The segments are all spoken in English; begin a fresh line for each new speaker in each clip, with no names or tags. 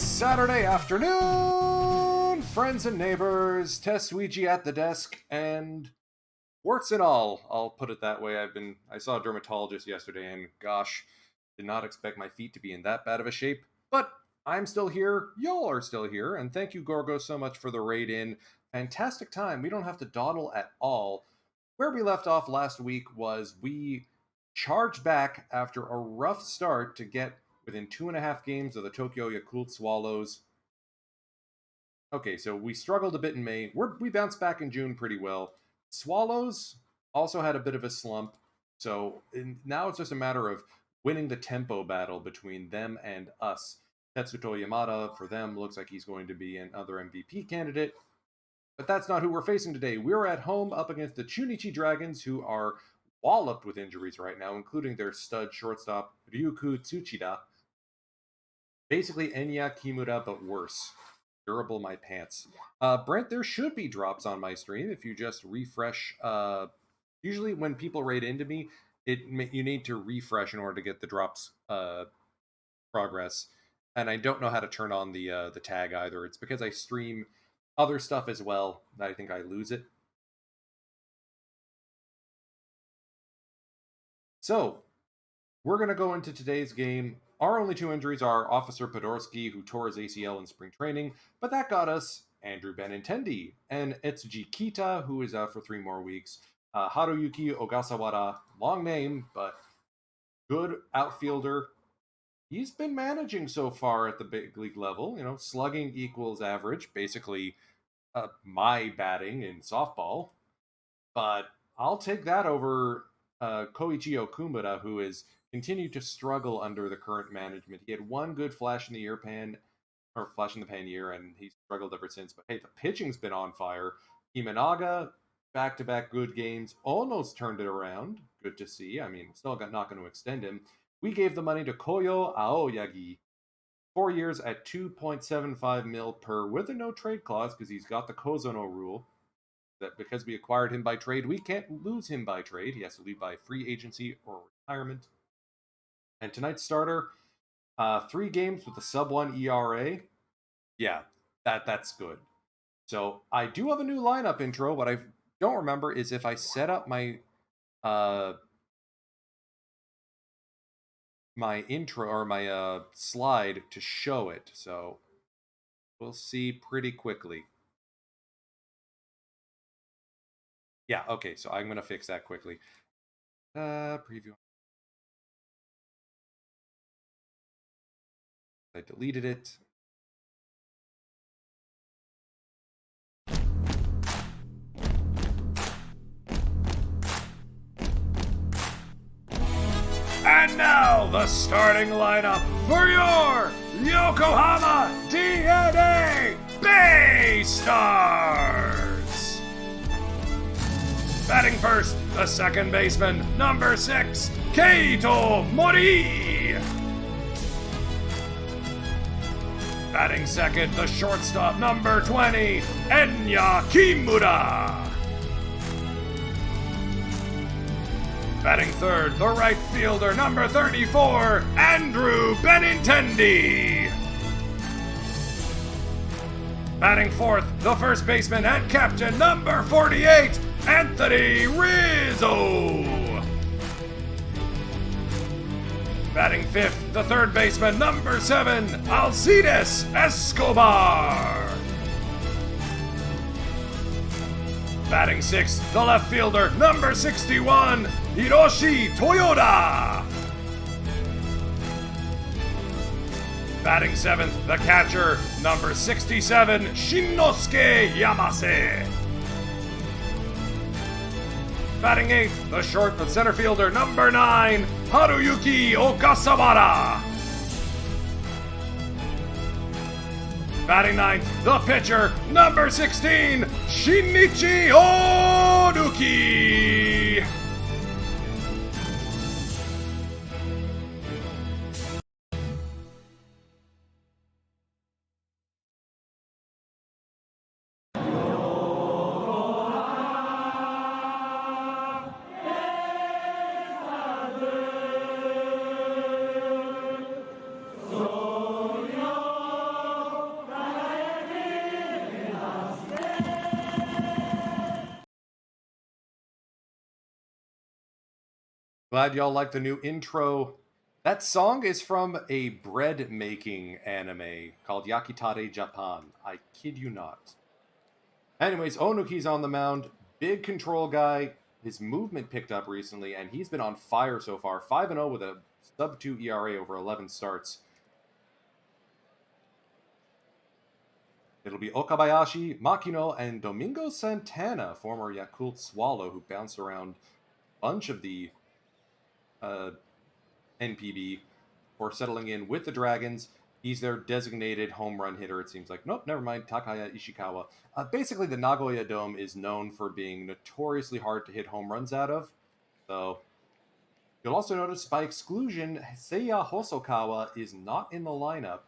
Saturday afternoon, friends and neighbors, Tesuiji at the desk, and warts and all. I'll put it that way. I saw a dermatologist yesterday, and gosh, did not expect my feet to be in that bad of a shape. But I'm still here. Y'all are still here, and thank you, Gorgo, so much for the raid in. Fantastic time. We don't have to dawdle at all. Where we left off last week was we charged back after a rough start to get within 2.5 games of the Tokyo Yakult Swallows. Okay, so we struggled a bit in May. We bounced back in June pretty well. Swallows also had a bit of a slump, so now it's just a matter of winning the tempo battle between them and us. Tetsuto Yamada, for them, looks like he's going to be another MVP candidate. But that's not who we're facing today. We're at home up against the Chunichi Dragons, who are walloped with injuries right now, including their stud shortstop, Ryuku Tsuchida. Basically, Enya Kimura, but worse. Durable my pants. Brent, there should be drops on my stream if you just refresh. Usually when people raid into me, you need to refresh in order to get the drops progress. And I don't know how to turn on the tag either. It's because I stream other stuff as well that I think I lose it. So, we're going to go into today's game. Our only two injuries are Officer Podorsky, who tore his ACL in spring training, but that got us Andrew Benintendi, and Etsuji Kita, who is out for 3 more weeks. Haruyuki Ogasawara, long name, but good outfielder. He's been managing so far at the big league level. You know, slugging equals average, basically my batting in softball. But I'll take that over Koichi Okumura, who has continued to struggle under the current management. He had one good flash in the pan year, and he's struggled ever since. But hey, the pitching's been on fire. Imanaga, back-to-back good games, almost turned it around. Good to see. I mean, still not going to extend him. We gave the money to Koyo Aoyagi. 4 years at 2.75 mil per with a no trade clause because he's got the Kozono rule. That because we acquired him by trade, we can't lose him by trade. He has to leave by free agency or retirement. And tonight's starter, 3 games with a sub-1 ERA. Yeah, that's good. So I do have a new lineup intro. What I don't remember is if I set up my my intro or my slide to show it. So we'll see pretty quickly. Yeah, okay, so I'm going to fix that quickly. Preview. I deleted it. And now, the starting lineup for your Yokohama DNA Bay Stars! Batting first, the second baseman, number 6, Keito Mori! Batting second, the shortstop, number 20, Enya Kimura! Batting third, the right fielder, number 34, Andrew Benintendi! Batting fourth, the first baseman and captain, number 48, Anthony Rizzo! Batting fifth, the third baseman, number 7, Alcides Escobar! Batting sixth, the left fielder, number 61, Hiroshi Toyoda! Batting seventh, the catcher, number 67, Shinnosuke Yamase. Batting eighth, the center fielder, number 9, Haruyuki Ogasawara. Batting ninth, the pitcher, number 16, Shinichi Onuki. Glad y'all like the new intro. That song is from a bread making anime called Yakitate Japan. I kid you not. Anyways, Onuki's on the mound. Big control guy. His movement picked up recently, and he's been on fire so far. 5-0 with a sub-2 ERA over 11 starts. It'll be Okabayashi, Makino, and Domingo Santana, former Yakult Swallow, who bounced around a bunch of the NPB, for settling in with the Dragons. He's their designated home run hitter, it seems like. Nope, never mind. Takaya Ishikawa. Basically, the Nagoya Dome is known for being notoriously hard to hit home runs out of. So, you'll also notice by exclusion, Seiya Hosokawa is not in the lineup.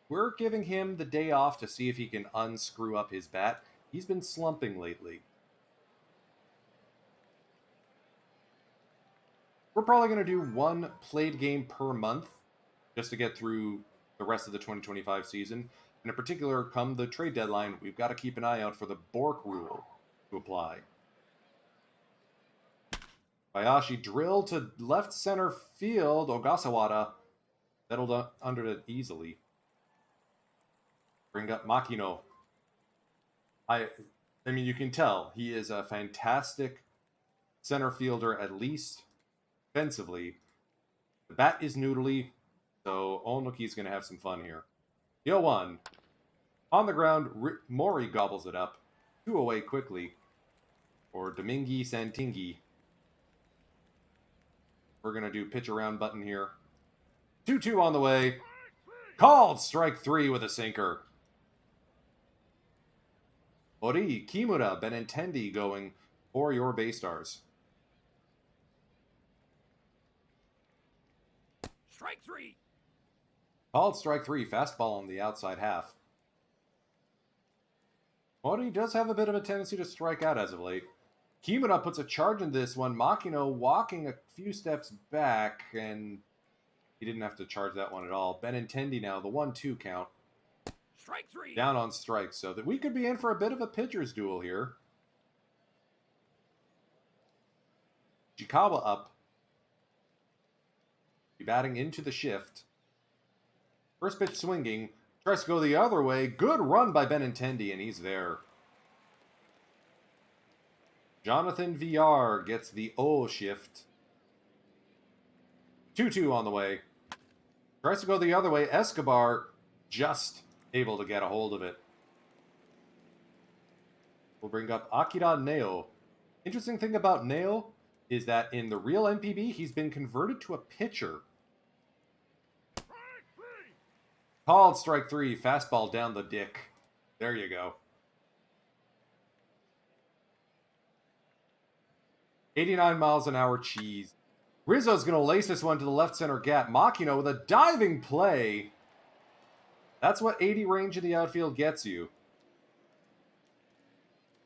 We're giving him the day off to see if he can unscrew up his bat. He's been slumping lately. We're probably going to do one played game per month just to get through the rest of the 2025 season. And in particular, come the trade deadline, we've got to keep an eye out for the Bork rule to apply. Bayashi drill to left center field. Ogasawara settled under it easily. Bring up Makino. I mean, you can tell he is a fantastic center fielder, at least defensively. The bat is noodly, so Onuki's going to have some fun here. 0-1. On the ground, Mori gobbles it up. 2 away quickly for Domingi Santingi. We're going to do pitch around button here. 2-2 on the way. Called strike 3 with a sinker. Ori, Kimura, Benintendi going for your Baystars.
Strike 3.
Called strike 3, fastball on the outside half. Ori does have a bit of a tendency to strike out as of late. Kimura puts a charge in this one. Makino walking a few steps back, and he didn't have to charge that one at all. Benintendi now, the 1-2 count.
Strike 3.
Down on strikes, so that we could be in for a bit of a pitcher's duel here. Ishikawa up. Be batting into the shift. First pitch swinging. Tries to go the other way. Good run by Benintendi, and he's there. Jonathan VR gets the O shift. 2-2 on the way. Tries to go the other way. Escobar just able to get a hold of it. We'll bring up Akira Neo. Interesting thing about Neo is that in the real NPB, he's been converted to a pitcher. Called strike 3, fastball down the dick. There you go. 89 miles an hour cheese. Rizzo's going to lace this one to the left center gap. Makino with a diving play. That's what 80 range in the outfield gets you.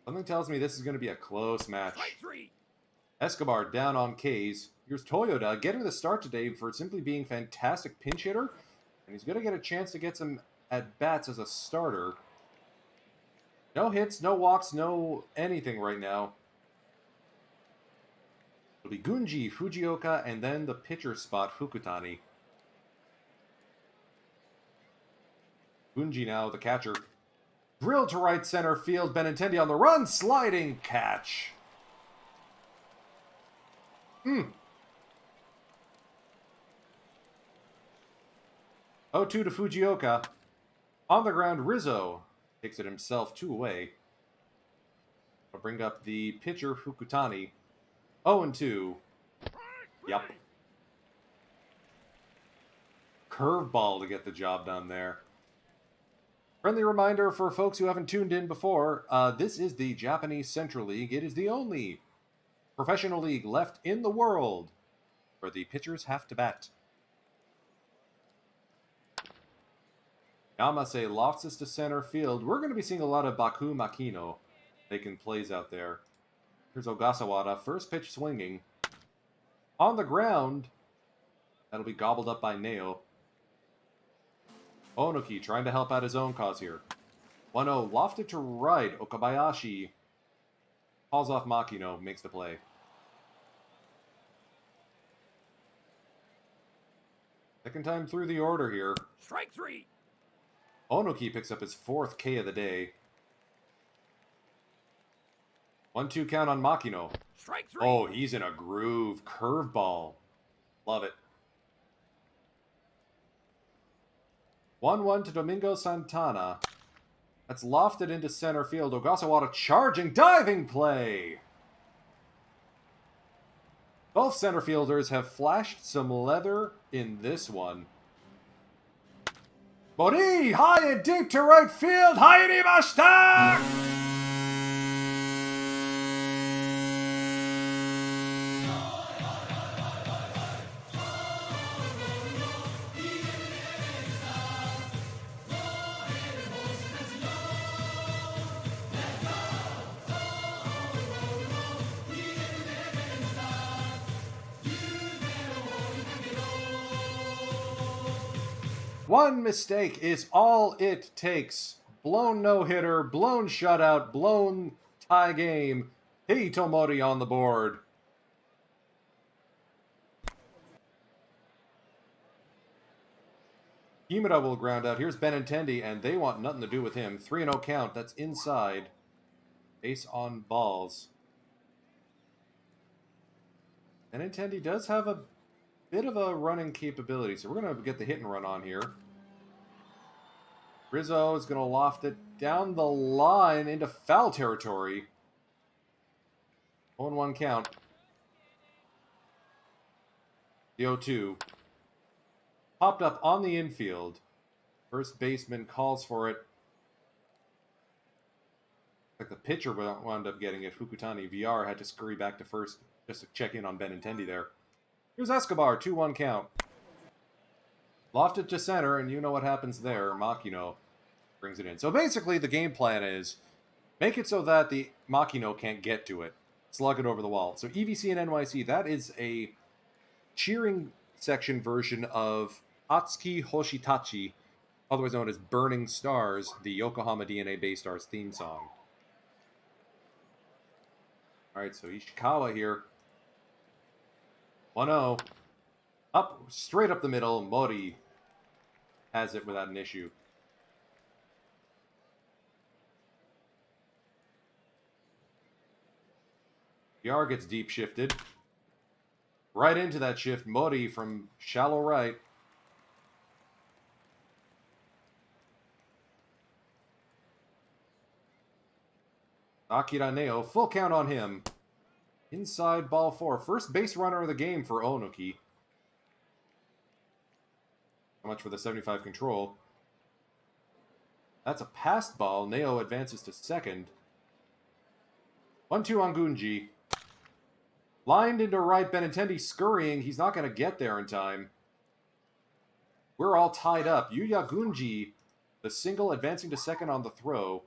Something tells me this is going to be a close match.
Strike 3.
Escobar down on K's. Here's Toyoda getting the start today for simply being fantastic pinch hitter. And he's going to get a chance to get some at-bats as a starter. No hits, no walks, no anything right now. It'll be Gunji, Fujioka, and then the pitcher spot, Fukutani. Gunji now, the catcher. Drill to right center field. Benintendi on the run. Sliding catch. 0-2 to Fujioka. On the ground, Rizzo takes it himself 2 away. I'll bring up the pitcher, Fukutani. 0-2. Yep. Curveball to get the job done there. Friendly reminder for folks who haven't tuned in before, this is the Japanese Central League. It is the only professional league left in the world where the pitchers have to bat. Yamase lofts this to center field. We're going to be seeing a lot of Baku Makino making plays out there. Here's Ogasawara, first pitch swinging. On the ground, that'll be gobbled up by Neo. Onuki trying to help out his own cause here. 1-0, lofted to right. Okabayashi calls off Makino, makes the play. Second time through the order here.
Strike 3.
Onoki picks up his 4th K of the day. 1-2 count on Makino.
Strike 3.
Oh, he's in a groove. Curveball. Love it. 1-1 to Domingo Santana. That's lofted into center field. Ogasawara charging, diving play! Both center fielders have flashed some leather in this one. Mori, high and deep to right field. Hayashimashita! One mistake is all it takes. Blown no-hitter, blown shutout, blown tie game. Hitomori on the board. Kimura will ground out. Here's Benintendi, and they want nothing to do with him. 3-0 count. That's inside. Base on balls. Benintendi does have a bit of a running capability, so we're going to get the hit and run on here. Rizzo is going to loft it down the line into foul territory. 0-1 count. The 0-2. Popped up on the infield. First baseman calls for it. Like the pitcher wound up getting it. Fukutani. VR had to scurry back to first just to check in on Benintendi there. Here's Escobar. 2-1 count. Lofted to center, and you know what happens there. Makino brings it in. So basically, the game plan is make it so that the Makino can't get to it. Slug it over the wall. So EVC and NYC, that is a cheering section version of Atsuki Hoshitachi, otherwise known as Burning Stars, the Yokohama DNA Bay Stars theme song. Alright, so Ishikawa here. 1-0. Up, straight up the middle. Mori has it without an issue. Yar gets deep shifted. Right into that shift. Mori from shallow right. Akira Neo, full count on him. Inside ball 4. First base runner of the game for Onoki. How much for the 75 control? That's a passed ball. Neo advances to second. 1-2 on Gunji. Lined into right. Benintendi scurrying. He's not going to get there in time. We're all tied up. Yuya Gunji, the single, advancing to second on the throw.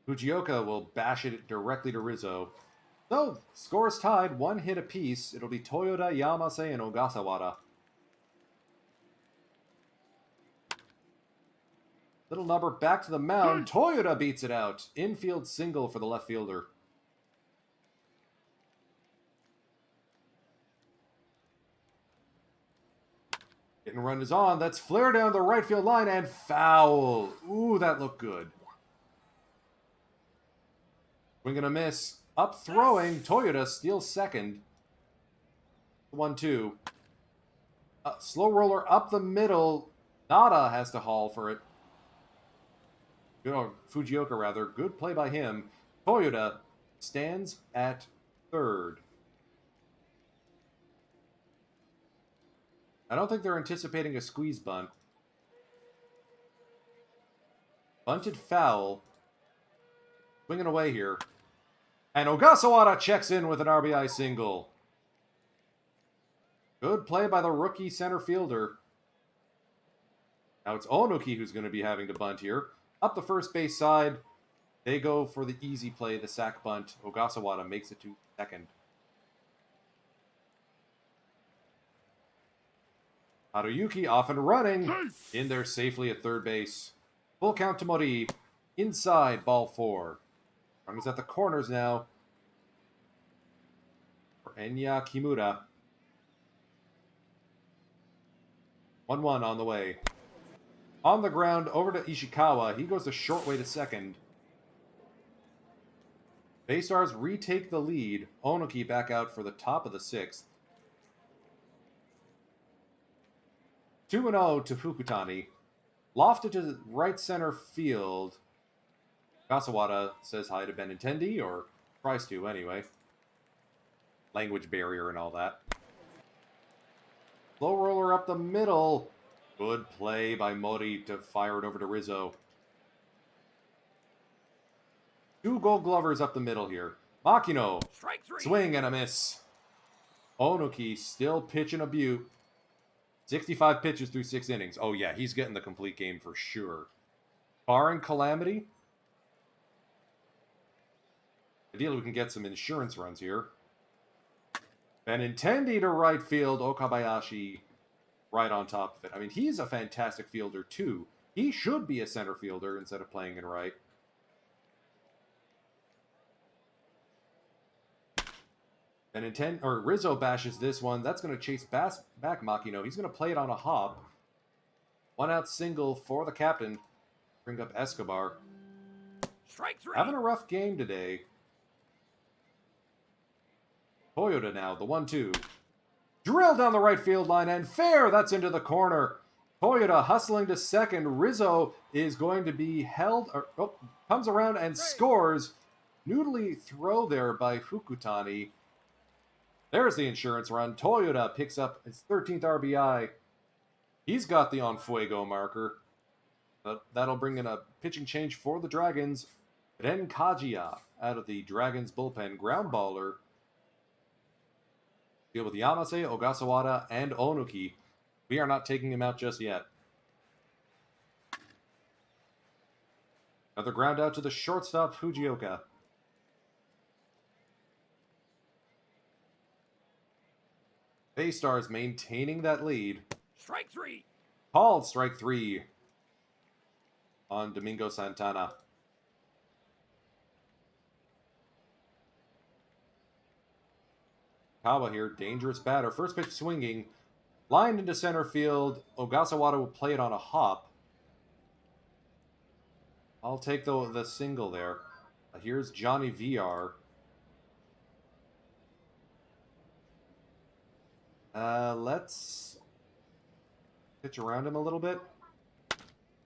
Fujioka will bash it directly to Rizzo. So, scores tied, 1 hit apiece. It'll be Toyoda, Yamase, and Ogasawara. Little number back to the mound. Toyoda beats it out. Infield single for the left fielder. Hit and run is on. That's flare down the right field line and foul. Ooh, that looked good. Swing and a miss. Up throwing. Toyoda steals second. 1-2. Slow roller up the middle. Nada has to haul for it. Fujioka, rather. Good play by him. Toyoda stands at third. I don't think they're anticipating a squeeze bunt. Bunted foul. Swinging away here. And Ogasawara checks in with an RBI single. Good play by the rookie center fielder. Now it's Onoki who's going to be having to bunt here. Up the first base side. They go for the easy play, the sack bunt. Ogasawara makes it to second. Haruyuki off and running. In there safely at third base. Full count to Mori. Inside, ball 4. Runners at the corners now. Enya Kimura. 1-1 on the way. On the ground, over to Ishikawa. He goes the short way to second. Baystars retake the lead. Onoki back out for the top of the 6th. 2-0 to Fukutani. Lofted to right center field. Gasawada says hi to Benintendi, or tries to anyway. Language barrier and all that. Slow roller up the middle. Good play by Mori to fire it over to Rizzo. 2 Gold Glovers up the middle here. Makino.
Strike 3.
Swing and a miss. Onoki still pitching a beaut. 65 pitches through 6 innings. Oh yeah, he's getting the complete game for sure. Barring calamity, ideally we can get some insurance runs here. Benintendi to right field. Okabayashi right on top of it. I mean, he's a fantastic fielder too. He should be a center fielder instead of playing in right. Rizzo bashes this one. That's going to chase back Makino. He's going to play it on a hop. 1 out single for the captain. Bring up Escobar.
Strike 3.
Having a rough game today. Toyota now, the 1-2. Drill down the right field line and fair. That's into the corner. Toyota hustling to second. Rizzo is going to be held. Comes around and scores. Noodly throw there by Fukutani. There's the insurance run. Toyota picks up his 13th RBI. He's got the on fuego marker. But that'll bring in a pitching change for the Dragons. Ren Kajiya out of the Dragons bullpen. Ground baller. Deal with Yamase, Ogasawara, and Onoki. We are not taking him out just yet. Another ground out to the shortstop, Fujioka. Baystars maintaining that lead.
Strike 3.
Called strike 3 on Domingo Santana. Kawa here, dangerous batter. First pitch swinging. Lined into center field. Ogasawara will play it on a hop. I'll take the single there. Here's Johnny VR. Let's pitch around him a little bit.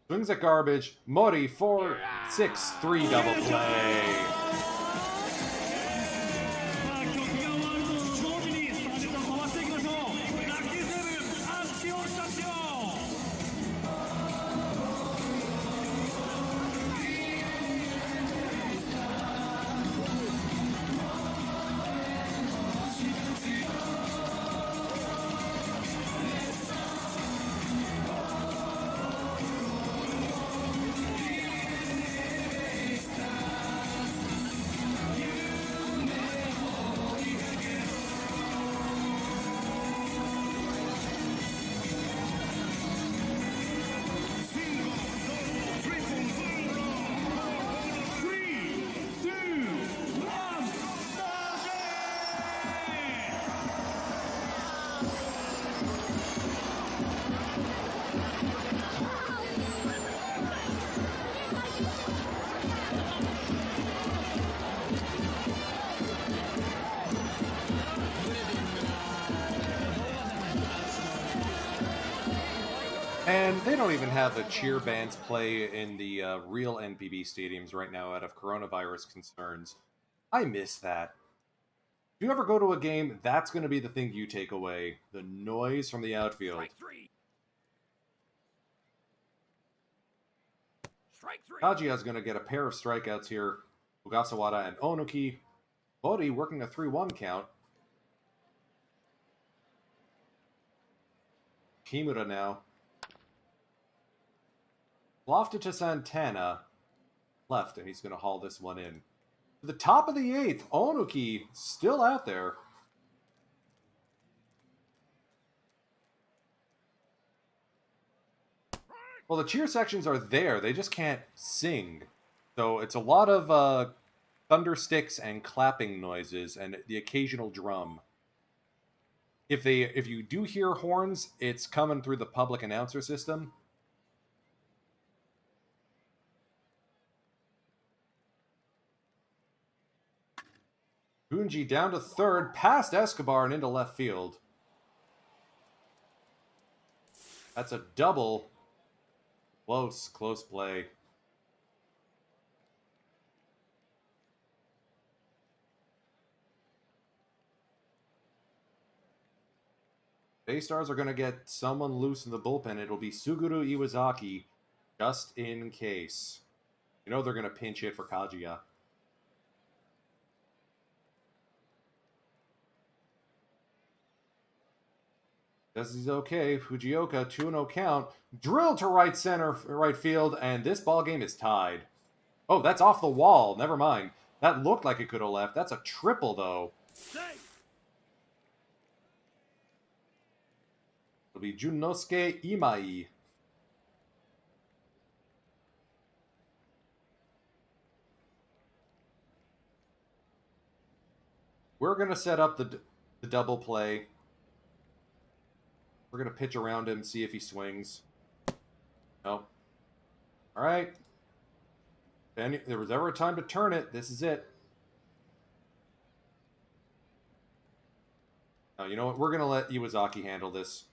Swings at garbage. Mori 4-6-3 double play. And they don't even have the cheer bands play in the real NPB stadiums right now out of coronavirus concerns. I miss that. If you ever go to a game, that's going to be the thing you take away. The noise from the outfield.
Strike 3. Strike 3.
Kajiya's going to get a pair of strikeouts here. Ogasawara and Onoki. Mori working a 3-1 count. Kimura now. Lofted to Santana. Left, and he's going to haul this one in. To the top of the 8th. Onoki still out there. Well, the cheer sections are there. They just can't sing. So it's a lot of thunder sticks and clapping noises and the occasional drum. if you do hear horns, it's coming through the public announcer system. Bunji down to third, past Escobar and into left field. That's a double. Close play. Baystars are going to get someone loose in the bullpen. It'll be Suguru Iwazaki, just in case. You know they're going to pinch hit for Kajiya. This is okay. Fujioka, 2-0 count. Drill to right field, and this ball game is tied. Oh, that's off the wall. Never mind. That looked like it could have left. That's a triple, though.
Safe.
It'll be Junnosuke Imai. We're going to set up the double play. We're going to pitch around him, see if he swings. No. All right. If there was ever a time to turn it, this is it. Now, you know what? We're going to let Iwazaki handle this.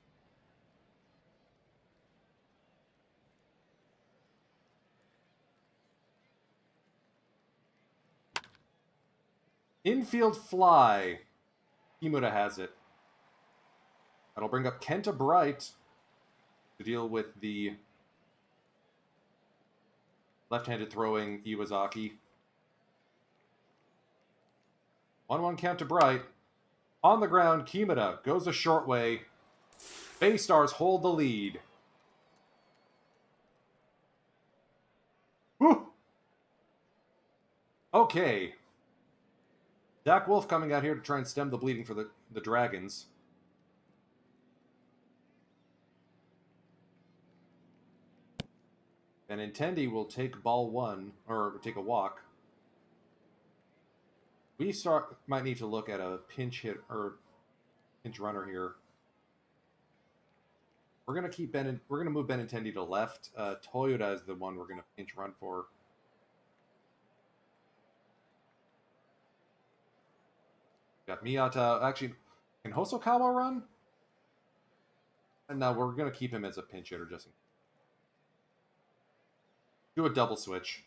Infield fly. Kimura has it. That'll bring up Kenta Bright to deal with the left-handed throwing Iwazaki. 1-1 count to Bright. On the ground, Kimura goes the short way. Baystars hold the lead. Whew. Okay. Zach Wolf coming out here to try and stem the bleeding for the Dragons. And Intendi will take ball one, or take a walk. We might need to look at a pinch hit or pinch runner here. We're gonna we're gonna move Benintendi to left. Toyota is the one we're gonna pinch run for. Got Miyata. Actually, can Hosokawa run? And now we're gonna keep him as a pinch hitter just in case. Do a double switch.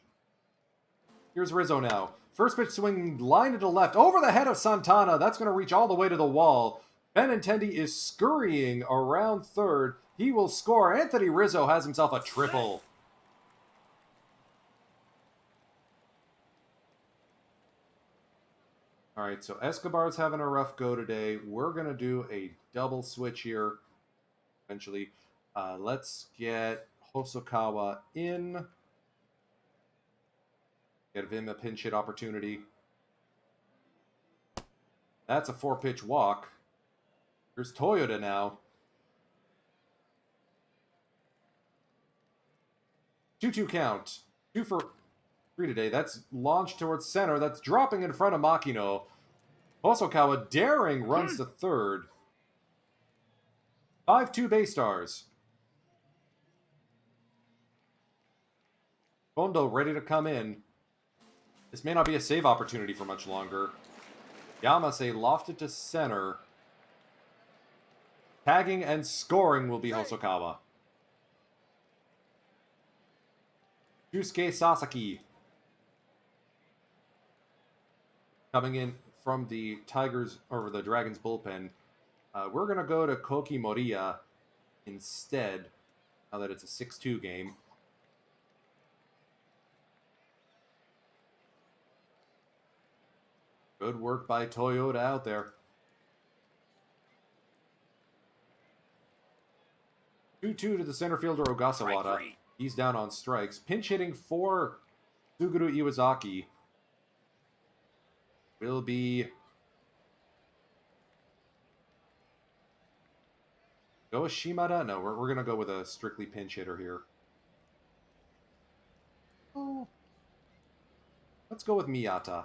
Here's Rizzo now. First pitch swing, line to left, over the head of Santana. That's going to reach all the way to the wall. Benintendi is scurrying around third. He will score. Anthony Rizzo has himself a triple. All right, so Escobar's having a rough go today. We're going to do a double switch here eventually. Let's get Hosokawa in. Give him a pinch hit opportunity. That's a 4-pitch walk. Here's Toyota now. 2-2 count. 2 for 3 today. That's launched towards center. That's dropping in front of Makino. Hosokawa daring runs to third. 5-2 Baystars. Kondo ready to come in. This may not be a save opportunity for much longer. Yamase lofted to center. Tagging and scoring will be Hosokawa. Yusuke Sasaki. Coming in from the Tigers, or the Dragons bullpen. We're going to go to Koki Moriya instead, now that it's a 6-2 game. Good work by Toyota out there. 2-2 to the center fielder Ogasawara. He's down on strikes. Pinch hitting for Suguru Iwazaki will be go with Shimada? No, we're going to go with a strictly pinch hitter here. Oh. Let's go with Miyata.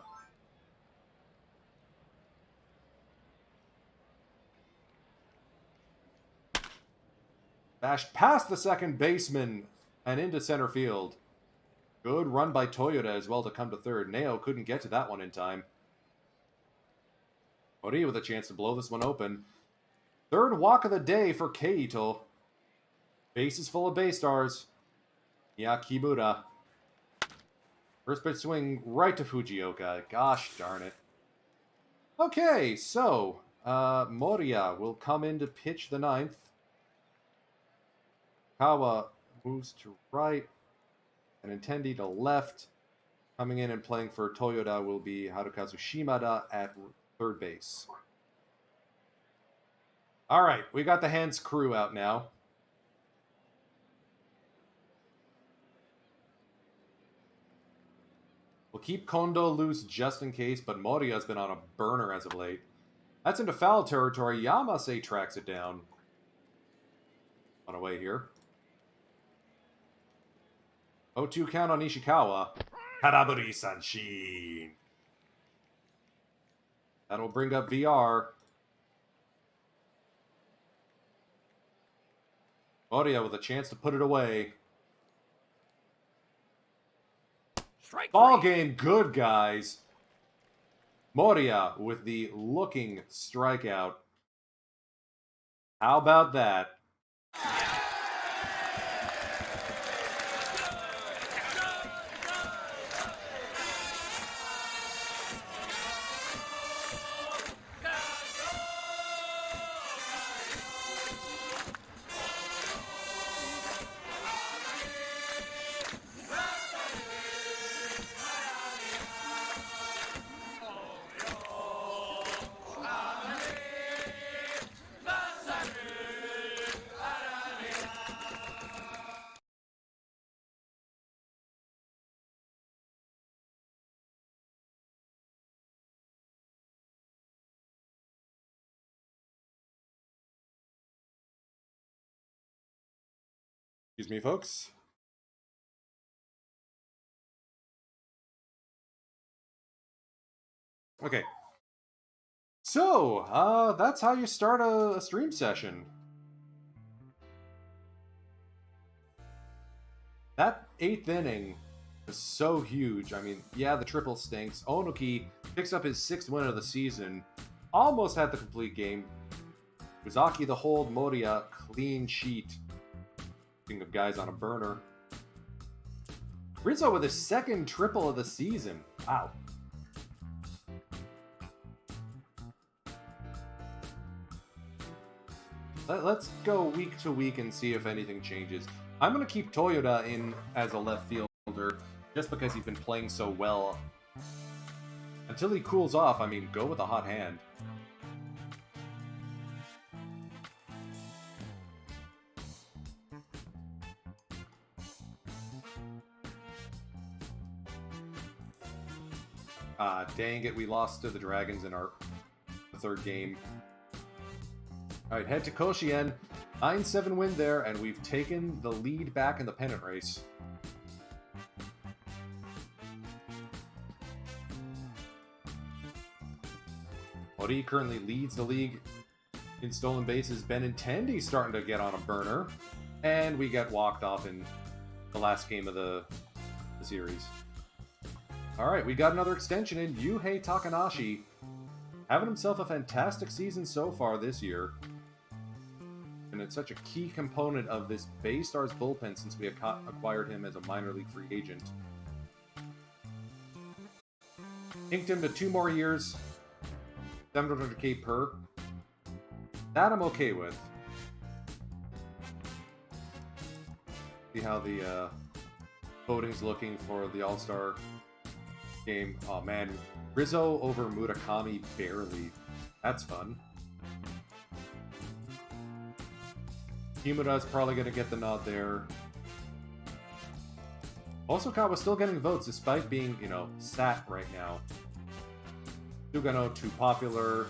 Dashed past the second baseman and into center field. Good run by Toyota as well to come to third. Neo couldn't get to that one in time. Mori with a chance to blow this one open. Third walk of the day for Keito. Base is full of base stars. Kimura. First pitch swing right to Fujioka. Gosh darn it. Okay, so Moria will come in to pitch the ninth. Kawa moves to right. And Intendi to left. Coming in and playing for Toyota will be Harukazu Shimada at third base. All right, we got the Hands crew out now. We'll keep Kondo loose just in case, but Moriya's been on a burner as of late. That's into foul territory. Yamase tracks it down. On away here. 0-2 count on Ishikawa. Karaburi Sanshin. That'll bring up VR. Moriya with a chance to put it away.
Strike
Ball
three.
game good, guys. Moriya with the looking strikeout. How about that? Excuse me, folks. Okay. So, that's how you start a stream session. That 8th inning was so huge. I mean, yeah, the triple stinks. Onoki picks up his 6th win of the season. Almost had the complete game. Uzaki the hold, Moriya clean sheet. Speaking of guys on a burner. Rizzo with his 2nd triple of the season. Wow. Let's go week to week and see if anything changes. I'm going to keep Toyota in as a left fielder just because he's been playing so well. Until he cools off, I mean, go with a hot hand. Dang it, we lost to the Dragons in our 3rd game. Alright, head to Koshien. 9-7 win there, and we've taken the lead back in the pennant race. Ori currently leads the league in stolen bases. Benintendi starting to get on a burner. And we get walked off in the last game of the series. Alright, we got another extension in. Yuhei Takanashi having himself a fantastic season so far this year. And it's such a key component of this Bay Stars bullpen since we acquired him as a minor league free agent. Inked him to 2 more years, $700K per. That I'm okay with. See how the voting's looking for the All-Star game. Oh man, Rizzo over Murakami barely. That's fun. Kimura's probably going to get the nod there. Osokawa's still getting votes despite being, sat right now. Sugano too popular.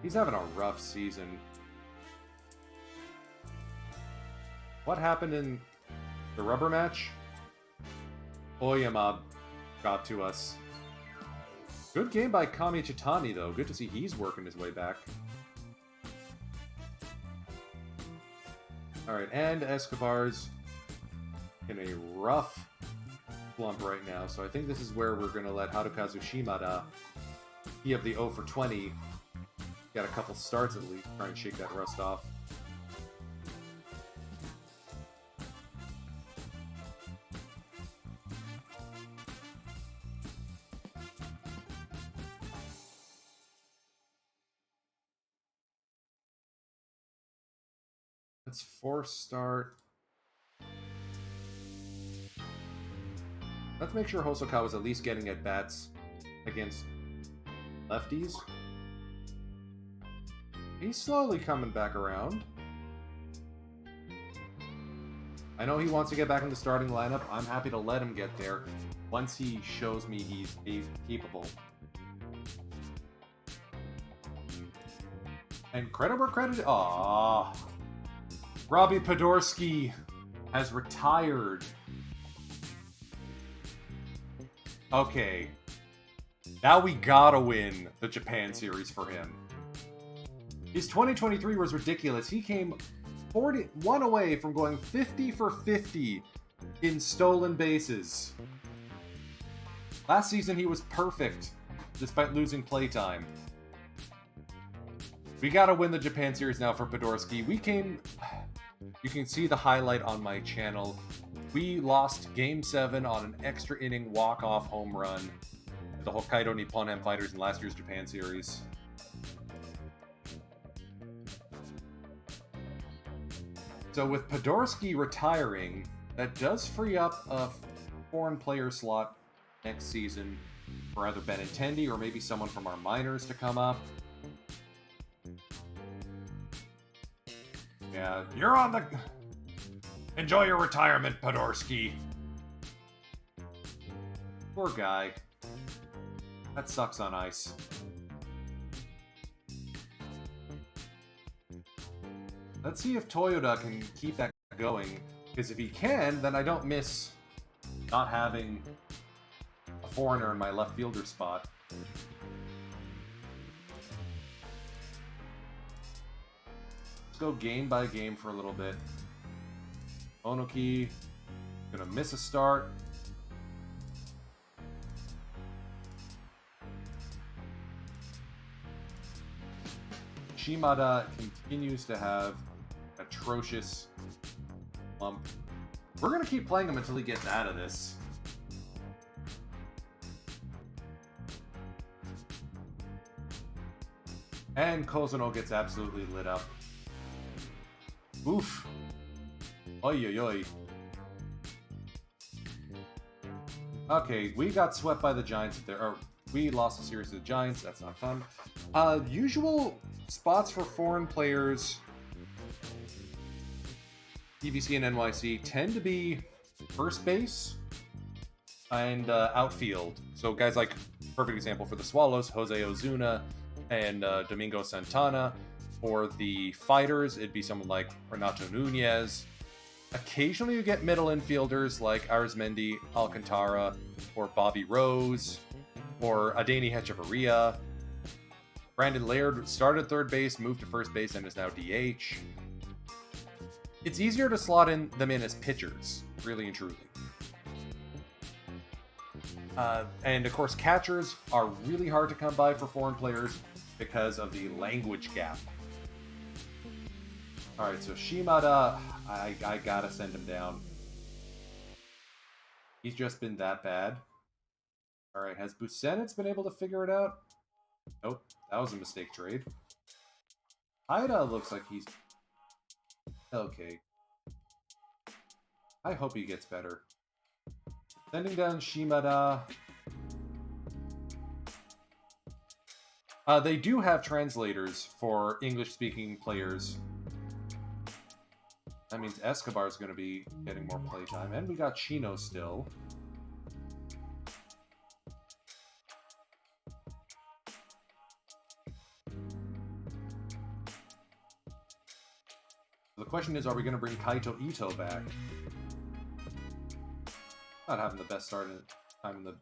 He's having a rough season. What happened in the rubber match? Oyama got to us. Good game by Kami Chitani, though. Good to see he's working his way back. Alright, and Escobar's in a rough slump right now, so I think this is where we're going to let Harukazu Shimada, he of the 0 for 20, get a couple starts at least, try and shake that rust off. Let's force start. Let's make sure Hosokawa's at least getting at bats against lefties. He's slowly coming back around. I know he wants to get back in the starting lineup. I'm happy to let him get there once he shows me he's capable. And credit where credit... Aww. Robbie Podorski has retired. Okay. Now we gotta win the Japan series for him. His 2023 was ridiculous. He came 41 away from going 50 for 50 in stolen bases. Last season he was perfect, despite losing playtime. We gotta win the Japan series now for Podorski. We came... You can see the highlight on my channel. We lost Game 7 on an extra inning walk-off home run to the Hokkaido Nippon Ham Fighters in last year's Japan series. So with Podorski retiring, that does free up a foreign player slot next season for either Benintendi or maybe someone from our minors to come up. Yeah, you're on the... Enjoy your retirement, Podorski. Poor guy. That sucks on ice. Let's see if Toyoda can keep that going, because if he can, then I don't miss not having a foreigner in my left fielder spot. Let's go game by game for a little bit. Onoki, gonna miss a start. Shimada continues to have atrocious lump. We're gonna keep playing him until he gets out of this. And Kozuno gets absolutely lit up. Oof. Oi, oi, oi. Okay, we got swept by the Giants there. Or we lost the series to the Giants. That's not fun. Usual spots for foreign players, PVC and NYC, tend to be first base and outfield. So guys like, perfect example for the Swallows, Jose Ozuna and Domingo Santana. For the Fighters, it'd be someone like Renato Nunez. Occasionally you get middle infielders like Arizmendi, Alcantara, or Bobby Rose, or Adeni Hechavarria. Brandon Laird started third base, moved to first base, and is now DH. It's easier to slot them in as pitchers, really and truly. And of course, catchers are really hard to come by for foreign players because of the language gap. Alright, so Shimada, I gotta send him down. He's just been that bad. Alright, has Busenitz been able to figure it out? Nope, that was a mistake trade. Haida looks like he's... okay. I hope he gets better. Sending down Shimada. They do have translators for English-speaking players. That means Escobar's going to be getting more playtime. And we got Chino still. The question is, are we going to bring Kaito Ito back? Not having the best start in time in the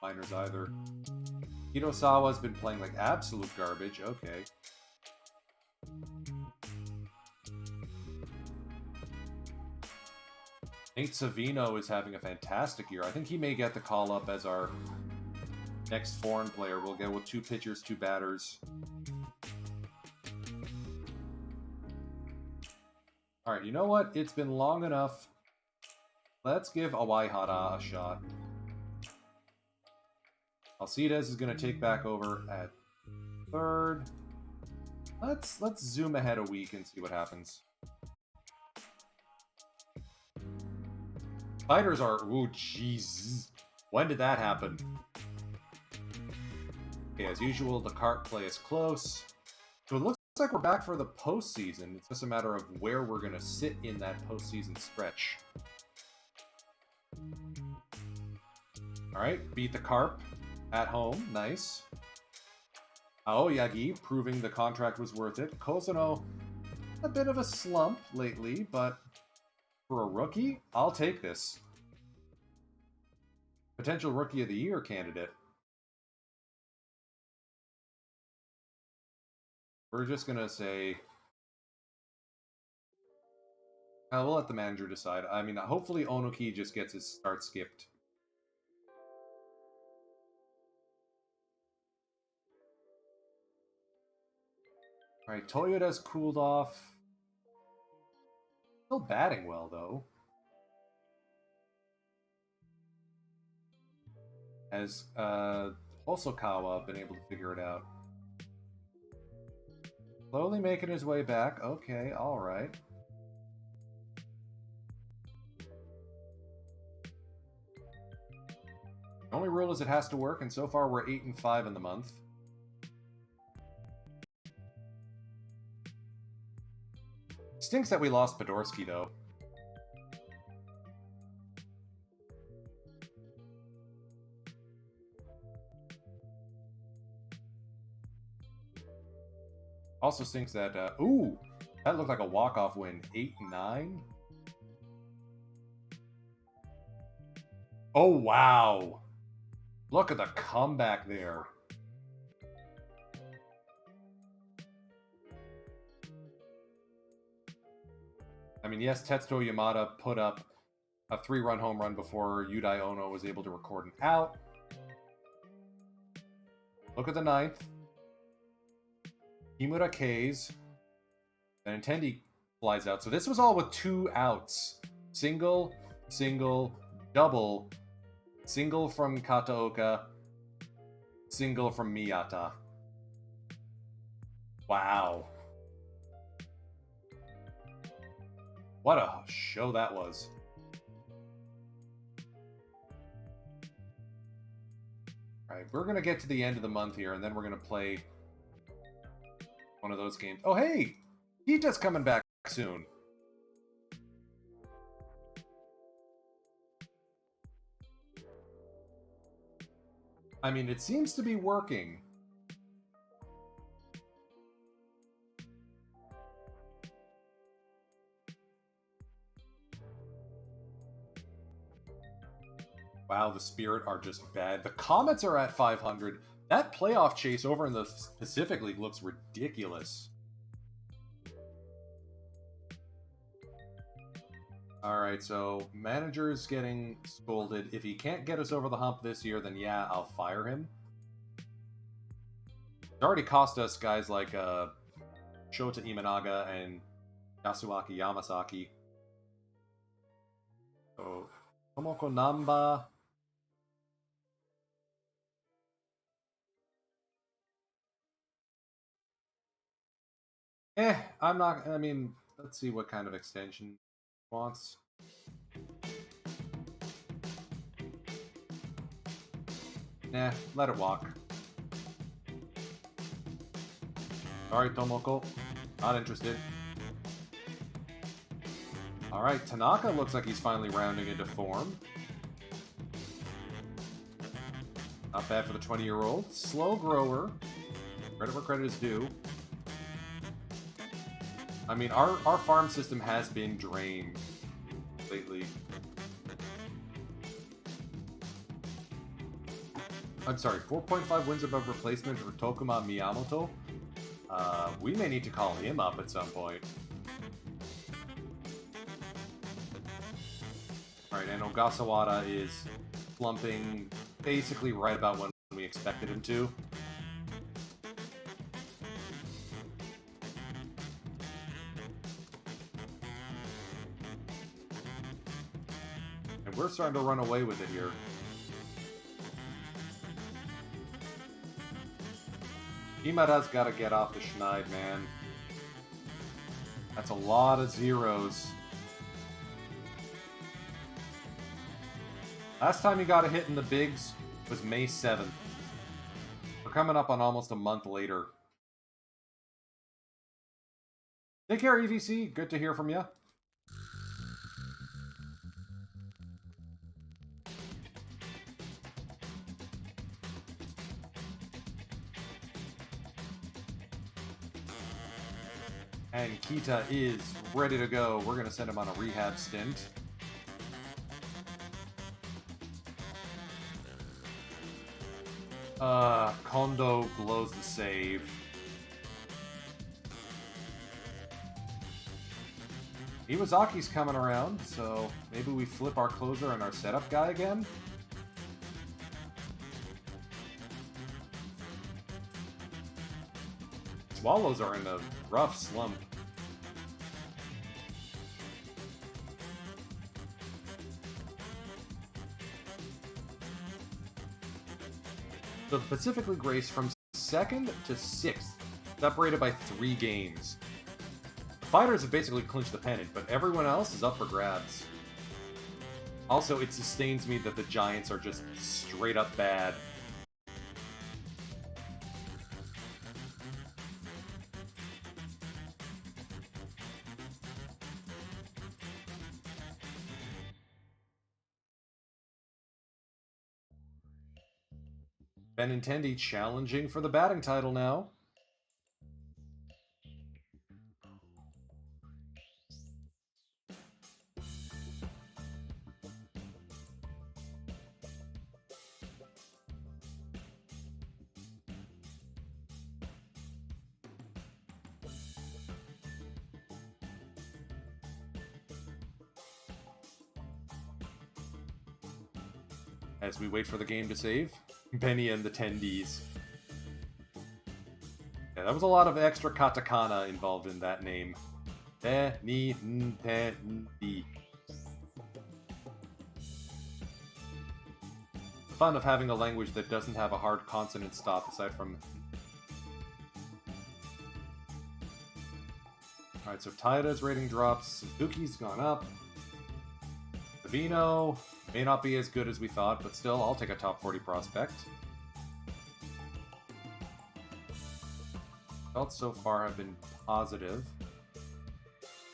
minors either. Hitosawa's been playing like absolute garbage. Okay. Nate Savino is having a fantastic year. I think he may get the call up as our next foreign player. We'll go with 2 pitchers, 2 batters. Alright, you know what? It's been long enough. Let's give Awaihara a shot. Alcides is going to take back over at 3rd. Let's zoom ahead a week and see what happens. Fighters are... Ooh, jeez. When did that happen? Okay, as usual, the cart play is close. So it looks like we're back for the postseason. It's just a matter of where we're going to sit in that postseason stretch. Alright, beat the Carp at home. Nice. Aoyagi proving the contract was worth it. Kozuno, a bit of a slump lately, but for a rookie, I'll take this. Potential Rookie of the Year candidate. We're just going to say... we'll let the manager decide. I mean, hopefully Onoki just gets his start skipped. Alright, Toyoda's cooled off. Still batting well, though. Has Hosokawa been able to figure it out? Slowly making his way back. Okay, alright. The only rule is it has to work, and so far we're 8-5 in the month. Stinks that we lost Podorsky, though. Also stinks that, ooh! That looked like a walk-off win. 8-9? Oh, wow! Look at the comeback there. I mean, yes, Tetsuto Yamada put up a 3-run home run before Yudai Ono was able to record an out. Look at the 9th. Kimura K's. And Nintendi flies out. So this was all with 2 outs. Single, single, double. Single from Kataoka. Single from Miyata. Wow. What a show that was. Alright, we're going to get to the end of the month here, and then we're going to play one of those games. Oh, hey! Hita's coming back soon. I mean, it seems to be working. Wow, the Spirit are just bad. The Comets are at 500. That playoff chase over in the Pacific League looks ridiculous. Alright, so manager's getting scolded. If he can't get us over the hump this year, then yeah, I'll fire him. It's already cost us guys like Shota Imanaga and Yasuaki Yamasaki. So, Tomoko Namba. I'm not, I mean, let's see what kind of extension he wants. Nah, let it walk. Alright, Tomoko. Not interested. Alright, Tanaka looks like he's finally rounding into form. Not bad for the 20-year-old. Slow grower. Credit where credit is due. I mean, our farm system has been drained lately. I'm sorry, 4.5 wins above replacement for Tokuma Miyamoto. We may need to call him up at some point. Alright, and Ogasawara is slumping basically right about when we expected him to. And we're starting to run away with it here. Imada's got to get off the schneid, man. That's a lot of zeros. Last time he got a hit in the bigs was May 7th. We're coming up on almost a month later. Take care, EVC. Good to hear from you. And Kita is ready to go. We're going to send him on a rehab stint. Kondo blows the save. Iwasaki's coming around, so maybe we flip our closer and our setup guy again? Swallows are in a rough slump. The Pacific League race from 2nd to 6th, separated by 3 games. The fighters have basically clinched the pennant, but everyone else is up for grabs. Also, it sustains me that the Giants are just straight up bad. Benintendi challenging for the batting title now. As we wait for the game to save, Benny and the Tendies. Yeah, that was a lot of extra katakana involved in that name. Benny Tendi. The fun of having a language that doesn't have a hard consonant stop aside from... Alright, so Taida's rating drops, Suzuki's gone up. Savino may not be as good as we thought, but still, I'll take a top 40 prospect. Results so far have been positive.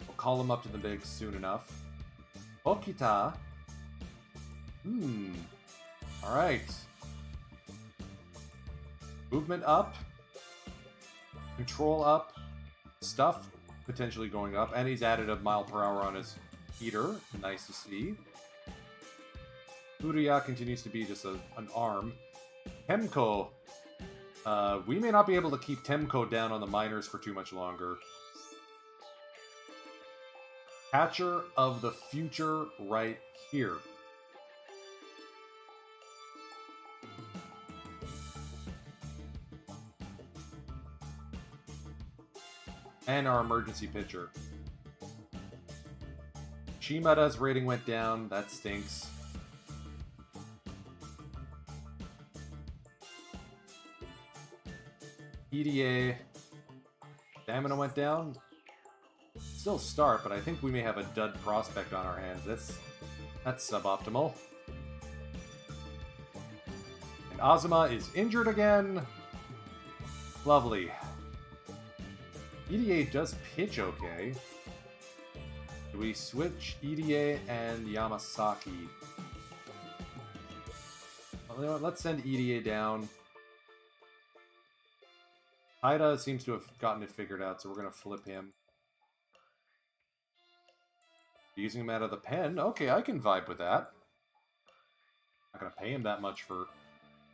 We'll call him up to the bigs soon enough. Okita. Alright. Movement up. Control up. Stuff potentially going up. And he's added a mile per hour on his heater. Nice to see. Furuya continues to be just an arm. Temko. We may not be able to keep Temko down on the minors for too much longer. Catcher of the future right here. And our emergency pitcher. Shimada's rating went down. That stinks. EDA. Stamina went down. Still start, but I think we may have a dud prospect on our hands. That's suboptimal. And Azuma is injured again. Lovely. EDA does pitch okay. Do we switch EDA and Yamasaki? Well, you know what, let's send EDA down. Haida seems to have gotten it figured out, so we're going to flip him. Using him out of the pen? Okay, I can vibe with that. Not going to pay him that much for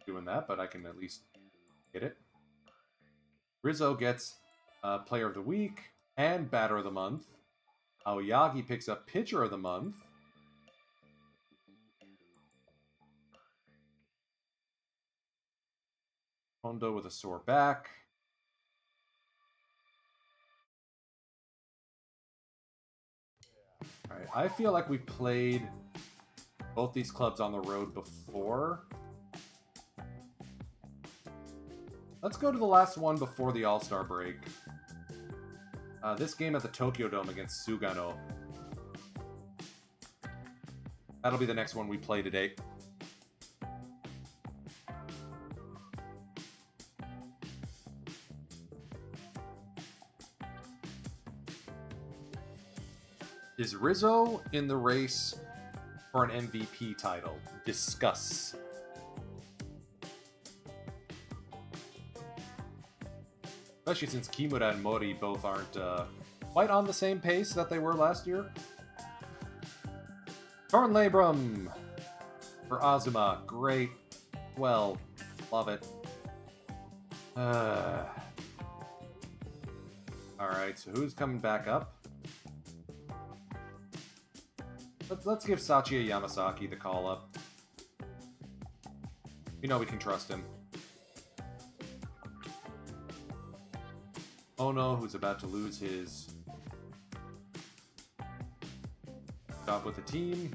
doing that, but I can at least get it. Rizzo gets Player of the Week and Batter of the Month. Aoyagi picks up Pitcher of the Month. Hondo with a sore back. Alright, I feel like we played both these clubs on the road before. Let's go to the last one before the All-Star break. This game at the Tokyo Dome against Sugano. That'll be the next one we play today. Is Rizzo in the race for an MVP title? Discuss. Especially since Kimura and Mori both aren't quite on the same pace that they were last year. Torn Labrum for Azuma. Great. Well, love it. Alright, so who's coming back up? Let's give Sachia Yamasaki the call-up. We know we can trust him. Ono, who's about to lose his job with the team.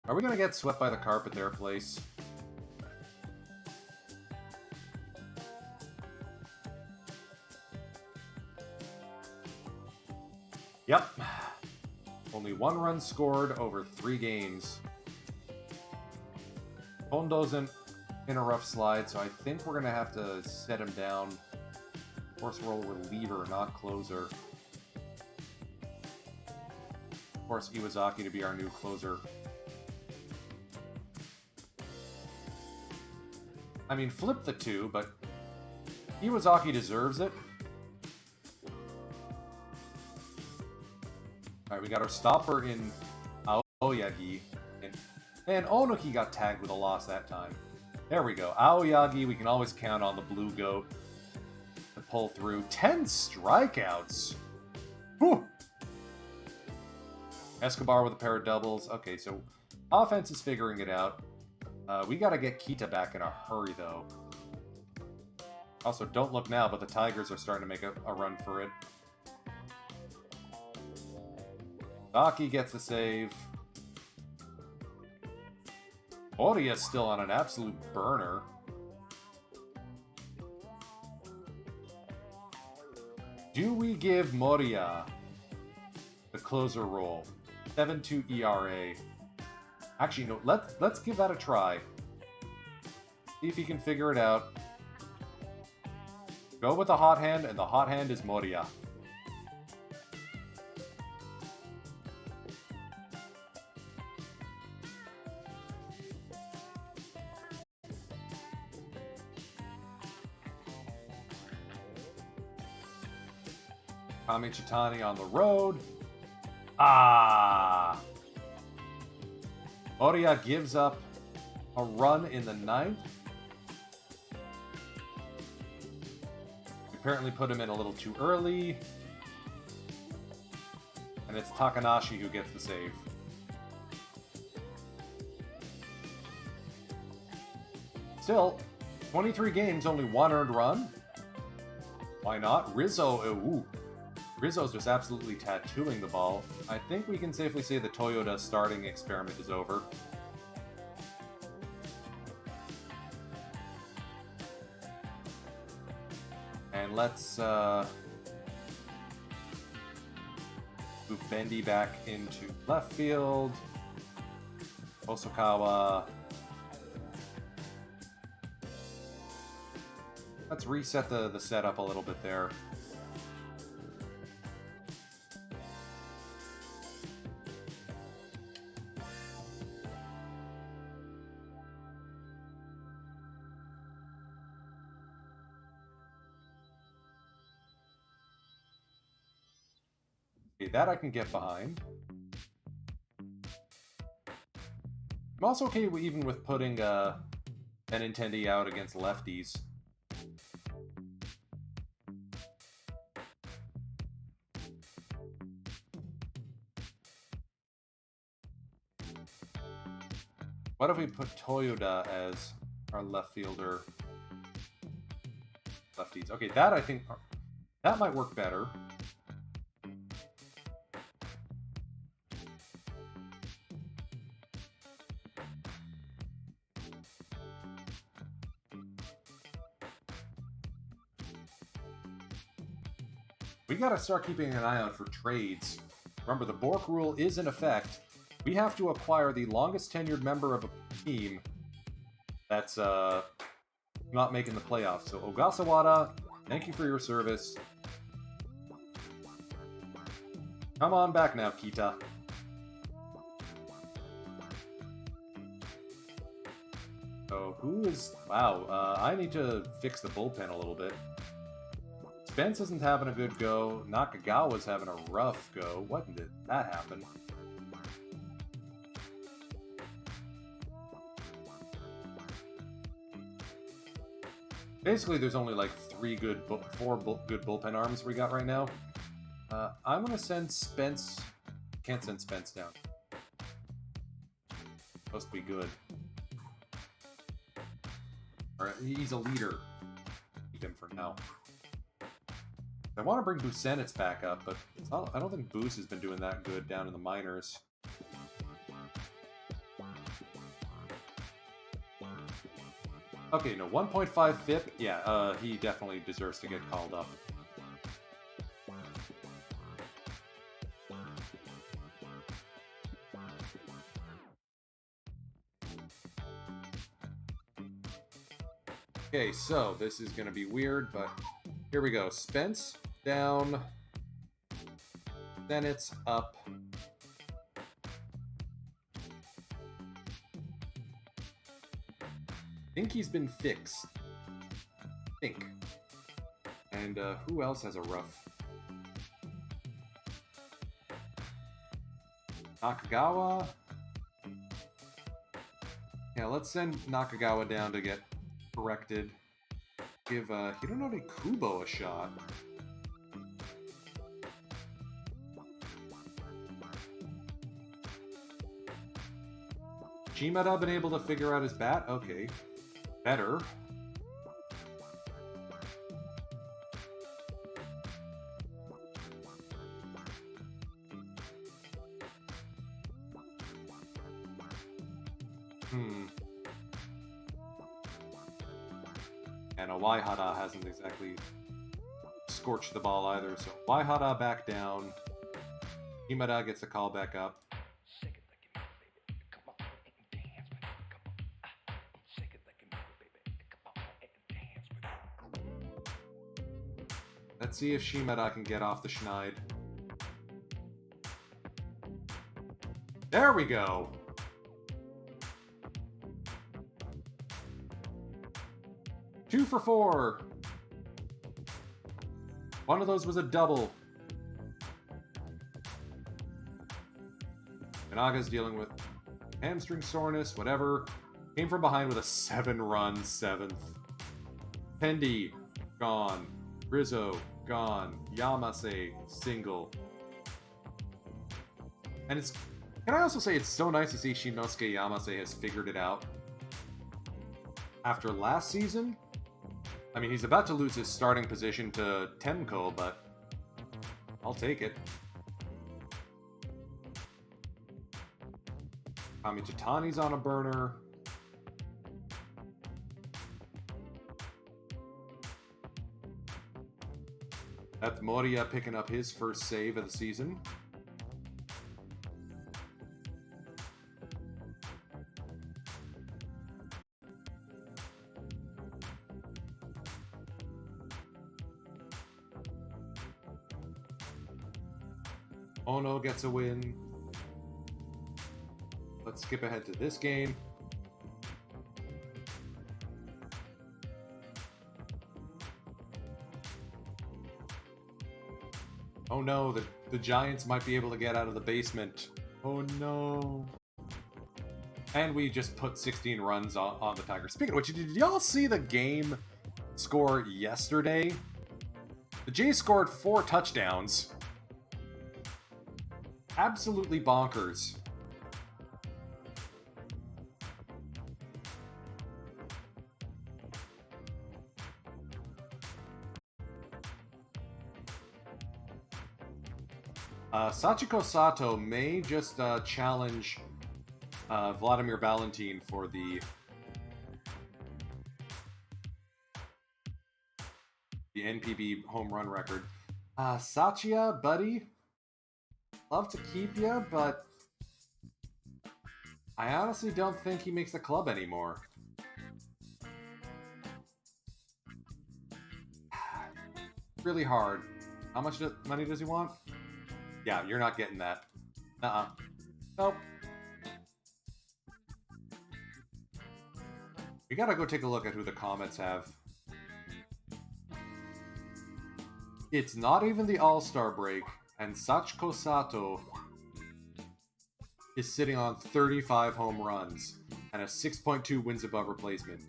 Are we going to get swept by the carpet there, place? Yep. Only 1 run scored over 3 games. Hondo's in a rough slide, so I think we're going to have to set him down. Of course, we're reliever, not closer. Of course, Iwazaki to be our new closer. I mean, flip the 2, but Iwazaki deserves it. Alright, we got our stopper in Aoyagi. And Onoki got tagged with a loss that time. There we go. Aoyagi, we can always count on the blue goat to pull through. 10 strikeouts! Whew! Escobar with a pair of doubles. Okay, so offense is figuring it out. We gotta get Kita back in a hurry, though. Also, don't look now, but the Tigers are starting to make a run for it. Saki gets the save. Moriya's still on an absolute burner. Do we give Moriya the closer role? 7.2 ERA. Actually, no, let's give that a try. See if he can figure it out. Go with the hot hand, and the hot hand is Moriya. Kami Chitani on the road. Ah! Moriya gives up a run in the 9th. Apparently put him in a little too early. And it's Takanashi who gets the save. Still, 23 games, only 1 earned run. Why not? Rizzo, ooh. Rizzo's just absolutely tattooing the ball. I think we can safely say the Toyota starting experiment is over. And let's move Bendy back into left field. Osokawa. Let's reset the setup a little bit there. Okay, that I can get behind. I'm also okay even with putting Benintendi out against lefties. What if we put Toyoda as our left fielder? Lefties. Okay, that I think that might work better. We gotta start keeping an eye out for trades. Remember, the Bork rule is in effect. We have to acquire the longest tenured member of a team that's not making the playoffs. So Ogasawara, thank you for your service. Come on back now, Kita. So who is... Wow, I need to fix the bullpen a little bit. Spence isn't having a good go. Nakagawa's having a rough go. When did that happen? Basically, there's only like four good bullpen arms we got right now. I'm gonna send Spence. Can't send Spence down. Supposed to be good. Alright, he's a leader. Keep him for now. I want to bring Busenitz back up, but I don't think Boos has been doing that good down in the minors. Okay, no, 1.5 FIP. Yeah, he definitely deserves to get called up. Okay, so this is going to be weird, but here we go. Spence down. Then it's up. I think he's been fixed. I think. And who else has a rough? Nakagawa. Yeah, let's send Nakagawa down to get corrected. Give Hironori Kubo a shot. Shimada been able to figure out his bat? Okay. Better. And Waihara hasn't exactly scorched the ball either, so Waihara back down. Shimada gets a call back up. Let's see if Shimada can get off the schneid. There we go! Two for four! One of those was a double. Kanaga's dealing with hamstring soreness, whatever. Came from behind with a 7-run 7th. Pendi, gone. Rizzo, gone. Yamase, single. And it's... Can I also say it's so nice to see Shinosuke Yamase has figured it out. After last season... I mean, he's about to lose his starting position to Temko, but... I'll take it. Kamichitani's on a burner. That's Moria picking up his first save of the season. Ono gets a win. Let's skip ahead to this game. Oh no, the Giants might be able to get out of the basement. Oh no. And we just put 16 runs on the Tigers. Speaking of which, did y'all see the game score yesterday? The Jays scored 4 touchdowns. Absolutely bonkers. Sachiko Sato may just challenge Vladimir Valentin for the NPB home run record. Satya, buddy, love to keep you, but I honestly don't think he makes the club anymore. Really hard. How much money does he want? Yeah, you're not getting that. Nope. We gotta go take a look at who the Comets have. It's not even the All-Star break, and Sachiko Sato is sitting on 35 home runs and a 6.2 wins above replacement.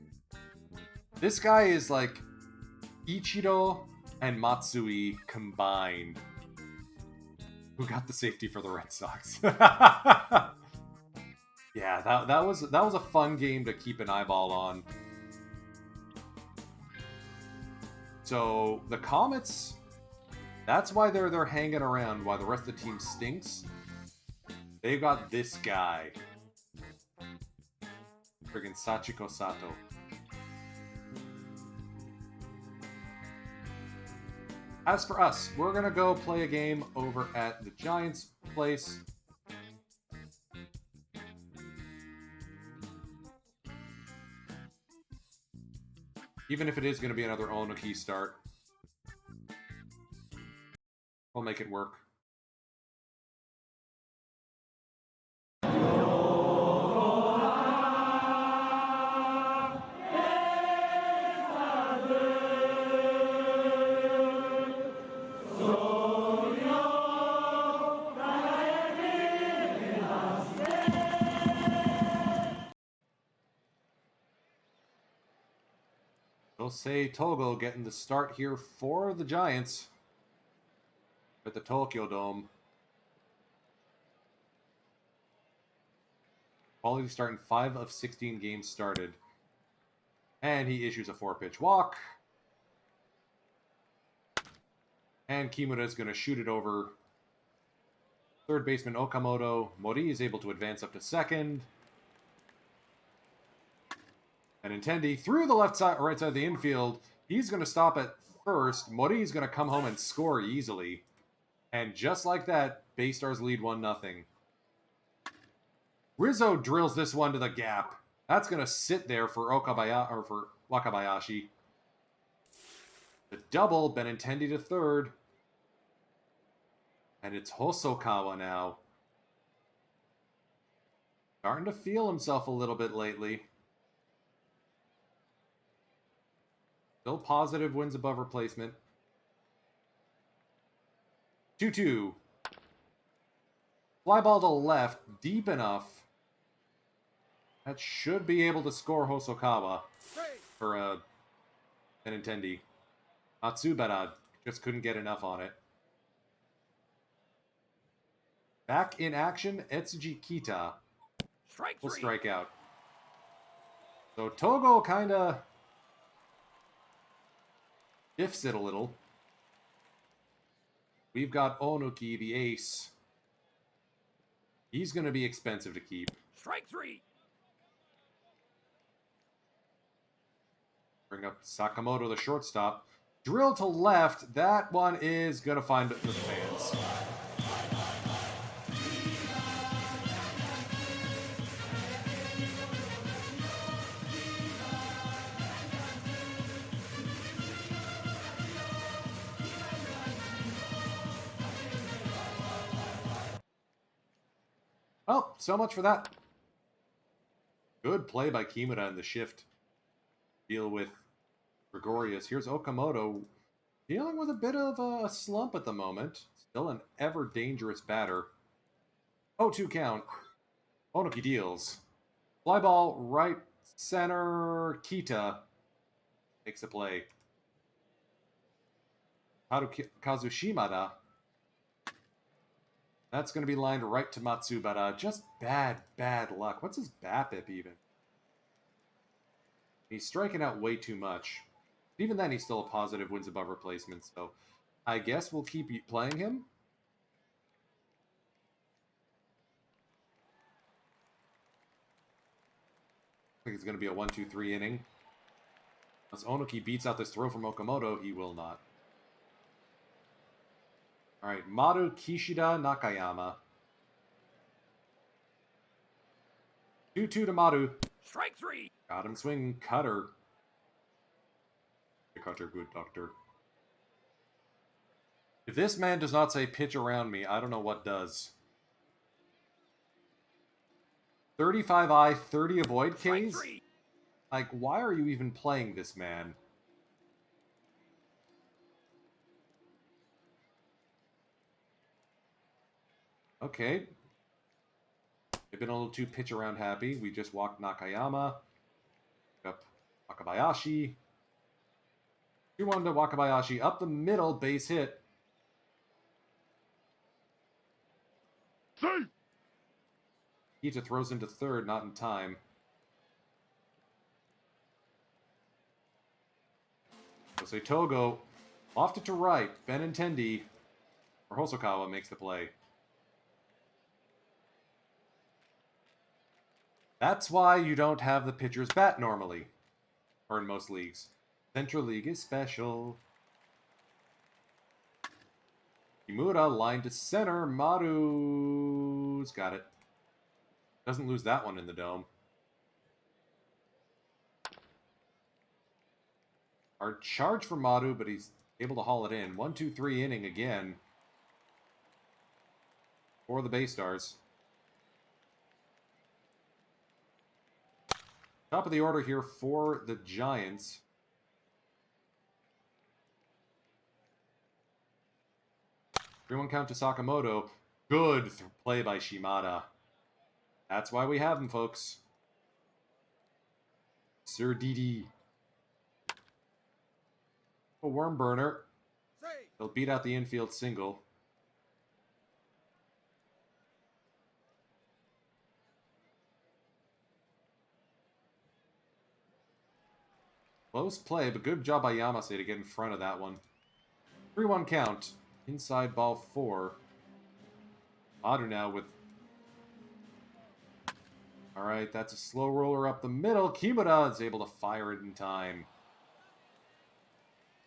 This guy is like Ichiro and Matsui combined, who got the safety for the Red Sox. Yeah, that was a fun game to keep an eyeball on. So the Comets, that's why they're hanging around while the rest of the team stinks. They've got this guy, friggin' Sachiko Sato. As for us, we're gonna go play a game over at the Giants' place. Even if it is going to be another Onoki start, we'll make it work. Josei Togo getting the start here for the Giants at the Tokyo Dome. Quality starting 5 of 16 games started. And he issues a 4-pitch walk. And Kimura is going to shoot it over third baseman Okamoto. Mori is able to advance up to second. And Intendi through the left side, right side of the infield. He's going to stop at first. Mori is going to come home and score easily. And just like that, Bay Stars lead 1-0. Rizzo drills this one to the gap. That's going to sit there for Wakabayashi. The double, Benintendi to third. And it's Hosokawa now. Starting to feel himself a little bit lately. Still positive wins above replacement. 2-2. Fly ball to left, deep enough. That should be able to score Hosokawa for Benintendi. Matsubara just couldn't get enough on it. Back in action, Etsuji Kita will strike out. So Togo kind of diffs it a little. We've got Onuki, the ace. He's going to be expensive to keep.
Strike 3.
Bring up Sakamoto, the shortstop. Drill to left. That one is going to find the fans. Well, so much for that. Good play by Kimura in the shift. Deal with Gregorius. Here's Okamoto dealing with a bit of a slump at the moment. Still an ever dangerous batter. 0-2 count. Onoki deals. Fly ball right center. Kita makes a play. Kazushimada. That's going to be lined right to Matsubara. Just bad luck. What's his BABIP even? He's striking out way too much. Even then, he's still a positive wins above replacement. So I guess we'll keep playing him. think it's going to be a 1-2-3 inning. Unless Onoki beats out this throw from Okamoto, he will not. All right, Maru, Kishida, Nakayama. 2-2 to Maru.
Strike 3.
Got him swinging. Cutter. The cutter, good doctor. If this man does not say pitch around me, I don't know what does. 35 eye, 30 avoid
Strike
Ks?
3.
Like, why are you even playing this man? Okay. They've been a little too pitch around happy. We just walked Nakayama. Up Wakabayashi. 2-1 to Wakabayashi. Up the middle, base hit.
Safe.
Kita throws into third, not in time. Jose Togo off to right. Benintendi or Hosokawa makes the play. That's why you don't have the pitcher's bat normally. Or in most leagues. Central League is special. Kimura line to center. Maru's got it. Doesn't lose that one in the dome. Hard charge for Maru, but he's able to haul it in. 1-2-3 inning again for the Bay Stars. Top of the order here for the Giants. Three-one count to Sakamoto. Good play by Shimada. That's why we have him, folks. Sir Didi. A worm burner. They'll beat out the infield single. Close play, but good job by Yamase to get in front of that one. 3-1 count. Inside ball 4. Maru now with... Alright, that's a slow roller up the middle. Kimura is able to fire it in time.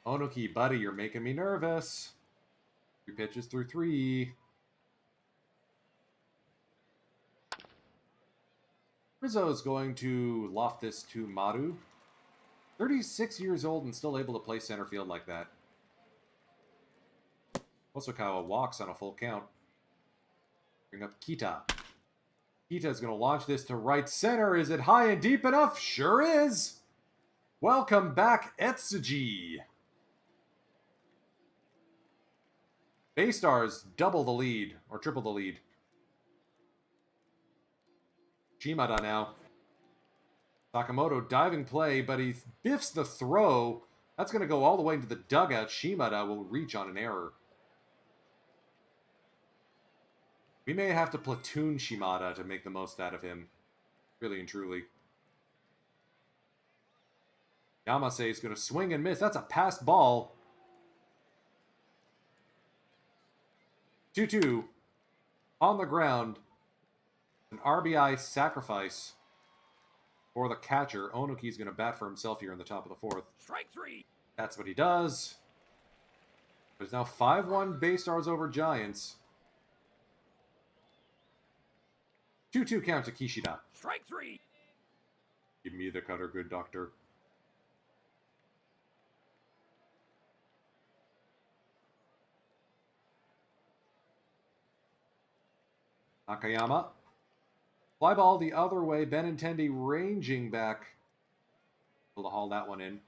Onoki, buddy, you're making me nervous. 3 pitches through 3. Rizzo's going to loft this to Maru. 36 years old and still able to play center field like that. Hosokawa walks on a full count. Bring up Kita. Kita's going to launch this to right center. Is it high and deep enough? Sure is. Welcome back, Etsuji. Bay Stars double the lead, or triple the lead. Shimada now. Sakamoto diving play, but he biffs the throw. That's going to go all the way into the dugout. Shimada will reach on an error. We may have to platoon Shimada to make the most out of him. Really and truly. Yamase is going to swing and miss. That's a passed ball. 2-2. On the ground. An RBI sacrifice for the catcher. Onoki's going to bat for himself here in the top of the 4th.
Strike 3.
That's what he does. There's now 5-1 Bay Stars over Giants. 2-2 count to Kishida.
Strike 3.
Give me the cutter, good doctor. Nakayama. Fly ball the other way. Benintendi ranging back. Able to haul that one in.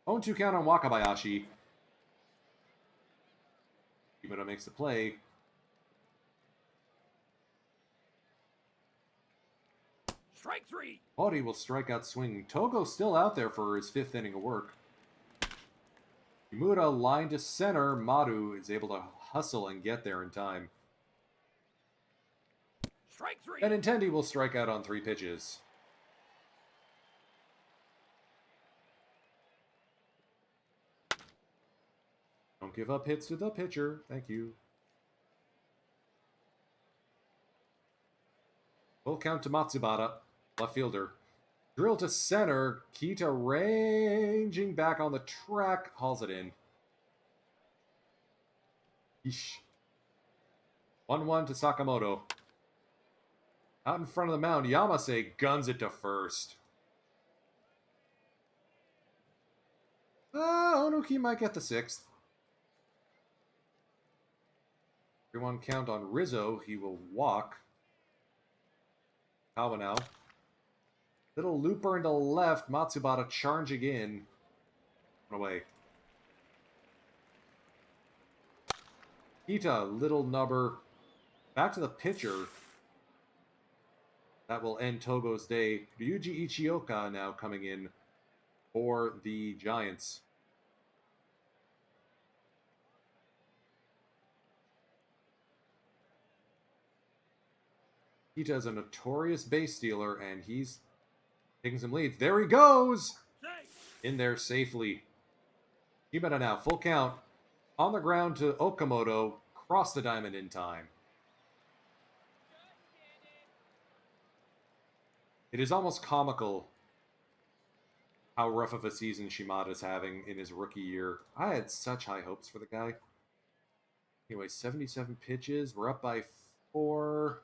0-2 count on Wakabayashi. Kimura makes the play.
Strike 3.
Hori will strike out swinging. Togo's still out there for his 5th inning of work. Kimura line to center. Maru is able to hustle and get there in time.
Strike 3.
Benintendi will strike out on 3 pitches. Don't give up hits to the pitcher. Thank you. Full count to Matsubara, left fielder. Drill to center. Kita ranging back on the track. Hauls it in. Yeesh. 1-1 to Sakamoto. Out in front of the mound, Yamase guns it to first. Onuki might get the sixth. 3-1 count on Rizzo. He will walk. Kawa now. Little looper into left. Matsubara charging in. Away. Kita, little nubber. Back to the pitcher. That will end Togo's day. Ryuji Ichioka now coming in for the Giants. Kita's a notorious base stealer, and he's taking some leads. There he goes! In there safely. Shibata now, full count. On the ground to Okamoto. Cross the diamond in time. It is almost comical how rough of a season Shimada's having in his rookie year. I had such high hopes for the guy. Anyway, 77 pitches. We're up by 4.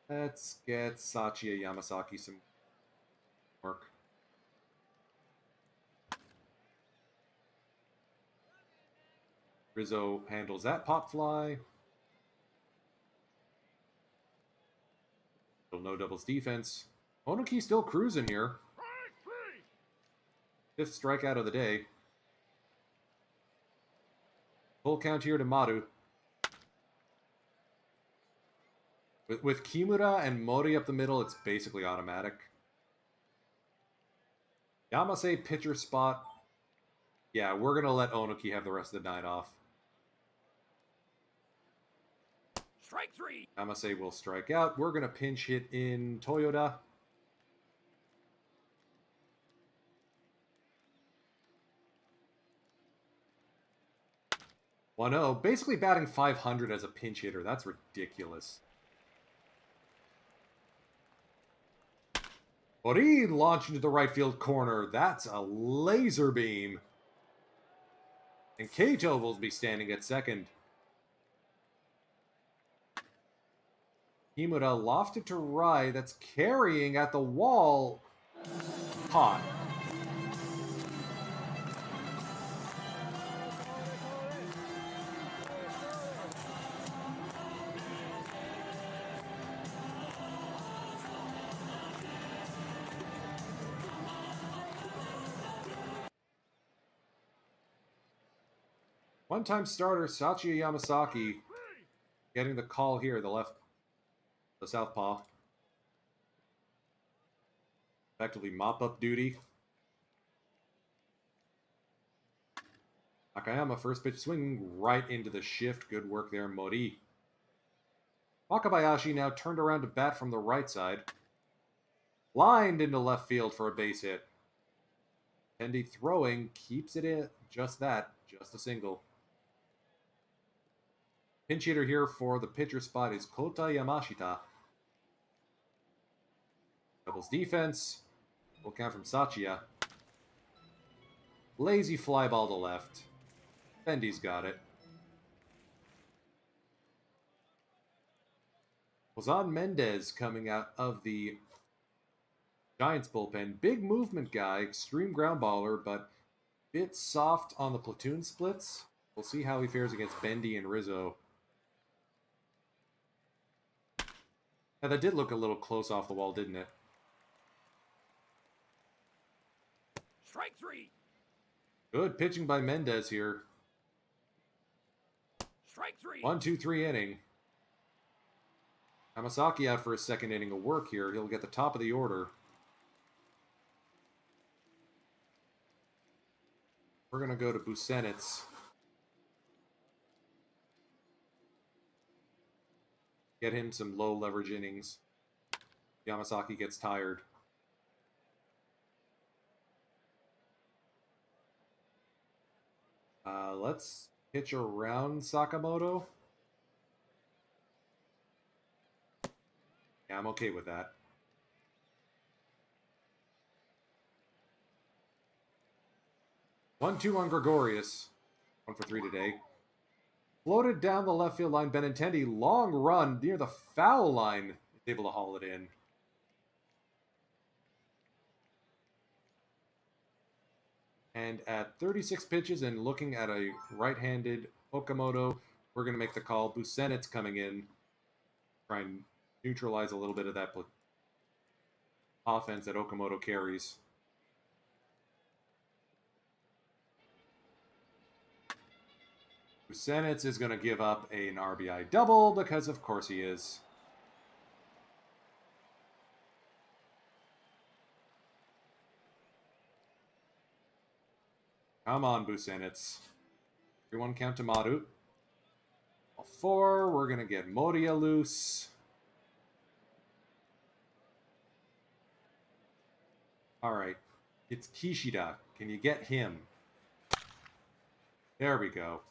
Let's get Sachia Yamasaki some work. Rizzo handles that pop fly. Still no doubles defense. Onuki still cruising here. 5th strikeout of the day. Full count here to Maru. With Kimura and Mori up the middle, it's basically automatic. Yamase pitcher spot. Yeah, we're going to let Onuki have the rest of the night off.
Strike 3.
Yamase will strike out. We're going to pinch hit in Toyoda. One-0, basically batting 500 as a pinch hitter. That's ridiculous. Mori launched into the right field corner. That's a laser beam. And Kato will be standing at second. Kimura lofted to right. That's carrying at the wall. Caught. One-time starter Sachia Yamasaki getting the call here, the southpaw. Effectively mop-up duty. Nakayama first pitch swinging right into the shift. Good work there, Mori. Wakabayashi now turned around to bat from the right side. Lined into left field for a base hit. Tendi throwing, keeps it in. Just that, just a single. Pinch hitter here for the pitcher spot is Kota Yamashita. Doubles defense. Full count from Sachia. Lazy fly ball to left. Bendy's got it. Jose Mendez coming out of the Giants bullpen. Big movement guy, extreme ground baller, but bit soft on the platoon splits. We'll see how he fares against Bendy and Rizzo. Now, that did look a little close off the wall, didn't it?
Strike 3.
Good pitching by Mendez here.
Strike 3.
1-2-3 inning. Yamasaki out for a second inning of work here. He'll get the top of the order. We're going to go to Busenitz. Get him some low leverage innings. Yamasaki gets tired. Let's pitch around Sakamoto. Yeah, I'm okay with that. One-two on Gregorius. 1 for 3 today. Floated down the left field line. Benintendi, long run near the foul line. Is able to haul it in. And at 36 pitches and looking at a right-handed Okamoto, we're going to make the call. Busenit's coming in. Try and neutralize a little bit of that offense that Okamoto carries. Busenitz is going to give up an RBI double because of course he is. Come on, Busenitz. 3-1 count to Maru. 4, we're going to get Moria loose. All right, it's Kishida. Can you get him? There we go.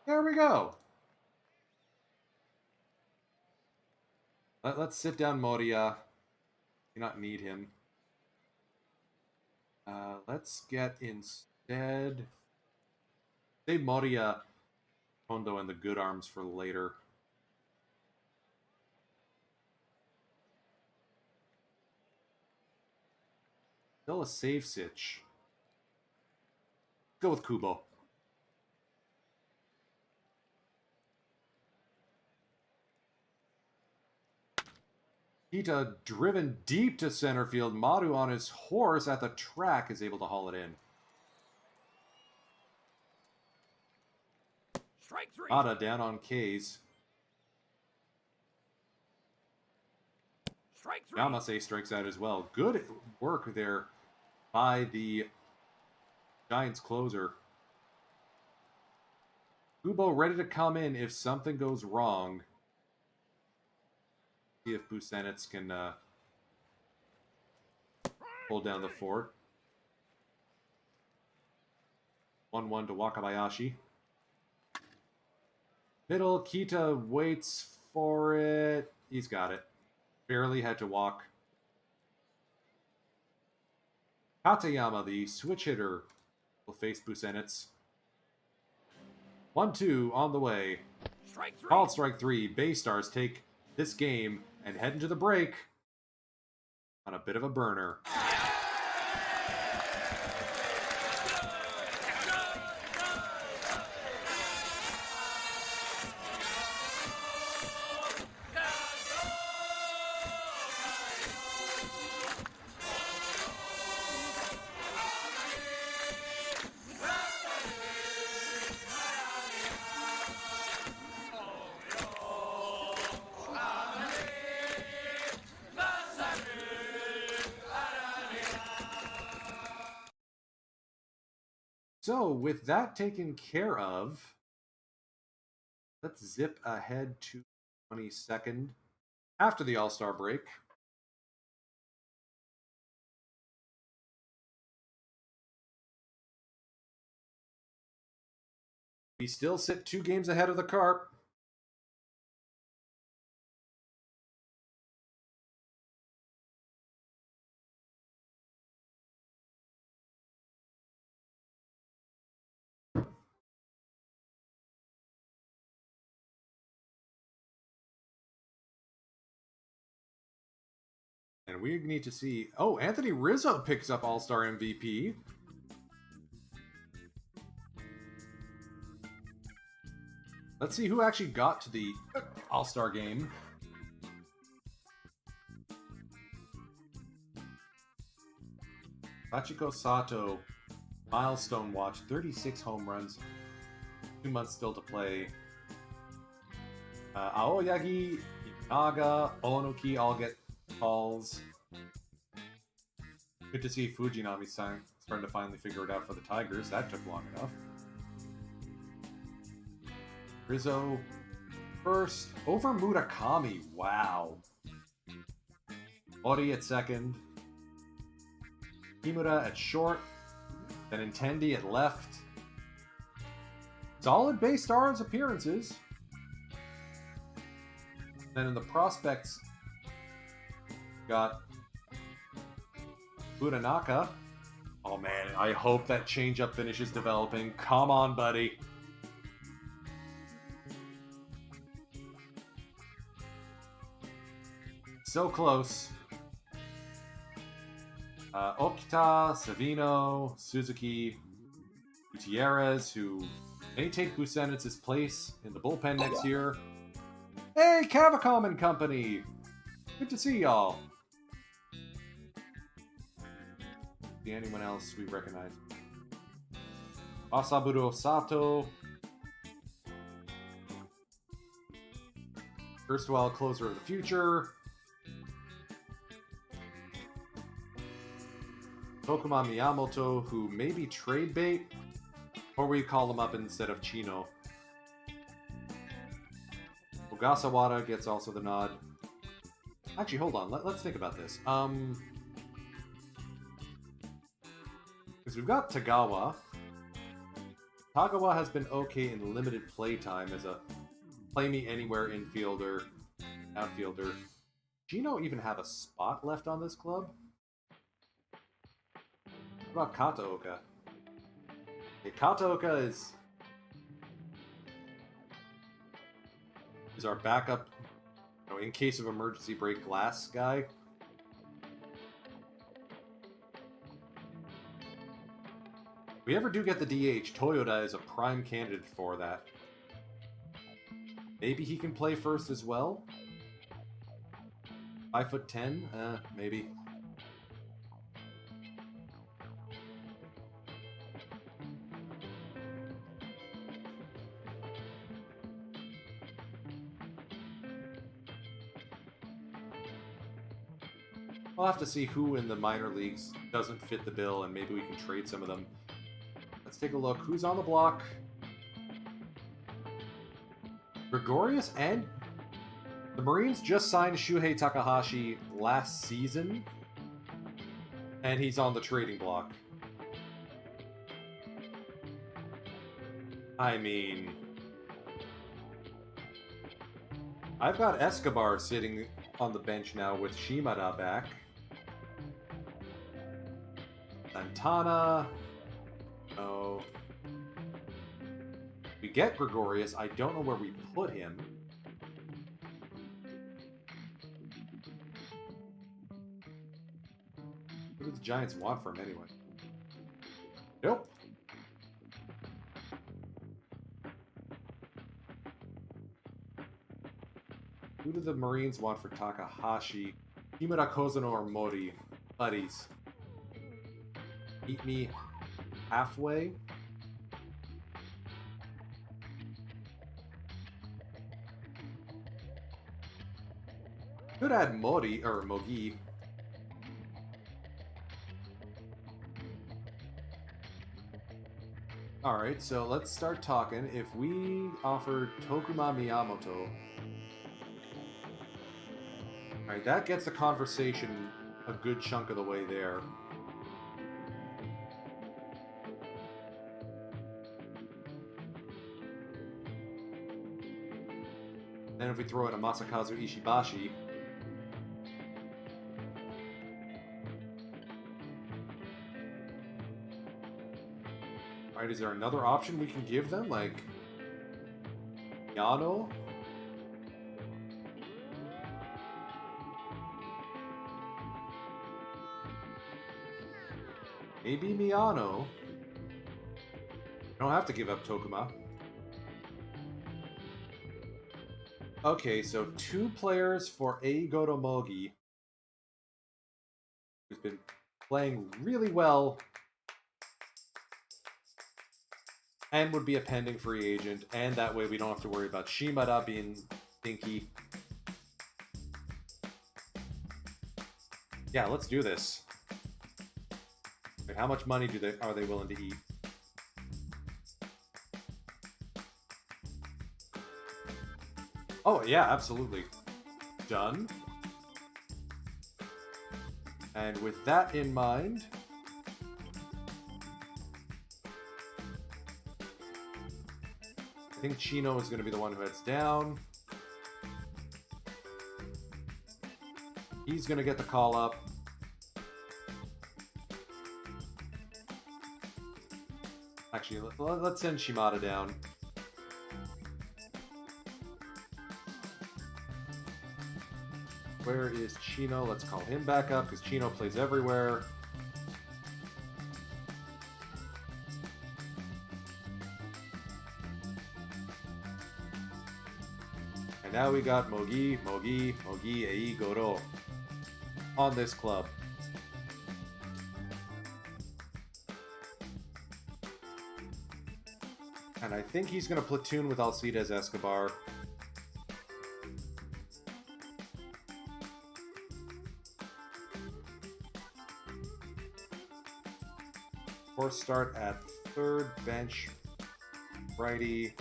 There we go. Let's sit down Moria. Do not need him. Let's get instead... Save Moria, Hondo, and the good arms for later. Still a safe sitch. Go with Kubo. Kita driven deep to center field. Maru on his horse at the track is able to haul it in.
Strike 3.
Ada down on K's.
Strike 3.
Yamase strikes out as well. Good work there by the Giants closer. Kubo ready to come in if something goes wrong. See if Busenitz can hold down the fort. 1-1 to Wakabayashi. Middle, Kita waits for it. He's got it. Barely had to walk. Katayama, the switch hitter, will face Busenitz. 1-2 on the way.
Strike 3.
Called strike 3. Bay Stars take this game and head into the break on a bit of a burner. So, with that taken care of, let's zip ahead to 22nd after the All-Star break. We still sit 2 games ahead of the Carp. And we need to see... Oh, Anthony Rizzo picks up All-Star MVP. Let's see who actually got to the All-Star game. Sachiko Sato, milestone watch, 36 home runs, 2 months still to play. Aoyagi, Naga, Onoki all get calls. Good to see Fujinami starting to finally figure it out for the Tigers. That took long enough. Rizzo first over Murakami. Wow. Ori at second. Kimura at short. Then Benintendi at left. Solid Bay Stars appearances. Then in the prospects Got Budanaka. Oh man, I hope that change-up finishes developing. Come on, buddy. So close. Okita, Savino, Suzuki, Gutierrez, who may take Busenitz' place in the bullpen next year. Hey, Cavacom and Company! Good to see y'all. See anyone else we recognize? Asaburo Sato. First while closer of the future. Tokuma Miyamoto, who may be trade bait, or we call him up instead of Chino. Ogasawara gets also the nod. Actually, hold on. Let's think about this. Because we've got Tagawa. Tagawa has been okay in limited playtime as a play-me-anywhere infielder, outfielder. Chino even have a spot left on this club? What about Kataoka? Okay, Kataoka is our backup, in case of emergency break glass guy. If we ever do get the DH, Toyota is a prime candidate for that. Maybe he can play first as well? 5'10"? Maybe. We'll have to see who in the minor leagues doesn't fit the bill, and maybe we can trade some of them. Let's take a look. Who's on the block? Gregorius and... The Marines just signed Shuhei Takahashi last season, and he's on the trading block. I mean... I've got Escobar sitting on the bench now with Shimada back. Santana. No. We get Gregorius. I don't know where we put him. What do the Giants want from him anyway? Nope. Who do the Marines want for Takahashi? Kimura Kozuno or Mori? Buddies. Meet me halfway? Could add Mori, or Mogi. Alright, so let's start talking. If we offer Tokuma Miyamoto... Alright, that gets the conversation a good chunk of the way there. Then if we throw in a Masakazu Ishibashi... Alright, is there another option we can give them? Like... Yano? Maybe Miyano. Don't have to give up Tokuma. Okay, so 2 players for Eigo Mogi, who's been playing really well and would be a pending free agent, and that way we don't have to worry about Shimada being stinky. Yeah, let's do this. Wait, how much money are they willing to eat? Oh, yeah, absolutely. Done. And with that in mind... I think Chino is going to be the one who heads down. He's going to get the call up. Actually, let's send Shimada down. Where is Chino? Let's call him back up because Chino plays everywhere. And now we got Mogi, Ei, Goro on this club. And I think he's going to platoon with Alcides Escobar. Force start at third, bench, righty.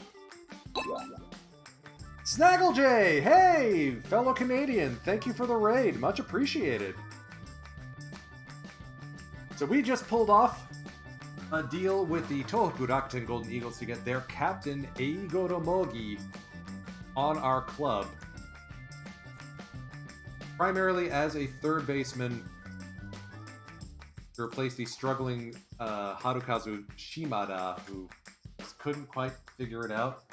Snaggle-J! Hey, fellow Canadian, thank you for the raid. Much appreciated. So we just pulled off a deal with the Tohoku Rakuten Golden Eagles to get their captain, Eigoro Mogi, on our club. Primarily as a third baseman to replace the struggling Harukazu Shimada, who just couldn't quite figure it out.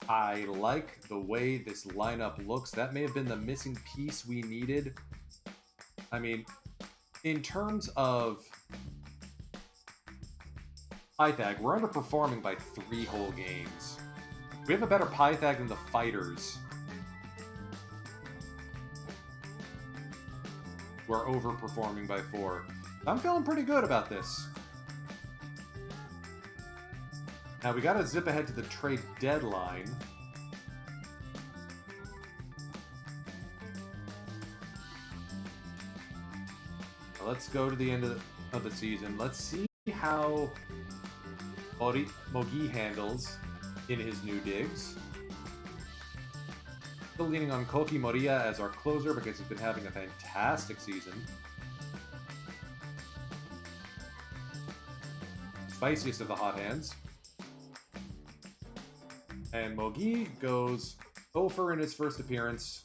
I like the way this lineup looks. That may have been the missing piece we needed. I mean, in terms of Pythag, we're underperforming by 3 whole games. We have a better Pythag than the Fighters, who are overperforming by 4. I'm feeling pretty good about this. Now we gotta zip ahead to the trade deadline. Now let's go to the end of the season. Let's see how Mogi handles in his new digs. Still leaning on Koki Moriya as our closer because he's been having a fantastic season. Spiciest of the hot hands. And Mogi goes Gopher in his first appearance.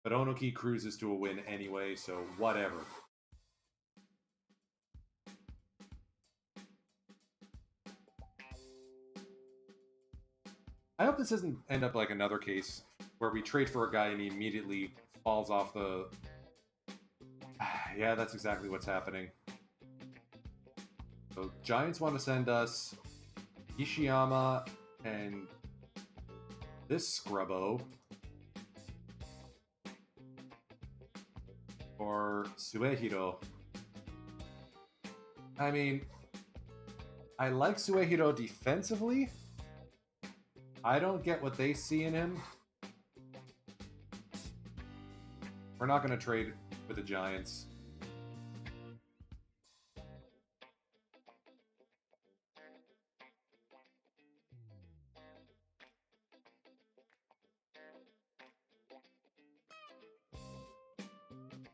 But Onoki cruises to a win anyway, so whatever. I hope this doesn't end up like another case where we trade for a guy and he immediately falls off the... Yeah, that's exactly what's happening. So Giants want to send us Ishiyama and this Scrubbo or Suehiro. I mean, I like Suehiro defensively. I don't get what they see in him. We're not going to trade with the Giants.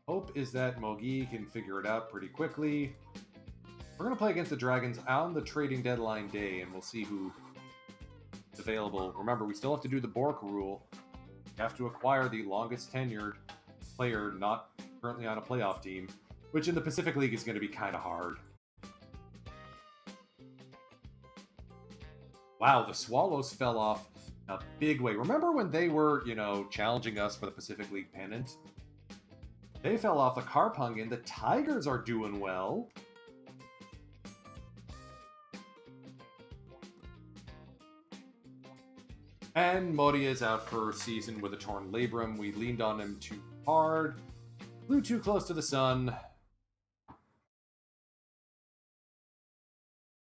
Hope is that Mogi can figure it out pretty quickly. We're going to play against the Dragons on the trading deadline day, and we'll see who is available. Remember, we still have to do the Bork rule. We have to acquire the longest tenured player not currently on a playoff team, which in the Pacific League is going to be kind of hard. Wow, the Swallows fell off a big way. Remember when they were, challenging us for the Pacific League pennant? They fell off the carp hung in. The Tigers are doing well. And Mori is out for a season with a torn labrum. We leaned on him too hard. Flew too close to the sun.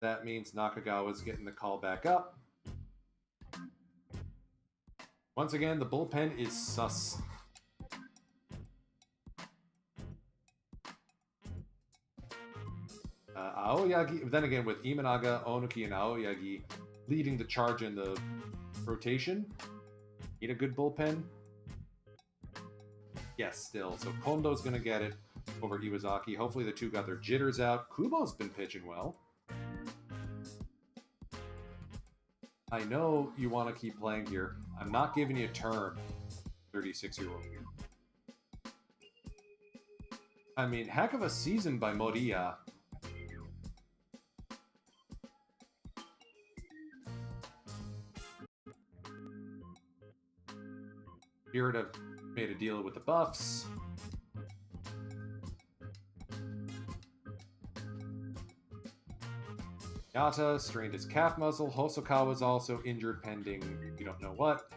That means Nakagawa's getting the call back up. Once again, the bullpen is sus. Aoyagi, then again with Imanaga, Onoki, and Aoyagi leading the charge in the rotation. Need a good bullpen? Yes, still. So Kondo's going to get it over Iwazaki. Hopefully the two got their jitters out. Kubo's been pitching well. I know you want to keep playing here. I'm not giving you a turn, 36-year-old. I mean, heck of a season by Moria. Spirit have made a deal with the buffs. Yata strained his calf muscle. Hosokawa is also injured pending we don't know what.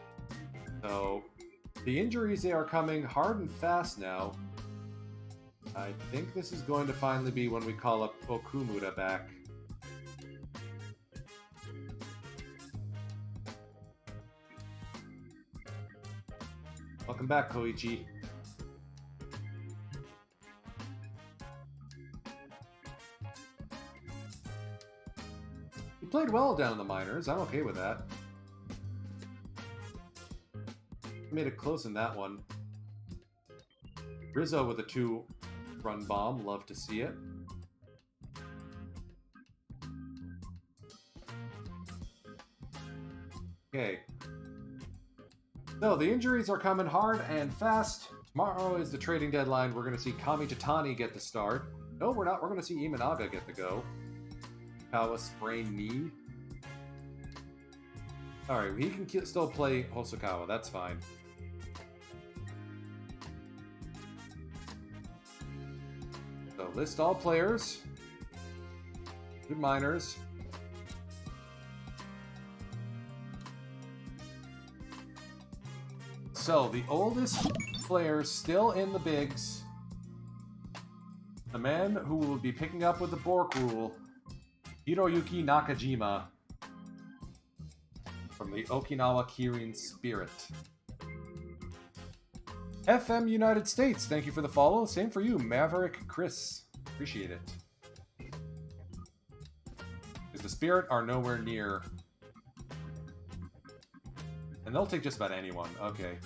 So, the injuries, they are coming hard and fast now. I think this is going to finally be when we call up Okumura back. Welcome back, Koichi. You played well down in the minors. I'm okay with that. Made it close in that one. Rizzo with a 2-run bomb. Love to see it. Okay. So, the injuries are coming hard and fast. Tomorrow is the trading deadline. We're going to see Kami Jitani get the start. No, we're not. We're going to see Imanaga get the go. Kawa sprained knee. Alright, he can still play Hosokawa. That's fine. So, list all players. Good minors. So, the oldest player still in the bigs. The man who will be picking up with the Bork rule, Hiroyuki Nakajima, from the Okinawa Kirin Spirit. FM United States, thank you for the follow. Same for you, Maverick Chris. Appreciate it. Because the Spirit are nowhere near. And they'll take just about anyone. Okay.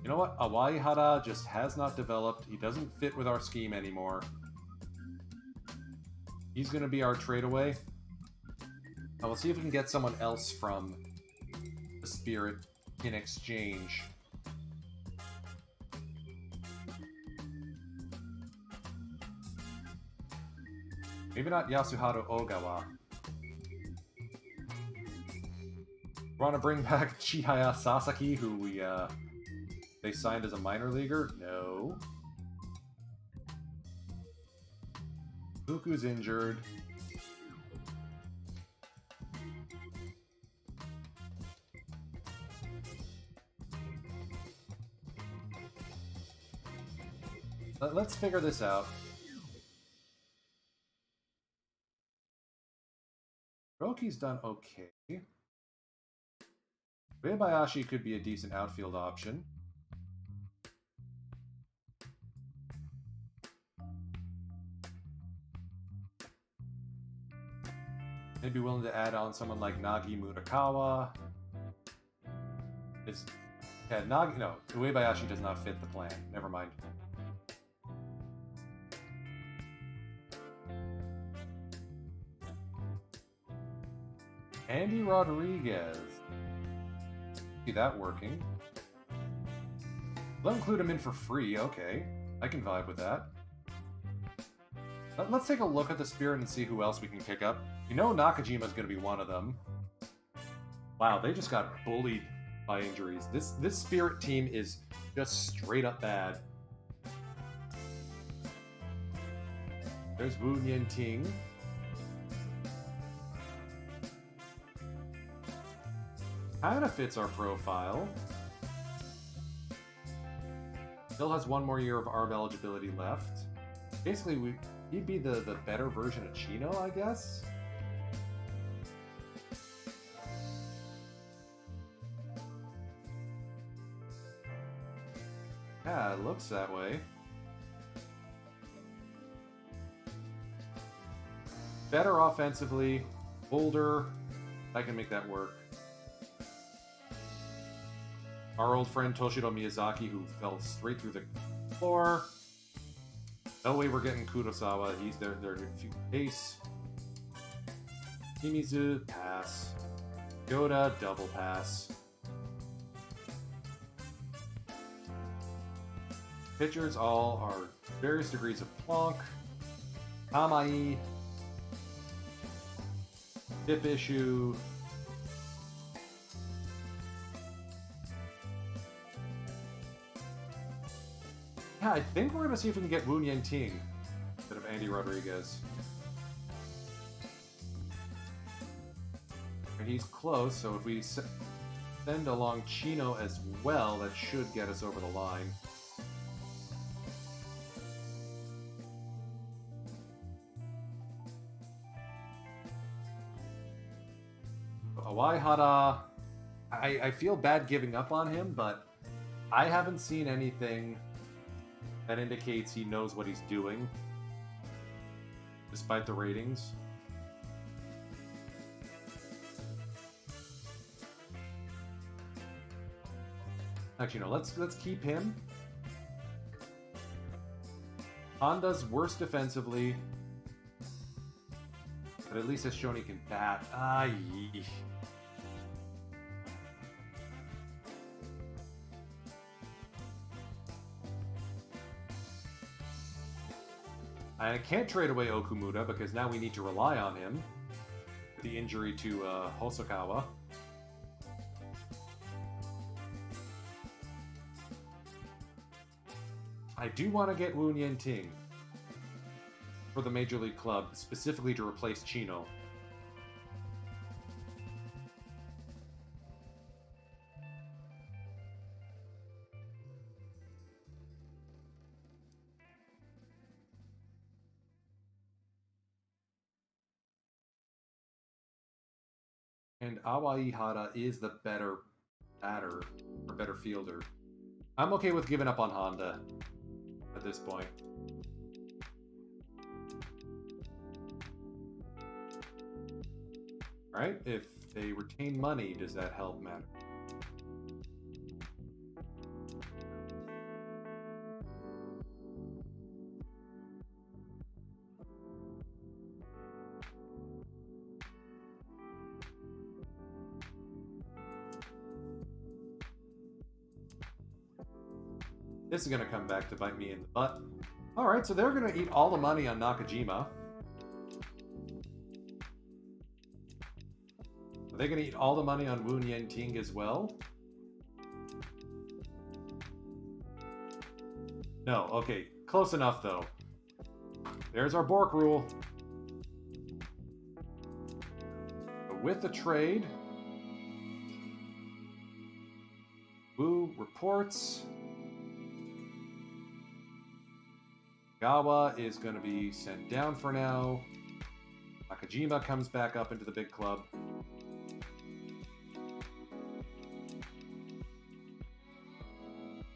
You know what? Awaihara just has not developed. He doesn't fit with our scheme anymore. He's going to be our trade away. We'll see if we can get someone else from the Spirit in exchange. Maybe not Yasuharu Ogawa. Want to bring back Chihaya Sasaki, who they signed as a minor leaguer? No. Fuku's injured. Let's figure this out. Roki's done okay. Uebayashi could be a decent outfield option. Maybe willing to add on someone like Nagi Murakawa. No, Uebayashi does not fit the plan. Never mind. Andy Rodriguez. See that working. They'll include him in for free. Okay, I can vibe with that. Let's take a look at the Spirit and see who else we can pick up. You know Nakajima's going to be one of them. Wow, they just got bullied by injuries. This Spirit team is just straight up bad. There's Wu Nianting. Kinda fits our profile. Still has one more year of ARB eligibility left. Basically, he'd be the better version of Chino, I guess? Yeah, it looks that way. Better offensively, older. I can make that work. our old friend Toshiro Miyazaki, who fell straight through the floor. No way we're getting Kurosawa. He's their ace. Shimizu, pass. Yoda, double pass. Pitchers all are various degrees of plonk. Tamai. Dip issue. Yeah, I think we're going to see if we can get Wu Ting instead of Andy Rodriguez. And he's close, so if we send along Chino as well, that should get us over the line. Awaihara, I feel bad giving up on him, but I haven't seen anything that indicates he knows what he's doing, despite the ratings. Actually, no, let's keep him. Honda's worse defensively, but at least has shown he can bat. I can't trade away Okumura because now we need to rely on him. The injury to Hosokawa. I do want to get Wu Ting for the Major League Club, specifically to replace Chino. And Awaihara is the better batter, or better fielder. I'm okay with giving up on Honda at this point. Right? If they retain money, does that help matter? This is going to come back to bite me in the butt. Alright, so they're going to eat all the money on Nakajima. Are they going to eat all the money on Wu Ting as well? No, okay. Close enough, though. There's our Bork rule. But with the trade, Wu reports. Gawa is going to be sent down for now. Nakajima comes back up into the big club.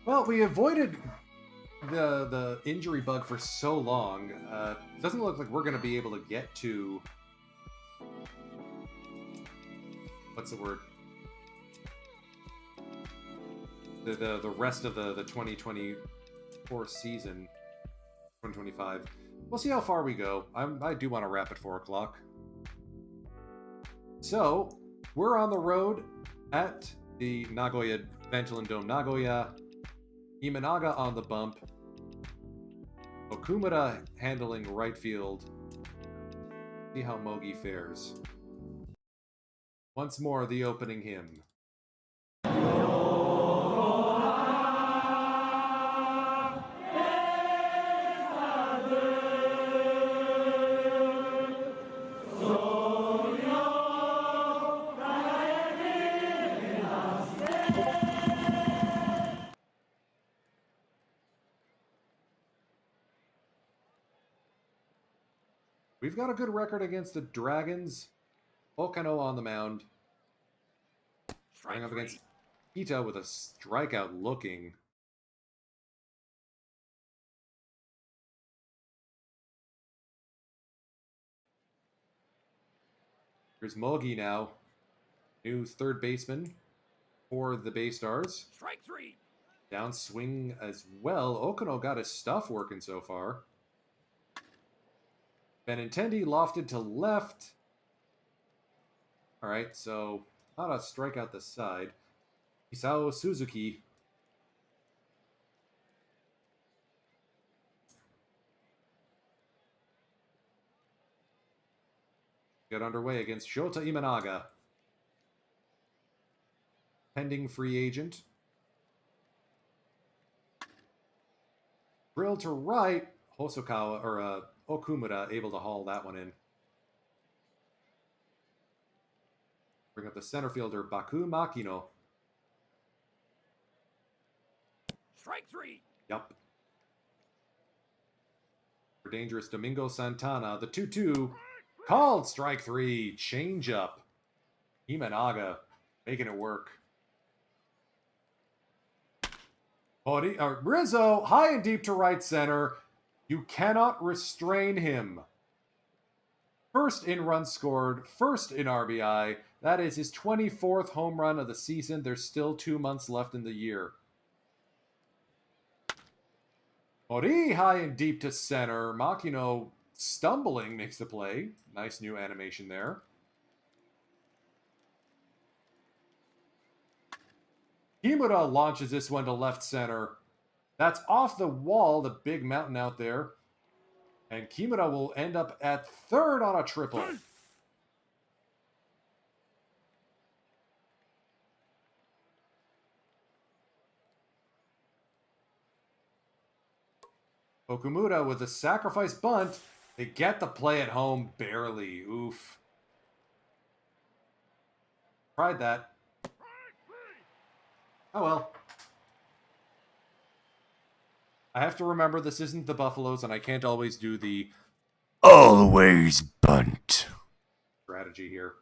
Well, we avoided the injury bug for so long. Doesn't look like we're going to be able to get to... What's the word? The rest of the 2024 season. 2025. We'll see how far we go. I do want to wrap at 4 o'clock. So, we're on the road at the Nagoya Ventolin Dome Nagoya. Imanaga on the bump. Okumura handling right field. See how Mogi fares. Once more, the opening hymn. We've got a good record against the Dragons. Okano on the mound. Starting up against Ita with a strikeout looking. Here's Mogi now. New third baseman. for the Bay Stars.
Strike 3.
Downswing as well. Okano got his stuff working so far. Benintendi lofted to left. All right, so not a strike out the side. Isao Suzuki. Get underway against Shota Imanaga. Pending free agent. Drill to right. Hosokawa, or Okumura, able to haul that one in. Bring up the center fielder, Baku Makino.
Strike 3.
Yup. For dangerous Domingo Santana, the 2-2. Called strike 3. Change up. Imanaga making it work. Rizzo, high and deep to right center. You cannot restrain him. First in runs scored, first in RBI. That is his 24th home run of the season. There's still 2 months left in the year. Mori, high and deep to center. Makino stumbling makes the play. Nice new animation there. Kimura launches this one to left center. That's off the wall, the big mountain out there. And Kimura will end up at third on a triple. Okumura with a sacrifice bunt. They get the play at home barely. Oof. Tried that. Oh well. I have to remember this isn't the Buffaloes, and I can't always do the always bunt strategy here.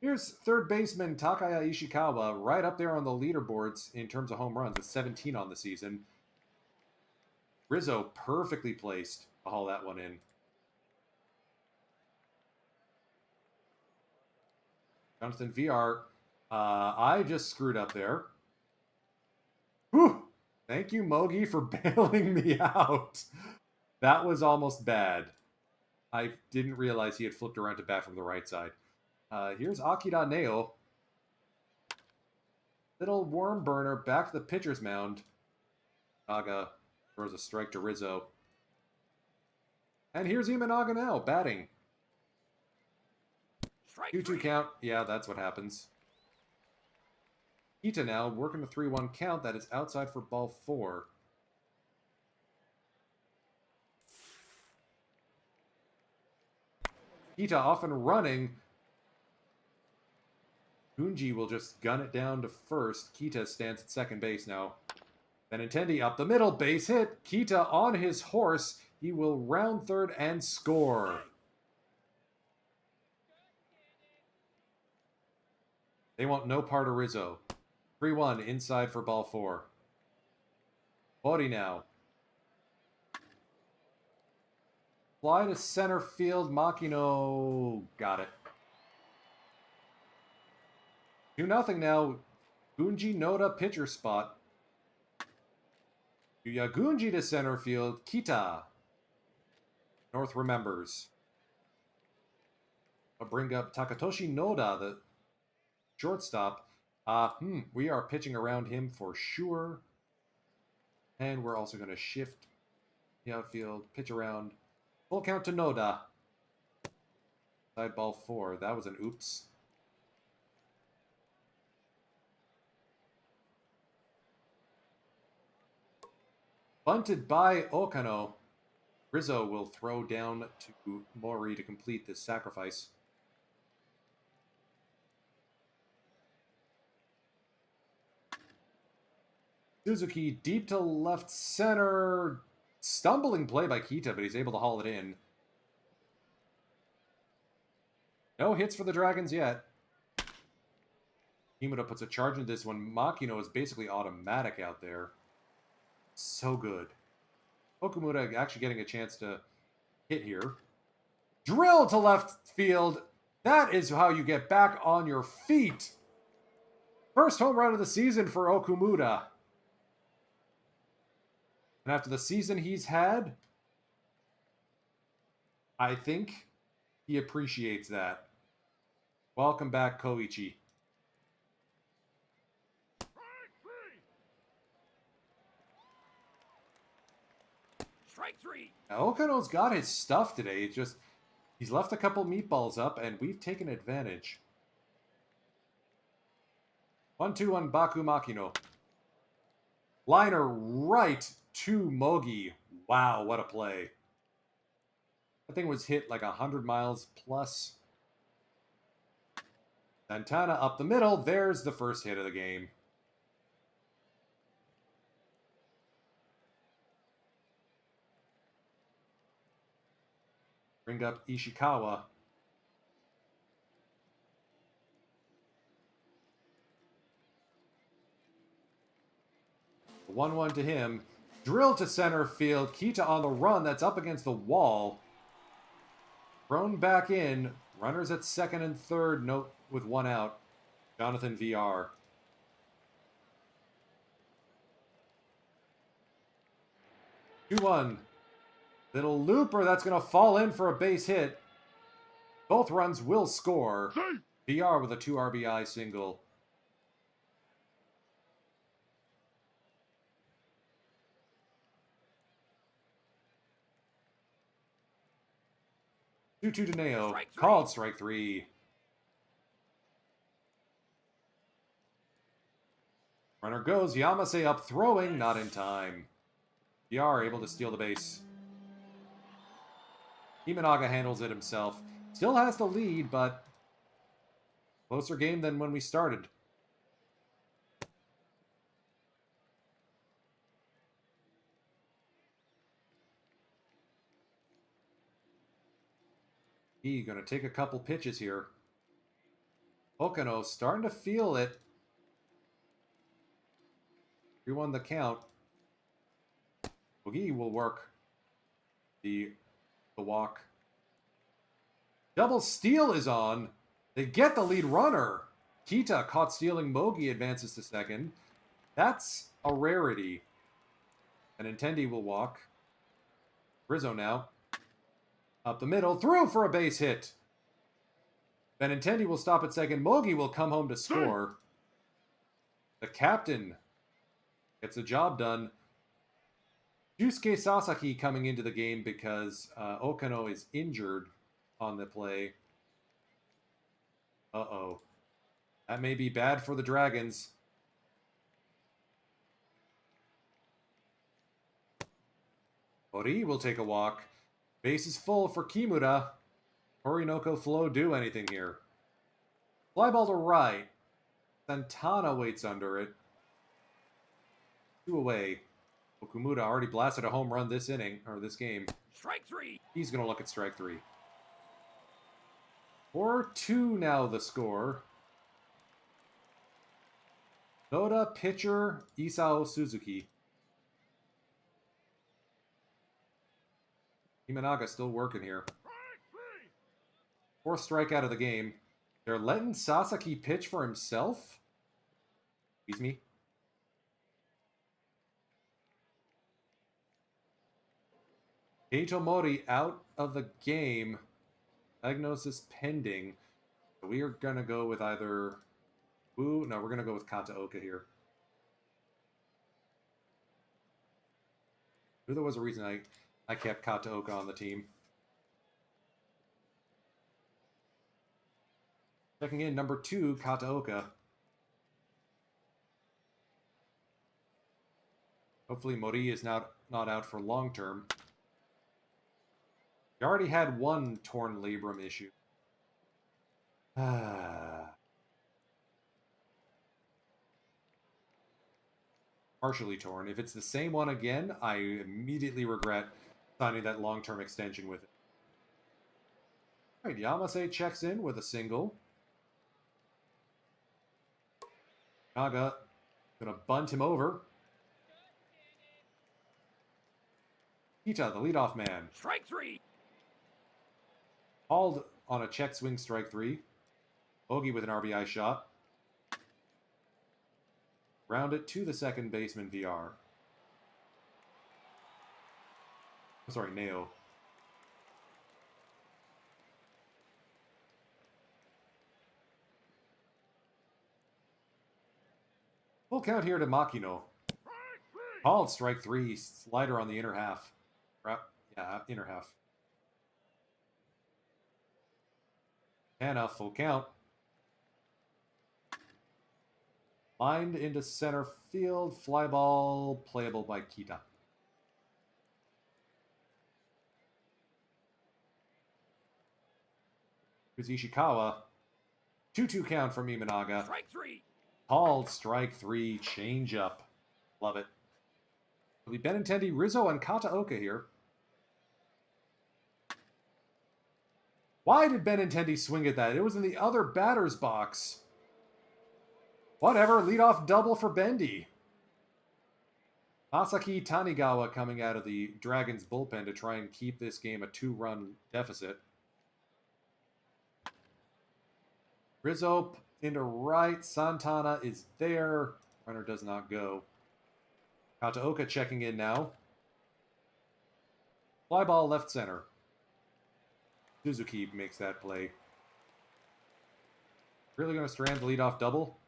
Here's third baseman Takaya Ishikawa, right up there on the leaderboards in terms of home runs, with 17 on the season. Rizzo perfectly placed to haul that one in. Jonathan VR, I just screwed up there. Whew! Thank you, Mogi, for bailing me out. That was almost bad. I didn't realize he had flipped around to bat from the right side. Here's Akira Neo. Little worm burner back to the pitcher's mound. Naga throws a strike to Rizzo. And here's Imanaga now, batting.
Strike
2-2
3.
count. Yeah, that's what happens. Kita now working a 3-1 count. That is outside for ball 4. Kita off and running. Gunji will just gun it down to first. Kita stands at second base now. Benintendi up the middle, base hit. Kita on his horse. He will round third and score. They want no part of Rizzo. 3-1 inside for ball 4. Body now. Fly to center field. Makino got it. 2-0 now. Gunji Noda pitcher spot. Yuya Gunji to center field. Kita. North remembers. I'll bring up Takatoshi Noda, the shortstop. We are pitching around him for sure. And we're also going to shift the outfield, pitch around. Full count to Noda. Side ball 4. That was an oops. Bunted by Okano. Rizzo will throw down to Mori to complete this sacrifice. Suzuki deep to left center. Stumbling play by Kita, but he's able to haul it in. No hits for the Dragons yet. Kimura puts a charge into this one. Makino is basically automatic out there. So good. Okumura actually getting a chance to hit here. Drill to left field. That is how you get back on your feet. First home run of the season for Okumura. And after the season he's had, I think he appreciates that. Welcome back, Koichi.
Strike three.
Now, Okano's got his stuff today. It's just he's left a couple meatballs up, and we've taken advantage. 1-2 on Baku Makino. Liner right to Mogi. Wow, what a play. That thing was hit like 100 miles plus. Santana up the middle. There's the first hit of the game. Bring up Ishikawa. 1-1 to him. Drill to center field. Kita on the run. That's up against the wall. Thrown back in. Runners at second and third. Note with one out. Jonathan VR. Two 2-1. Little looper that's going to fall in for a base hit. Both runs will score. VR with a 2 RBI single. Two to Neo. Called strike three. Runner goes. Yamase up throwing. Not in time. VR able to steal the base. Imanaga handles it himself. Still has the lead, but closer game than when we started. He's going to take a couple pitches here. Okano starting to feel it. 3-1 the count. Boogie will work the walk. Double steal is on. They get the lead runner. Kita caught stealing. Mogi advances to second. That's a rarity. And Intendi will walk. Rizzo now. Up the middle. Through for a base hit. Benintendi will stop at second. Mogi will come home to score. The captain gets the job done. Yusuke Sasaki coming into the game because Okano is injured on the play. Uh-oh. That may be bad for the Dragons. Ori will take a walk. Base is full for Kimura. Horinoko Flow do anything here. Fly ball to right. Santana waits under it. 2 away. Okumura already blasted a home run this inning, or this game.
Strike three.
He's going to look at strike three. 4-2 now the score. Noda, pitcher, Isao Suzuki. Imanaga still working here. 4th strikeout of the game. They're letting Sasaki pitch for himself? Excuse me. Keito Mori out of the game. Diagnosis pending. We are going to go with either... Ooh, no, we're going to go with Kataoka here. There was a reason I kept Kataoka on the team. Checking in, number 2, Kataoka. Hopefully Mori is not out for long term. He already had one torn labrum issue. Partially torn. If it's the same one again, I immediately regret signing that long-term extension with it. All right, Yamase checks in with a single. Naga gonna bunt him over. Kita, the leadoff man.
Strike three.
Called on a check swing, strike 3. Bogey with an RBI shot. Round it to the second baseman, VR. Sorry, Neo. Full count here to Makino. Called strike 3. Slider on the inner half. Yeah, inner half. Hannah, full count. Lined into center field. Fly ball, playable by Kita. Here's Ishikawa. 2-2 count from Imanaga.
Strike 3.
Called strike 3. Change up. Love it. It'll be Benintendi, Rizzo, and Kataoka here. Why did Benintendi swing at that? It was in the other batter's box. Whatever, leadoff double for Bendy. Masaki Tanigawa coming out of the Dragons bullpen to try and keep this game a 2-run deficit. Rizzo into right. Santana is there. Runner does not go. Kataoka checking in now. Fly ball left center. Suzuki makes that play. Really going to strand the leadoff double?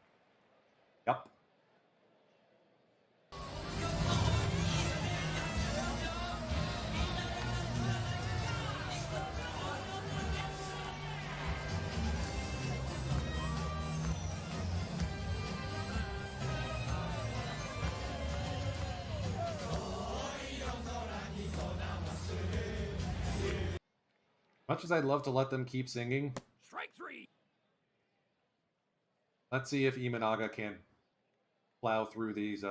Yep. Much as I'd love to let them keep singing,
Strike 3.
let's see if Imanaga can plow through these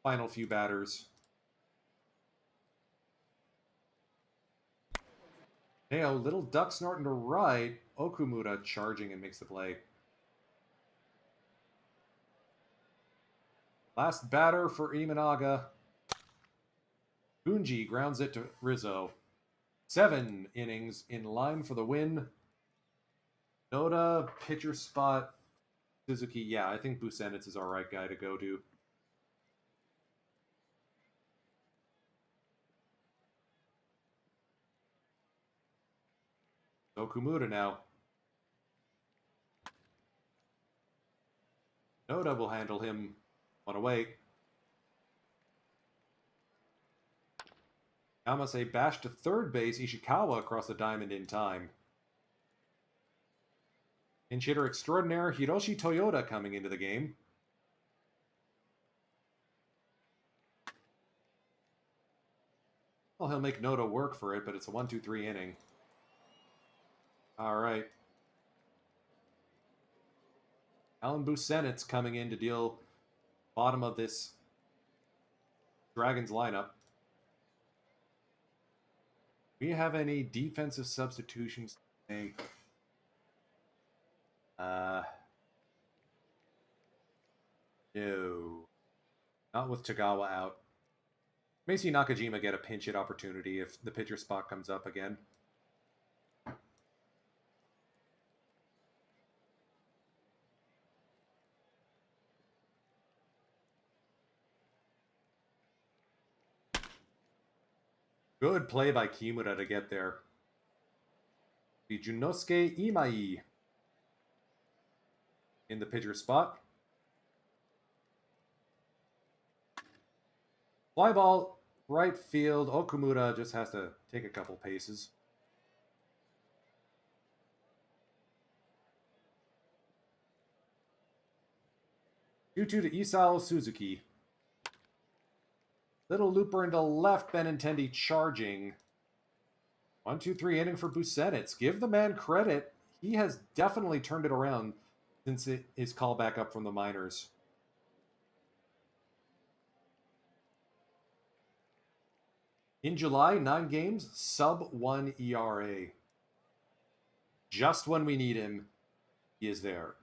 final few batters. Neo, little duck snorting to right. Okumura charging and makes the play. Last batter for Imanaga. Bunji grounds it to Rizzo. 7 innings in line for the win. Noda, pitcher spot. Suzuki, yeah, I think Busenitz is our right guy to go to. Okumura now. Noda will handle him. One away. Yamase bashed to third base. Ishikawa across the diamond in time. Pinch hitter extraordinaire Hiroshi Toyota coming into the game. Well, he'll make Noda work for it, but it's a 1-2-3 inning. All right. Alan Busenitz coming in to deal bottom of this Dragons lineup. Do we have any defensive substitutions to make? No. Not with Tagawa out. May see Nakajima get a pinch hit opportunity if the pitcher spot comes up again. Good play by Kimura to get there. The Junosuke Imai in the pitcher spot. Fly ball, right field. Okumura just has to take a couple paces. Due to Isao Suzuki. Little looper into left, Benintendi charging. 1-2-3 inning for Busenitz. Give the man credit. He has definitely turned it around since his call back up from the minors. In July, 9 games, sub-1 ERA. Just when we need him, he is there.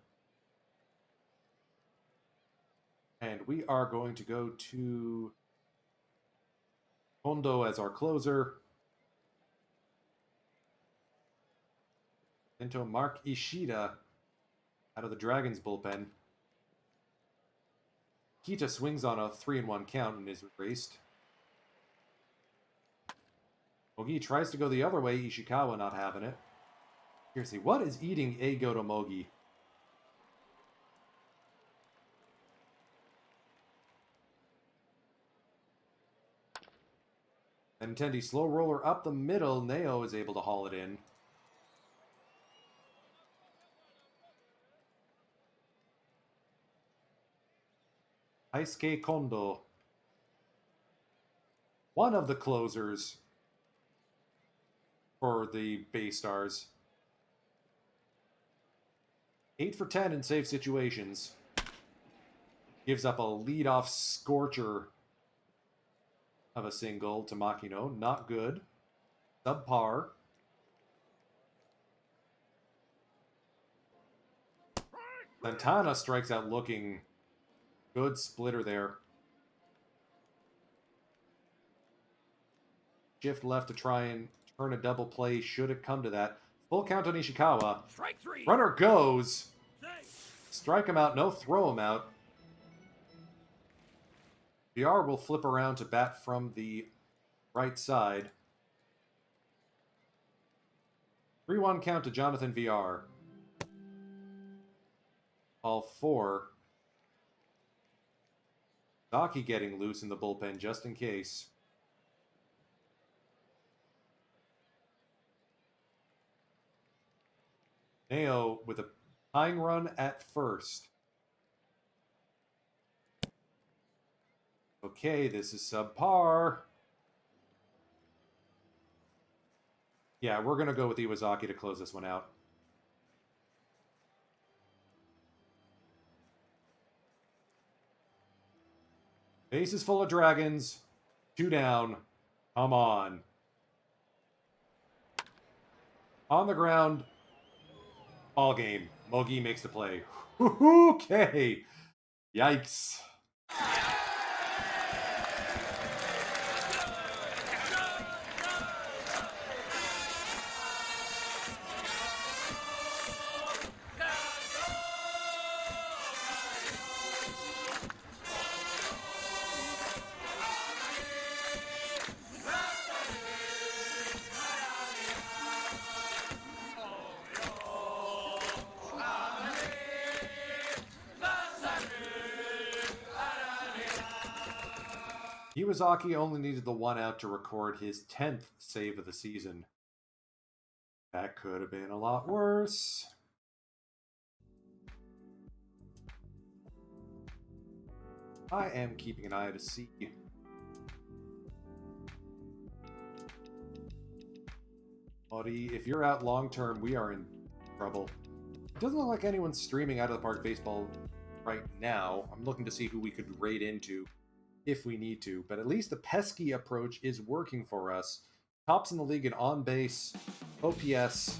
And we are going to go to Hondo as our closer. Into Mark Ishida out of the Dragons bullpen. Kita swings on a 3-1 count and is erased. Mogi tries to go the other way. Ishikawa not having it. Seriously, what is eating Eigo to Mogi? Nintendi slow roller up the middle. Neo is able to haul it in. Daisuke Kondo. One of the closers for the Bay Stars. 8 for 10 in save situations. Gives up a leadoff scorcher of a single to Makino. Not good. Subpar. Santana strikes out looking good. Splitter there. Shift left to try and turn a double play should it come to that. Full count on Ishikawa.
Strike 3.
Runner goes.
Safe.
Strike him out, no throw him out. VR will flip around to bat from the right side. 3-1 count to Jonathan VR. All 4. Zaki getting loose in the bullpen just in case. Neo with a tying run at first. Okay, this is subpar. Yeah, we're going to go with Iwazaki to close this one out. Base is full of dragons. 2 down. Come on. On the ground. Ball game. Mogi makes the play. Okay. Yikes. Iwazaki only needed the 1 out to record his 10th save of the season. That could have been a lot worse. I am keeping an eye to see. Buddy, if you're out long term, we are in trouble. It doesn't look like anyone's streaming Out of the Park Baseball right now. I'm looking to see who we could raid into if we need to, but at least the pesky approach is working for us. Tops in the league in on base, OPS,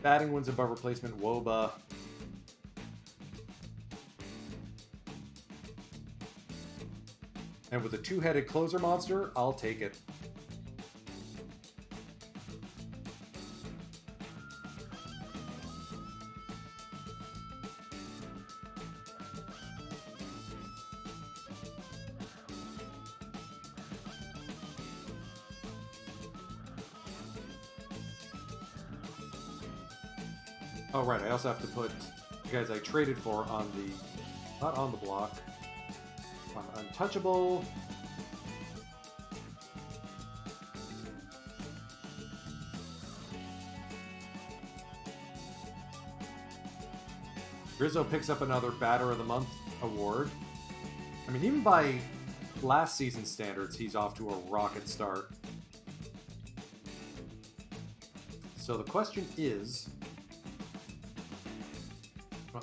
batting wins above replacement, WOBA. And with a 2-headed closer monster, I'll take it. Oh, right, I also have to put the guys I traded for on the... not on the block. On Untouchable. Rizzo picks up another Batter of the Month award. I mean, even by last season's standards, he's off to a rocket start. So the question is...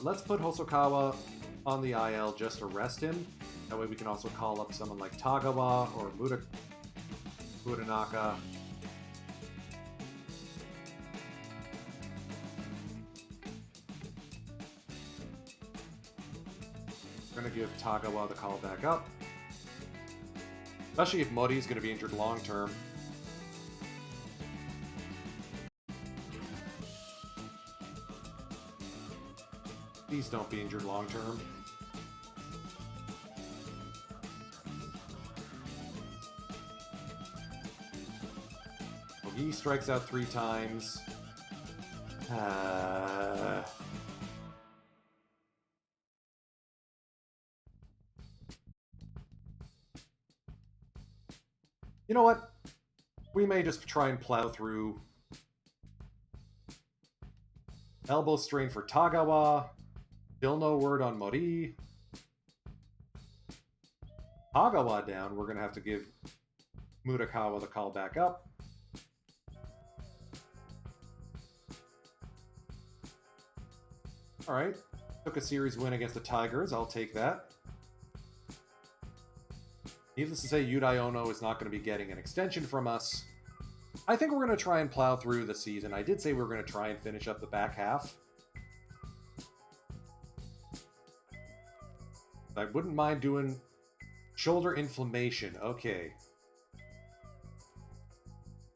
let's put Hosokawa on the IL just to rest him. That way we can also call up someone like Tagawa or Muranaka. We're going to give Tagawa the call back up. Especially if Modi's going to be injured long term. Please don't be injured long term. Well, he strikes out 3 times. You know what? We may just try and plow through. Elbow strain for Tagawa. Still no word on Mori. Tagawa down. We're going to have to give Murakawa the call back up. Alright. Took a series win against the Tigers. I'll take that. Needless to say, Yudai Ono is not going to be getting an extension from us. I think we're going to try and plow through the season. I did say we were going to try and finish up the back half. I wouldn't mind doing shoulder inflammation. Okay.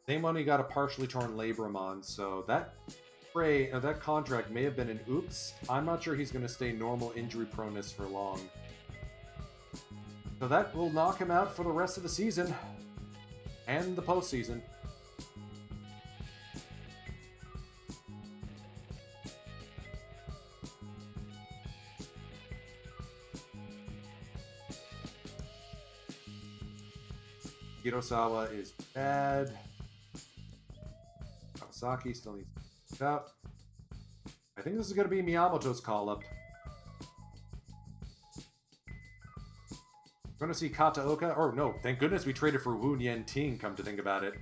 Same one he got a partially torn labrum on, so that that contract may have been an oops. I'm not sure he's going to stay normal injury proneness for long. So that will knock him out for the rest of the season and the postseason. Hirosawa is bad. Kawasaki still needs to get out. I think this is going to be Miyamoto's call-up. We're going to see Kataoka. Or no, thank goodness we traded for Wu Yen Ting, come to think about it.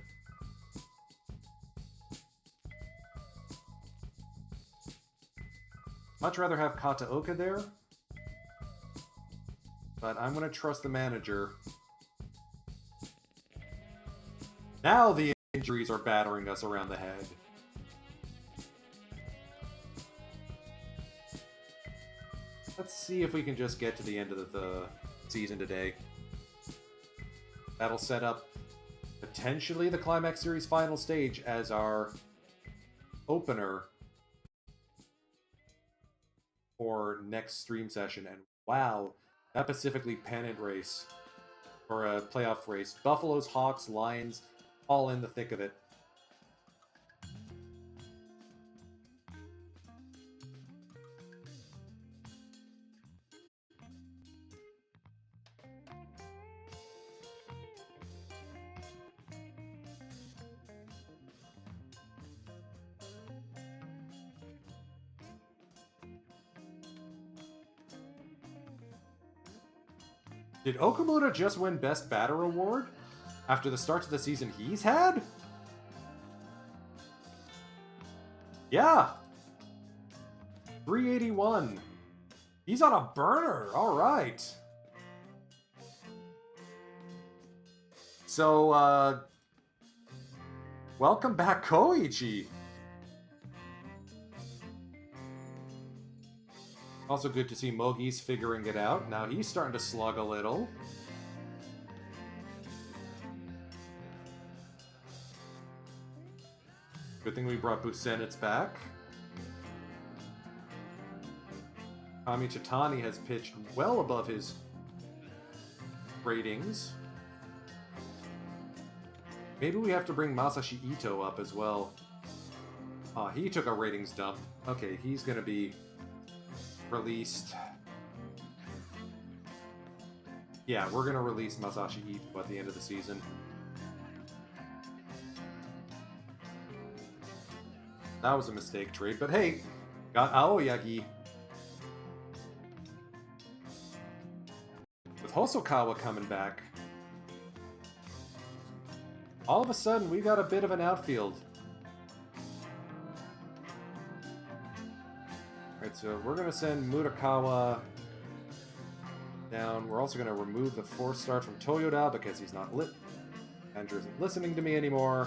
Much rather have Kataoka there. But I'm going to trust the manager. Now the injuries are battering us around the head. Let's see if we can just get to the end of the season today. That'll set up potentially the Climax Series final stage as our opener for next stream session. And wow, that Pacific League pennant race, or a playoff race. Buffaloes, Hawks, Lions, all in the thick of it. Did Okamura just win Best Batter Award after the start of the season he's had? Yeah. 381. He's on a burner. All right. So, welcome back, Koichi. Also good to see Mogi's figuring it out. Now he's starting to slug a little. Good thing we brought Busenitz back. Kami Chitani has pitched well above his ratings. Maybe we have to bring Masashi Ito up as well. He took a ratings dump. Okay, he's gonna be released. Yeah, we're gonna release Masashi Ito at the end of the season. That was a mistake trade, but hey, got Aoyagi. With Hosokawa coming back, all of a sudden we got a bit of an outfield. Alright, so we're going to send Murakawa down. We're also going to remove the 4-star from Toyoda because he's not lit. Andrew isn't listening to me anymore.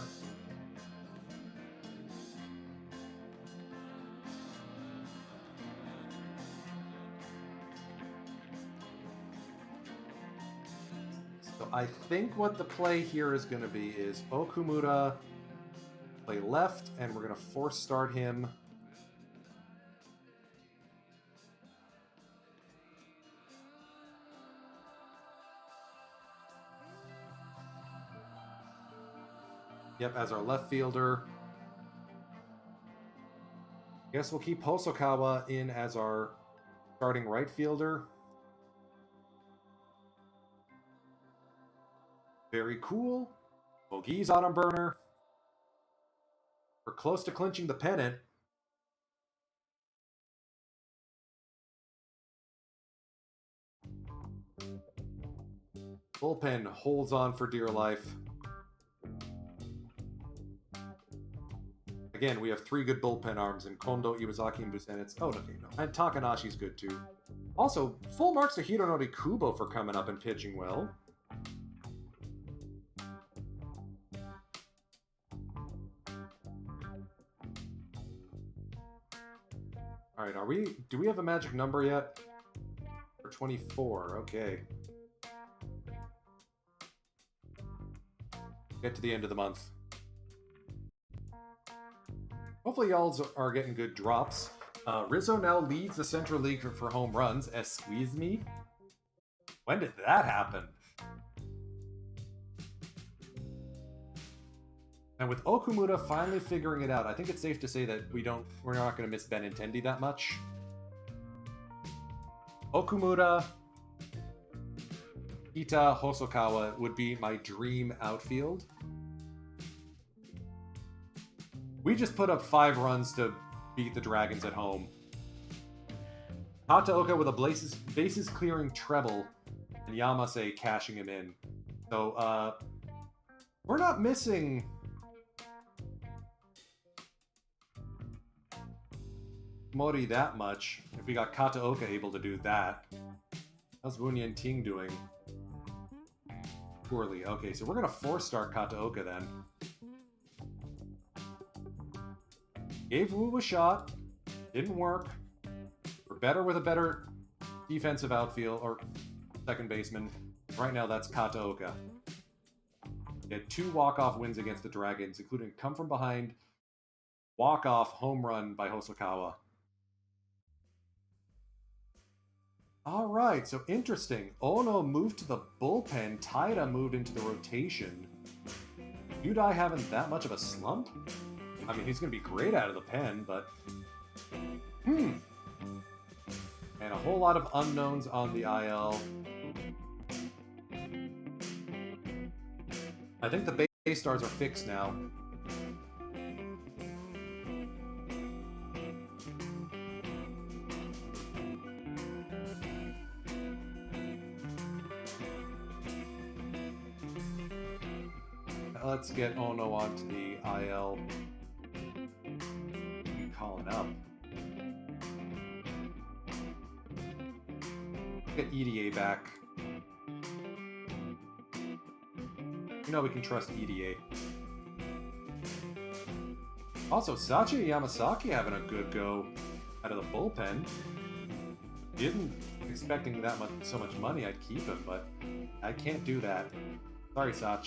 So I think what the play here is going to be is Okumura play left, and we're going to 4-start him Yep, as our left fielder. Guess we'll keep Hosokawa in as our starting right fielder. Very cool. Bogey's on a burner. We're close to clinching the pennant. Bullpen holds on for dear life. Again, we have 3 good bullpen arms in Kondo, Iwasaki, and Busenitz. Oh, okay, no. And Takanashi's good too. Also, full marks to Hironori Kubo for coming up and pitching well. Alright, do we have a magic number yet? For 24, okay. Get to the end of the month. Hopefully y'all are getting good drops. Rizzo now leads the Central League for home runs. Squeeze me? When did that happen? And with Okumura finally figuring it out, I think it's safe to say that we're not going to miss Benintendi that much. Okumura, Ita, Hosokawa would be my dream outfield. We just put up 5 runs to beat the Dragons at home. Hataoka with a bases clearing treble, and Yamase cashing him in. So, we're not missing Mori that much, if we got Kataoka able to do that. How's Wunyan Ting doing? Poorly. Okay, so we're going to 4-start Kataoka then. Gave Wu a shot. Didn't work. We're better with a better defensive outfield, or second baseman. Right now, that's Kataoka. He had 2 walk-off wins against the Dragons, including come from behind, walk-off home run by Hosokawa. All right, so interesting. Ono moved to the bullpen. Taira moved into the rotation. Yudai having that much of a slump? I mean, he's going to be great out of the pen, but... And a whole lot of unknowns on the IL. I think the base stars are fixed now. Let's get Ono onto the IL. Calling up. Get EDA back. You know we can trust EDA. Also, Sachi Yamasaki having a good go out of the bullpen. He isn't expecting so much money, I'd keep him, but I can't do that. Sorry, Sach.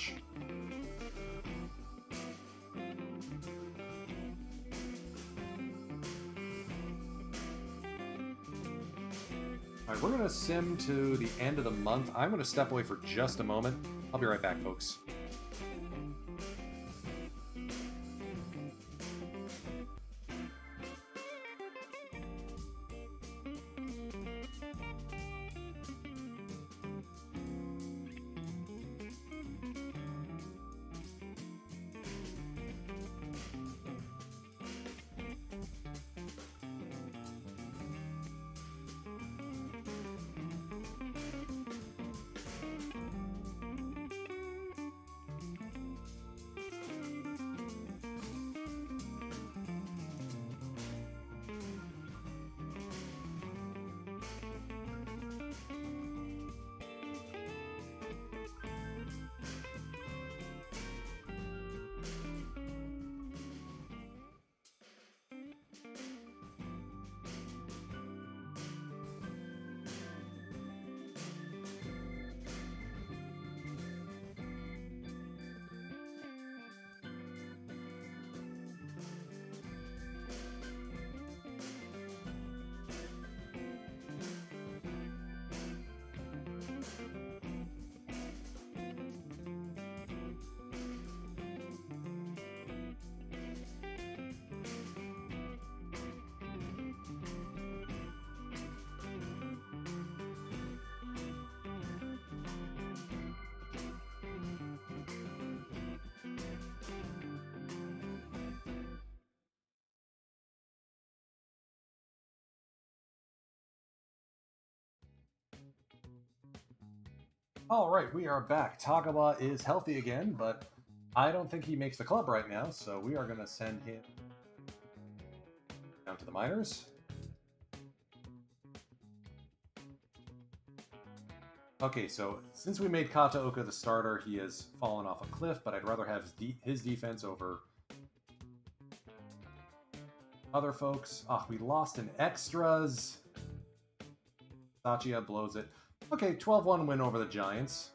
Alright, we're going to sim to the end of the month. I'm going to step away for just a moment. I'll be right back, folks. All right, we are back. Tagawa is healthy again, but I don't think he makes the club right now, so we are going to send him down to the minors. Okay, so since we made Kataoka the starter, he has fallen off a cliff, but I'd rather have his defense over other folks. We lost in extras. Sachia blows it. Okay, 12-1 win over the Giants.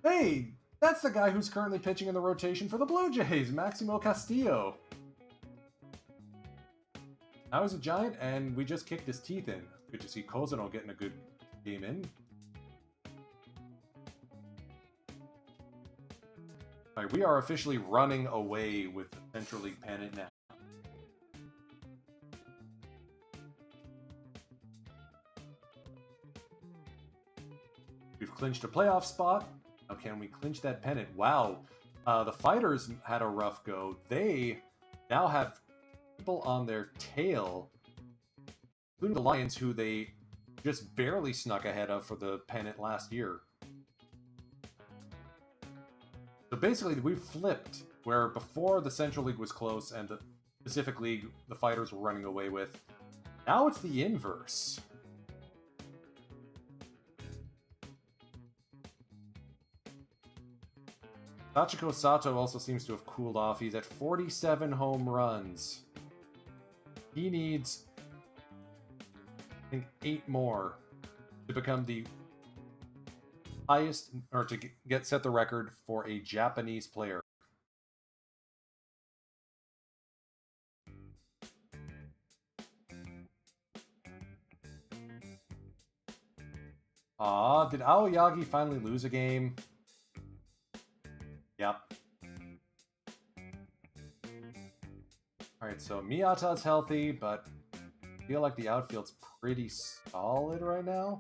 Hey, that's the guy who's currently pitching in the rotation for the Blue Jays, Maximo Castillo. Now he's a Giant, and we just kicked his teeth in. Good to see Kozano getting a good game in. All right, we are officially running away with the Central League pennant now. We've clinched a playoff spot. Now can we clinch that pennant? Wow. The Fighters had a rough go. They now have people on their tail, including the Lions, who they just barely snuck ahead of for the pennant last year. So basically, we've flipped, where before the Central League was close and the Pacific League, the Fighters were running away with. Now it's the inverse. Sachiko Sato also seems to have cooled off. He's at 47 home runs. He needs, I think, 8 more to become the highest, or to set the record for a Japanese player. Did Aoyagi finally lose a game? Yep. Alright, so Miyata's healthy, but I feel like the outfield's pretty solid right now.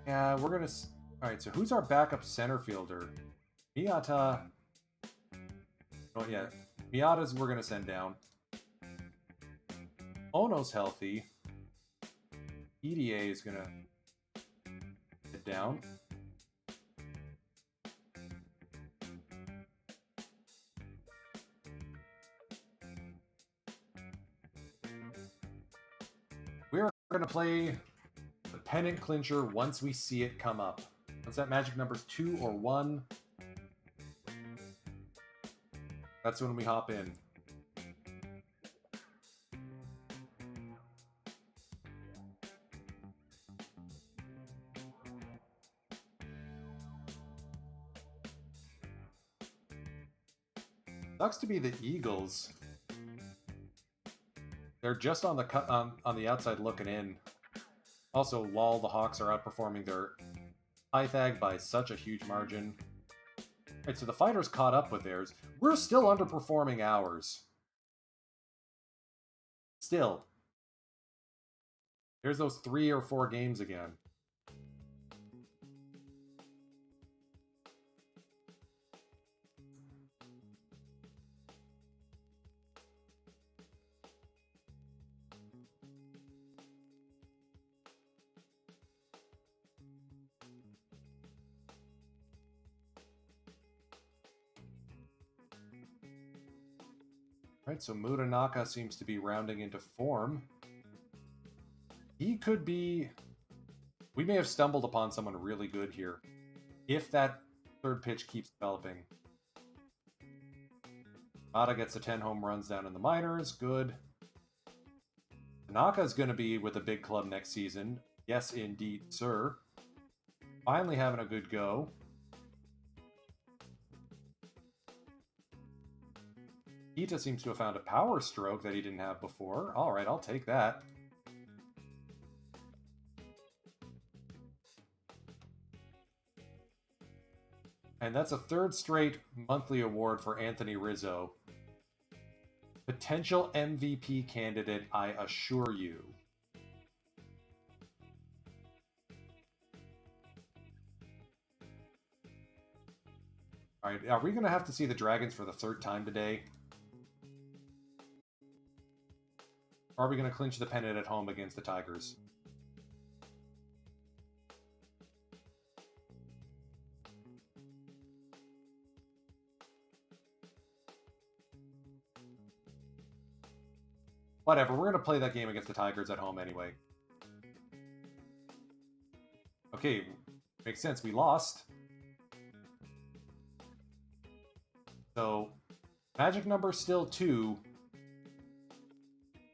Yeah, we're gonna... Alright, so who's our backup center fielder? Miyata... Oh, yeah. Miyata's we're gonna send down. Ono's healthy. EDA is gonna get down. We're gonna play the pennant clincher once we see it come up. Once that magic number's 2 or 1, that's when we hop in. Sucks to be the Eagles. They're just on the on the outside looking in. Also, while the Hawks are outperforming their Pythag by such a huge margin. Right, so the Fighters caught up with theirs. We're still underperforming ours. Still. There's those 3 or 4 games again. Right, so Muranaka seems to be rounding into form. He could be... We may have stumbled upon someone really good here. If that third pitch keeps developing. Mata gets the 10 home runs down in the minors. Good. Tanaka's going to be with a big club next season. Yes, indeed, sir. Finally having a good go. Ita seems to have found a power stroke that he didn't have before. Alright, I'll take that. And that's a third straight monthly award for Anthony Rizzo. Potential MVP candidate, I assure you. Alright, are we going to have to see the Dragons for the third time today? Or are we going to clinch the pennant at home against the Tigers? Whatever, we're going to play that game against the Tigers at home anyway. Okay, makes sense. We lost. So, magic number still 2.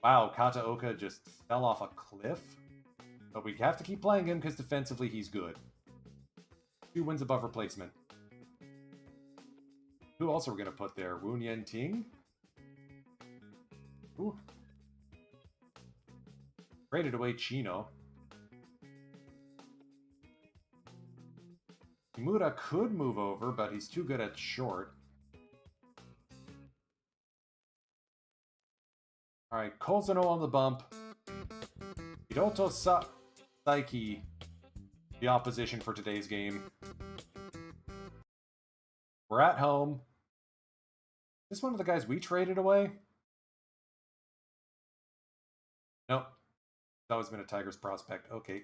Wow, Kataoka just fell off a cliff. But we have to keep playing him because defensively he's good. 2 wins above replacement. Who else are we going to put there? Wu Yen Ting? Ooh. Traded away Chino. Kimura could move over, but he's too good at short. Alright, Kozano on the bump. Hiroto Saiki, the opposition for today's game. We're at home. Is this one of the guys we traded away? Nope. It's always been a Tigers prospect. Okay.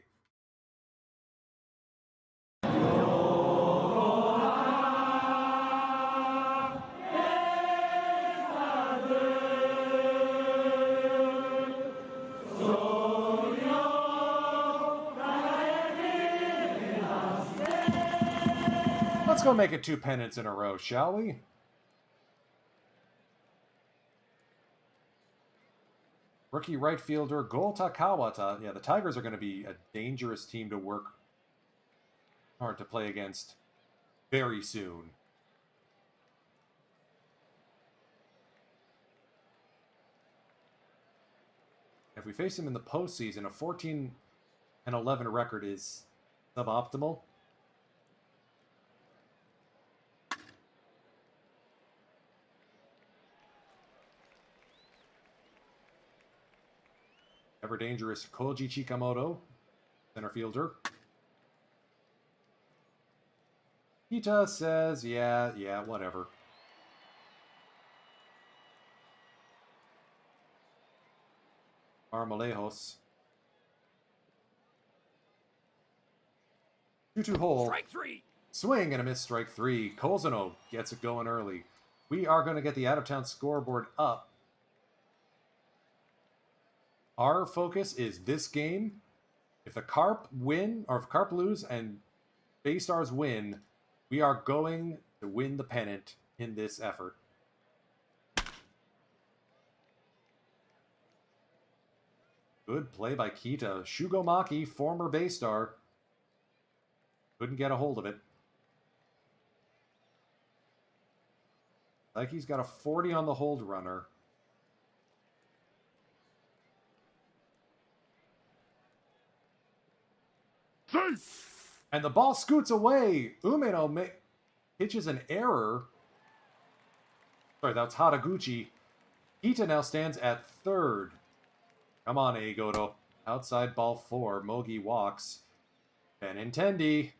Let's go make it 2 pennants in a row, shall we? Rookie right fielder Gota Kawata. Yeah, the Tigers are going to be a dangerous team to work hard to play against very soon. If we face him in the postseason, a 14-11 record is suboptimal. Ever dangerous Koji Chikamoto, center fielder. Kita says, yeah, whatever. Armalejos. 2-2 hole.
Strike 3.
Swing and a miss, strike 3. Kozano gets it going early. We are going to get the out-of-town scoreboard up. Our focus is this game. If the Carp win, or if Carp lose and Bay Stars win, we are going to win the pennant in this effort. Good play by Kita. Shugomaki, former Bay Star. Couldn't get a hold of it. Like he's got a 40 on the hold runner.
Safe.
And the ball scoots away. Umeno pitches an error. Sorry, that's Haraguchi. Kita now stands at third. Come on, Eigoto. Outside ball 4. Mogi walks. Benintendi.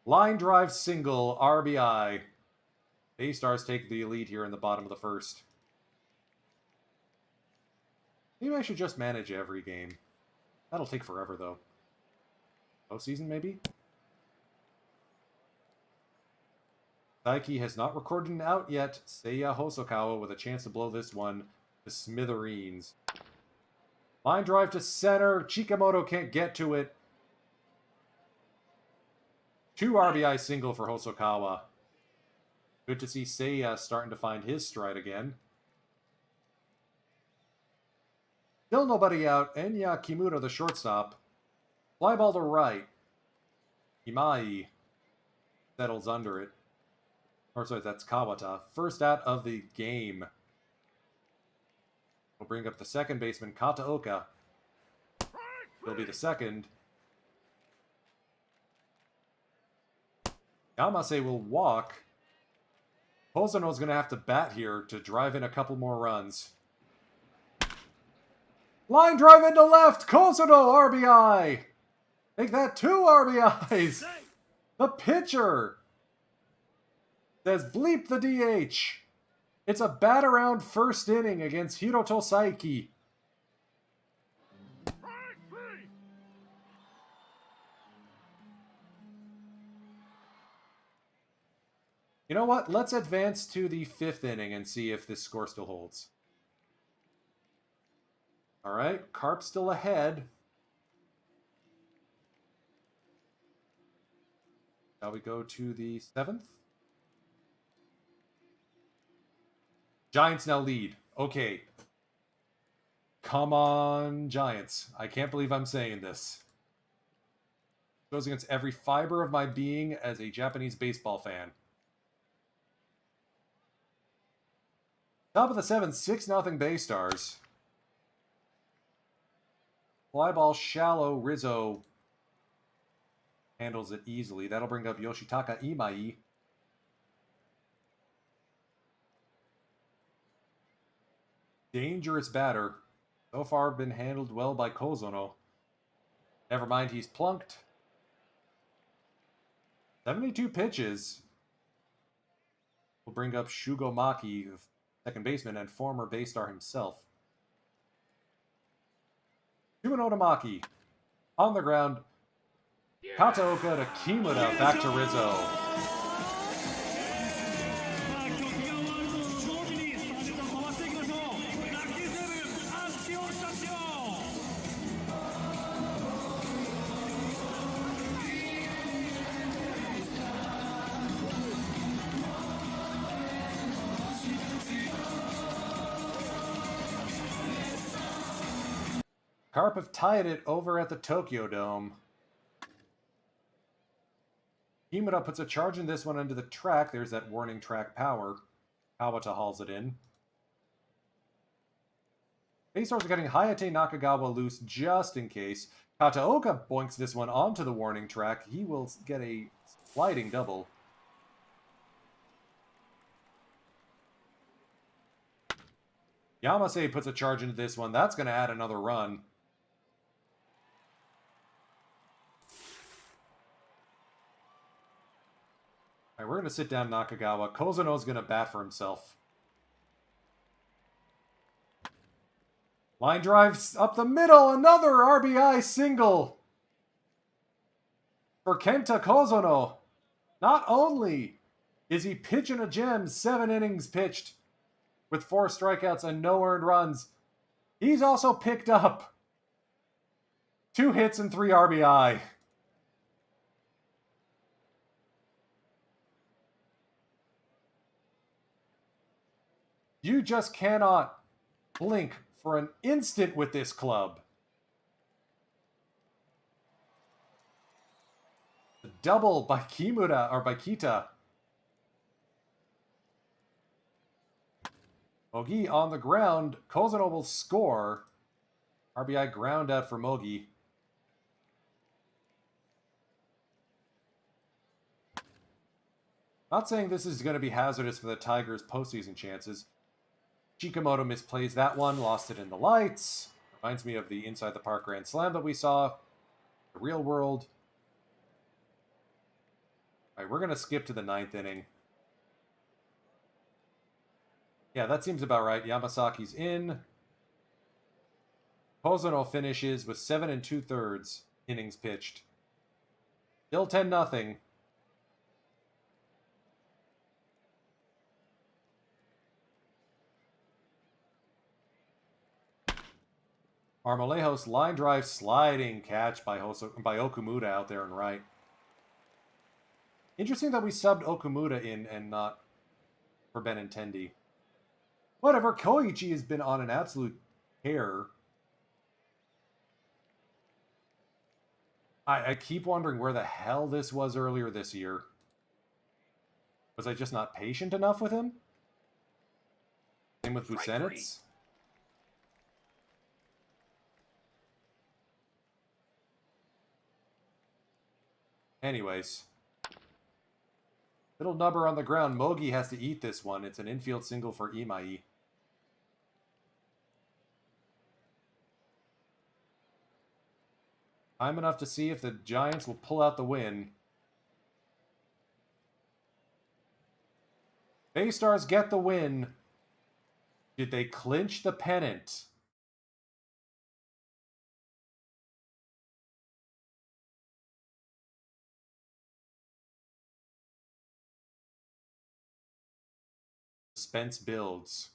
Line drive single. RBI. Bay Stars take the lead here in the bottom of the first. Maybe I should just manage every game. That'll take forever, though. Postseason, maybe? Saiki has not recorded an out yet. Seiya Hosokawa with a chance to blow this one to smithereens. Line drive to center. Chikamoto can't get to it. 2 RBI single for Hosokawa. Good to see Seiya starting to find his stride again. Still nobody out. Enya Kimura, the shortstop. Fly ball to right. Imai settles under it. Or sorry, that's Kawata. First out of the game. We'll bring up the second baseman, Kataoka. He'll be the second. Yamase will walk. Hosono's going to have to bat here to drive in a couple more runs. Line drive into left. Hosono RBI. Make that 2 RBIs. The pitcher says bleep the DH. It's a bat around first inning against Hiroto Saiki. You know what? Let's advance to the 5th inning and see if this score still holds. All right, Carp's still ahead. Now we go to the 7th. Giants now lead. Okay. Come on, Giants. I can't believe I'm saying this. Goes against every fiber of my being as a Japanese baseball fan. Top of the 7th, 6-0 Bay Stars. Fly ball shallow. Rizzo handles it easily. That'll bring up Yoshitaka Imai. Dangerous batter. So far been handled well by Kozono. Never mind, he's plunked. 72 pitches. Will bring up Shugo Maki, second baseman and former Bay Star himself. Shimano Maki. On the ground. Kataoka to Kimura, back to Rizzo. Carp have tied it over at the Tokyo Dome. Kimura puts a charge in this one into the track. There's that warning track power. Kawata hauls it in. Bay Stars are getting Hayate Nakagawa loose just in case. Kataoka boinks this one onto the warning track. He will get a sliding double. Yamase puts a charge into this one. That's going to add another run. All right, we're going to sit down Nakagawa. Kozuno's going to bat for himself. Line drives up the middle. Another RBI single for Kenta Kozuno. Not only is he pitching a gem, 7 innings pitched with 4 strikeouts and no earned runs, he's also picked up 2 hits and 3 RBI. You just cannot blink for an instant with this club. A double by Kimura, or by Kita. Mogi on the ground. Kozuno will score. RBI ground out for Mogi. Not saying this is going to be hazardous for the Tigers' postseason chances. Chikamoto misplays that one, lost it in the lights. Reminds me of the Inside the Park Grand Slam that we saw. The real world. All right, we're going to skip to the 9th inning. Yeah, that seems about right. Yamasaki's in. Kozuno finishes with 7 2/3 innings pitched. Still 10-0. Marmolejos line drive sliding catch by Okumura out there and right. Interesting that we subbed Okumura in and not for Benintendi. Whatever, Koichi has been on an absolute tear. I keep wondering where the hell this was earlier this year. Was I just not patient enough with him? Same with Busenitz. Anyways. Little nubber on the ground. Mogi has to eat this one. It's an infield single for Imai. Time enough to see if the Giants will pull out the win. Baystars get the win. Did they clinch the pennant? Suspense builds.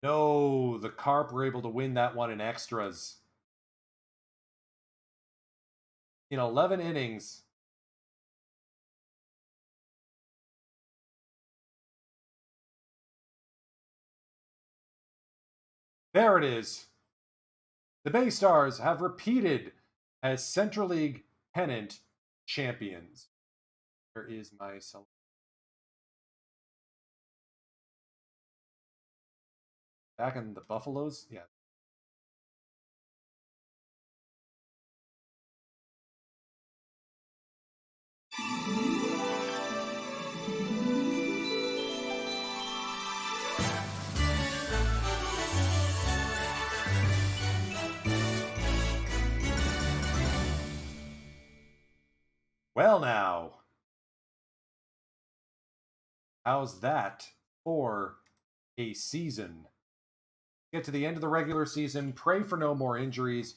No, the Carp were able to win that one in extras. In 11 innings. There it is. The Baystars have repeated as Central League pennant champions. Where is my celebration? Back in the Buffaloes? Yeah. Well, now. How's that for a season? Get to the end of the regular season, pray for no more injuries,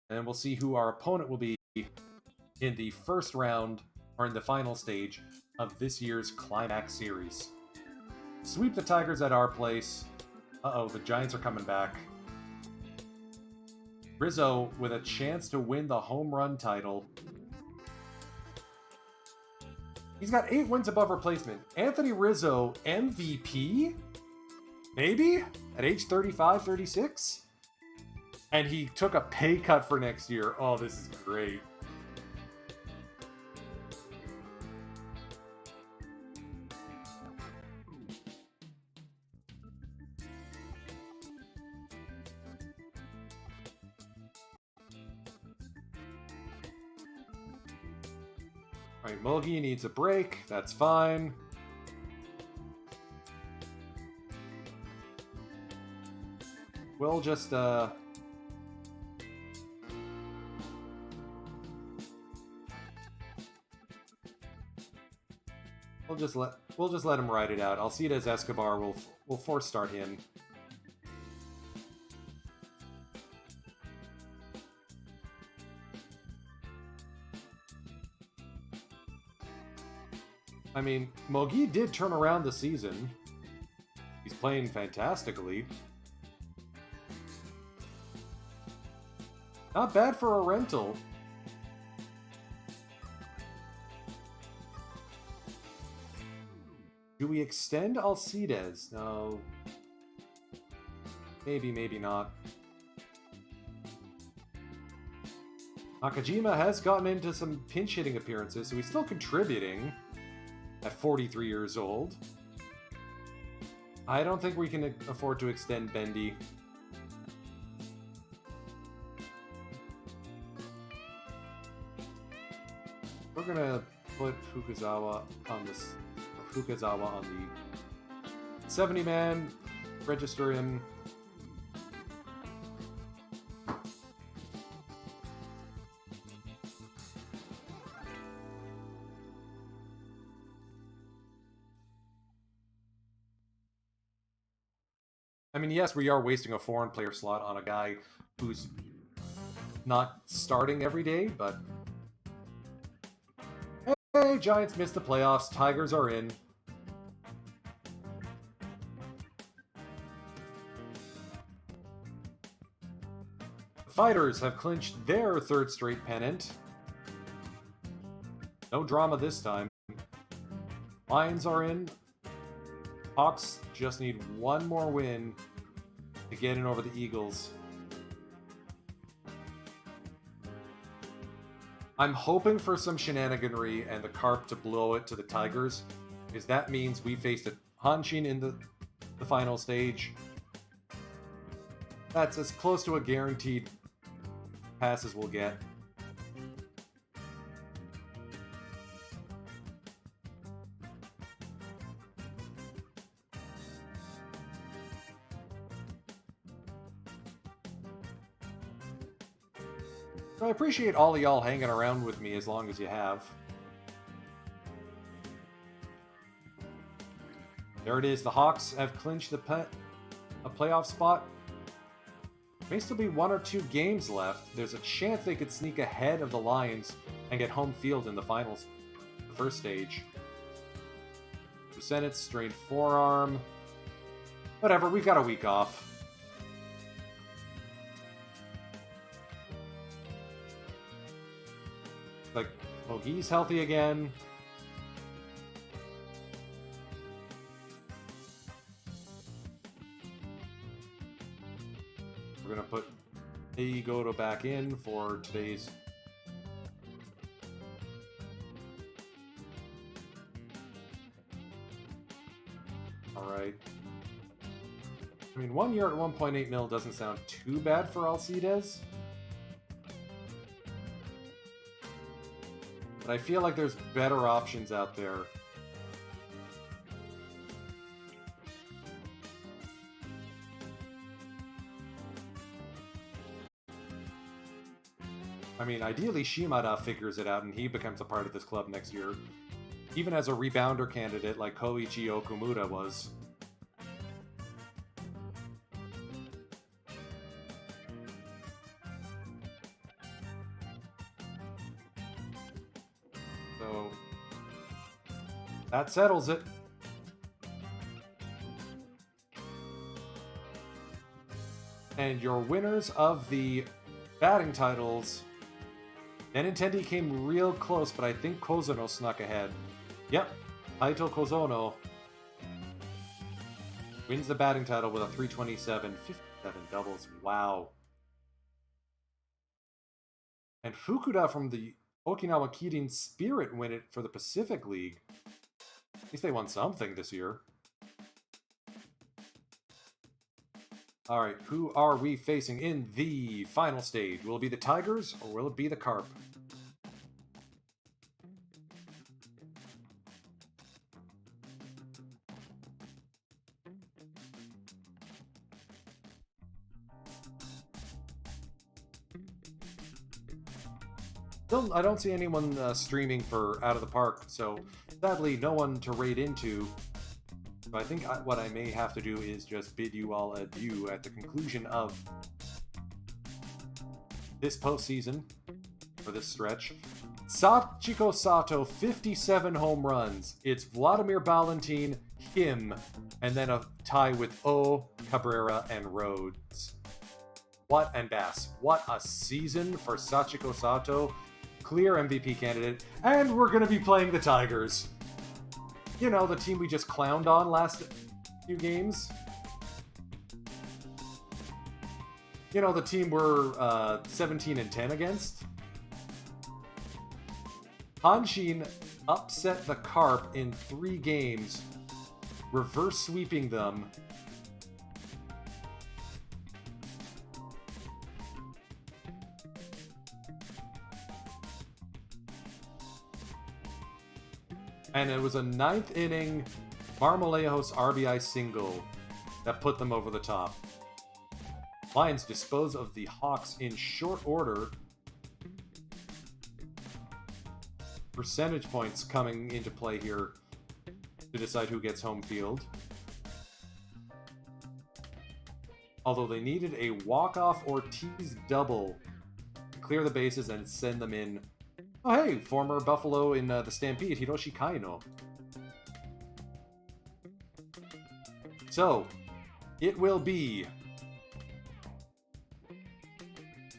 and we'll see who our opponent will be in the first round or in the final stage of this year's Climax Series. Sweep the Tigers at our place. Uh-oh, the Giants are coming back. Rizzo with a chance to win the home run title. He's got 8 wins above replacement. Anthony Rizzo, MVP? Maybe? At age 35, 36? And he took a pay cut for next year. Oh, this is great. Alright, Mogi needs a break. That's fine. We'll just, We'll just let him ride it out. Alcides Escobar will force start him. I mean, Mogi did turn around the season. He's playing fantastically. Not bad for a rental. Do we extend Alcides? No. Maybe, maybe not. Nakajima has gotten into some pinch hitting appearances, so he's still contributing at 43 years old. I don't think we can afford to extend Bendy. We're gonna put Fukuzawa on this. Fukuzawa on the 70-man. Register him. I mean, yes, we are wasting a foreign player slot on a guy who's not starting every day, but... Hey, Giants missed the playoffs. Tigers are in. The Fighters have clinched their third straight pennant. No drama this time. Lions are in. Hawks just need one more win to get in over the Eagles. I'm hoping for some shenaniganry and the Carp to blow it to the Tigers, because that means we faced a Hanshin in the final stage. That's as close to a guaranteed pass as we'll get. So I appreciate all of y'all hanging around with me as long as you have. There it is. The Hawks have clinched a playoff spot. May still be 1 or 2 games left. There's a chance they could sneak ahead of the Lions and get home field in the finals, the first stage. Percentage, strained forearm. Whatever, we've got a week off. Like, Mogi's healthy again. We're going to put Eigoto back in for today's... Alright. I mean, 1 year at 1.8 mil doesn't sound too bad for Alcides. But I feel like there's better options out there. I mean, ideally Shimada figures it out and he becomes a part of this club next year. Even as a rebounder candidate like Koichi Okumura was. So, that settles it. And your winners of the batting titles... Benintendi came real close, but I think Kozono snuck ahead. Yep, Taito Kozono wins the batting title with a 327, 57 doubles. Wow. And Fukuda from the Okinawa Kirin Spirit win it for the Pacific League. At least they won something this year. Alright, who are we facing in the final stage? Will it be the Tigers, or will it be the Carp? Still, I don't see anyone streaming for Out of the Park, so sadly no one to raid into. So I think what I may have to do is just bid you all adieu at the conclusion of this postseason, for this stretch. Sachiko Sato, 57 home runs. It's Vladimir Valentin, him, and then a tie with O, Cabrera, and Rhodes. And Bass. What a season for Sachiko Sato. Clear MVP candidate. And we're going to be playing the Tigers. You know, the team we just clowned on last few games. You know, the team we're 17-10 against. Hanshin upset the Carp in 3 games, reverse sweeping them. And it was a 9th inning Marmolejos RBI single that put them over the top. Lions dispose of the Hawks in short order. Percentage points coming into play here to decide who gets home field. Although they needed a walk-off Ortiz double to clear the bases and send them in. Oh hey, former Buffalo in the Stampede, Hiroshi Kaino. So, it will be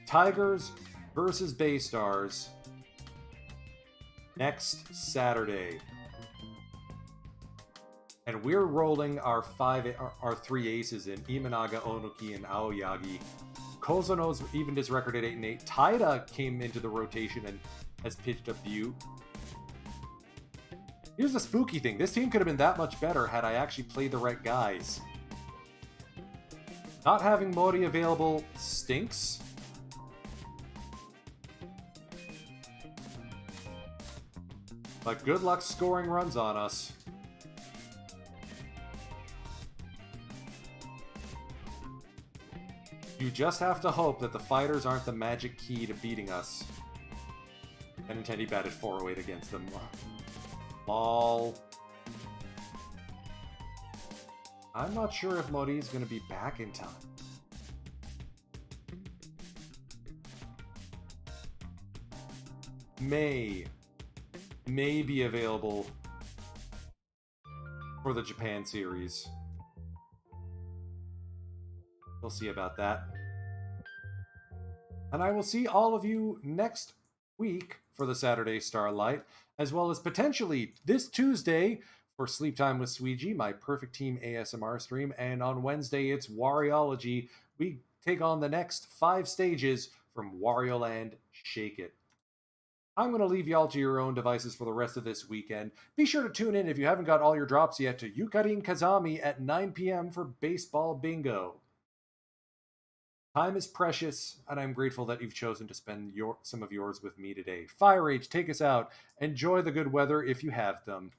Tigers versus Bay Stars next Saturday. And we're rolling our 3 aces in Imanaga, Onuki, and Aoyagi. Kozono's evened his record at 8-8. Taida came into the rotation and has pitched a Butte. Here's the spooky thing. This team could have been that much better had I actually played the right guys. Not having Mori available stinks. But good luck scoring runs on us. You just have to hope that the fighters aren't the magic key to beating us. Benintendi batted 408 against them. Lol. I'm not sure if Mori is going to be back in time. May be available for the Japan series. We'll see about that. And I will see all of you next week for the Saturday Starlight, as well as potentially this Tuesday for Sleep Time with Sweegie, my Perfect Team ASMR stream. And on Wednesday, it's Warriology. We take on the next 5 stages from Wario Land Shake It. I'm going to leave y'all to your own devices for the rest of this weekend. Be sure to tune in if you haven't got all your drops yet to Yukarin Kazami at 9 p.m. for Baseball Bingo. Time is precious, and I'm grateful that you've chosen to spend some of yours with me today. Firage, take us out. Enjoy the good weather if you have them.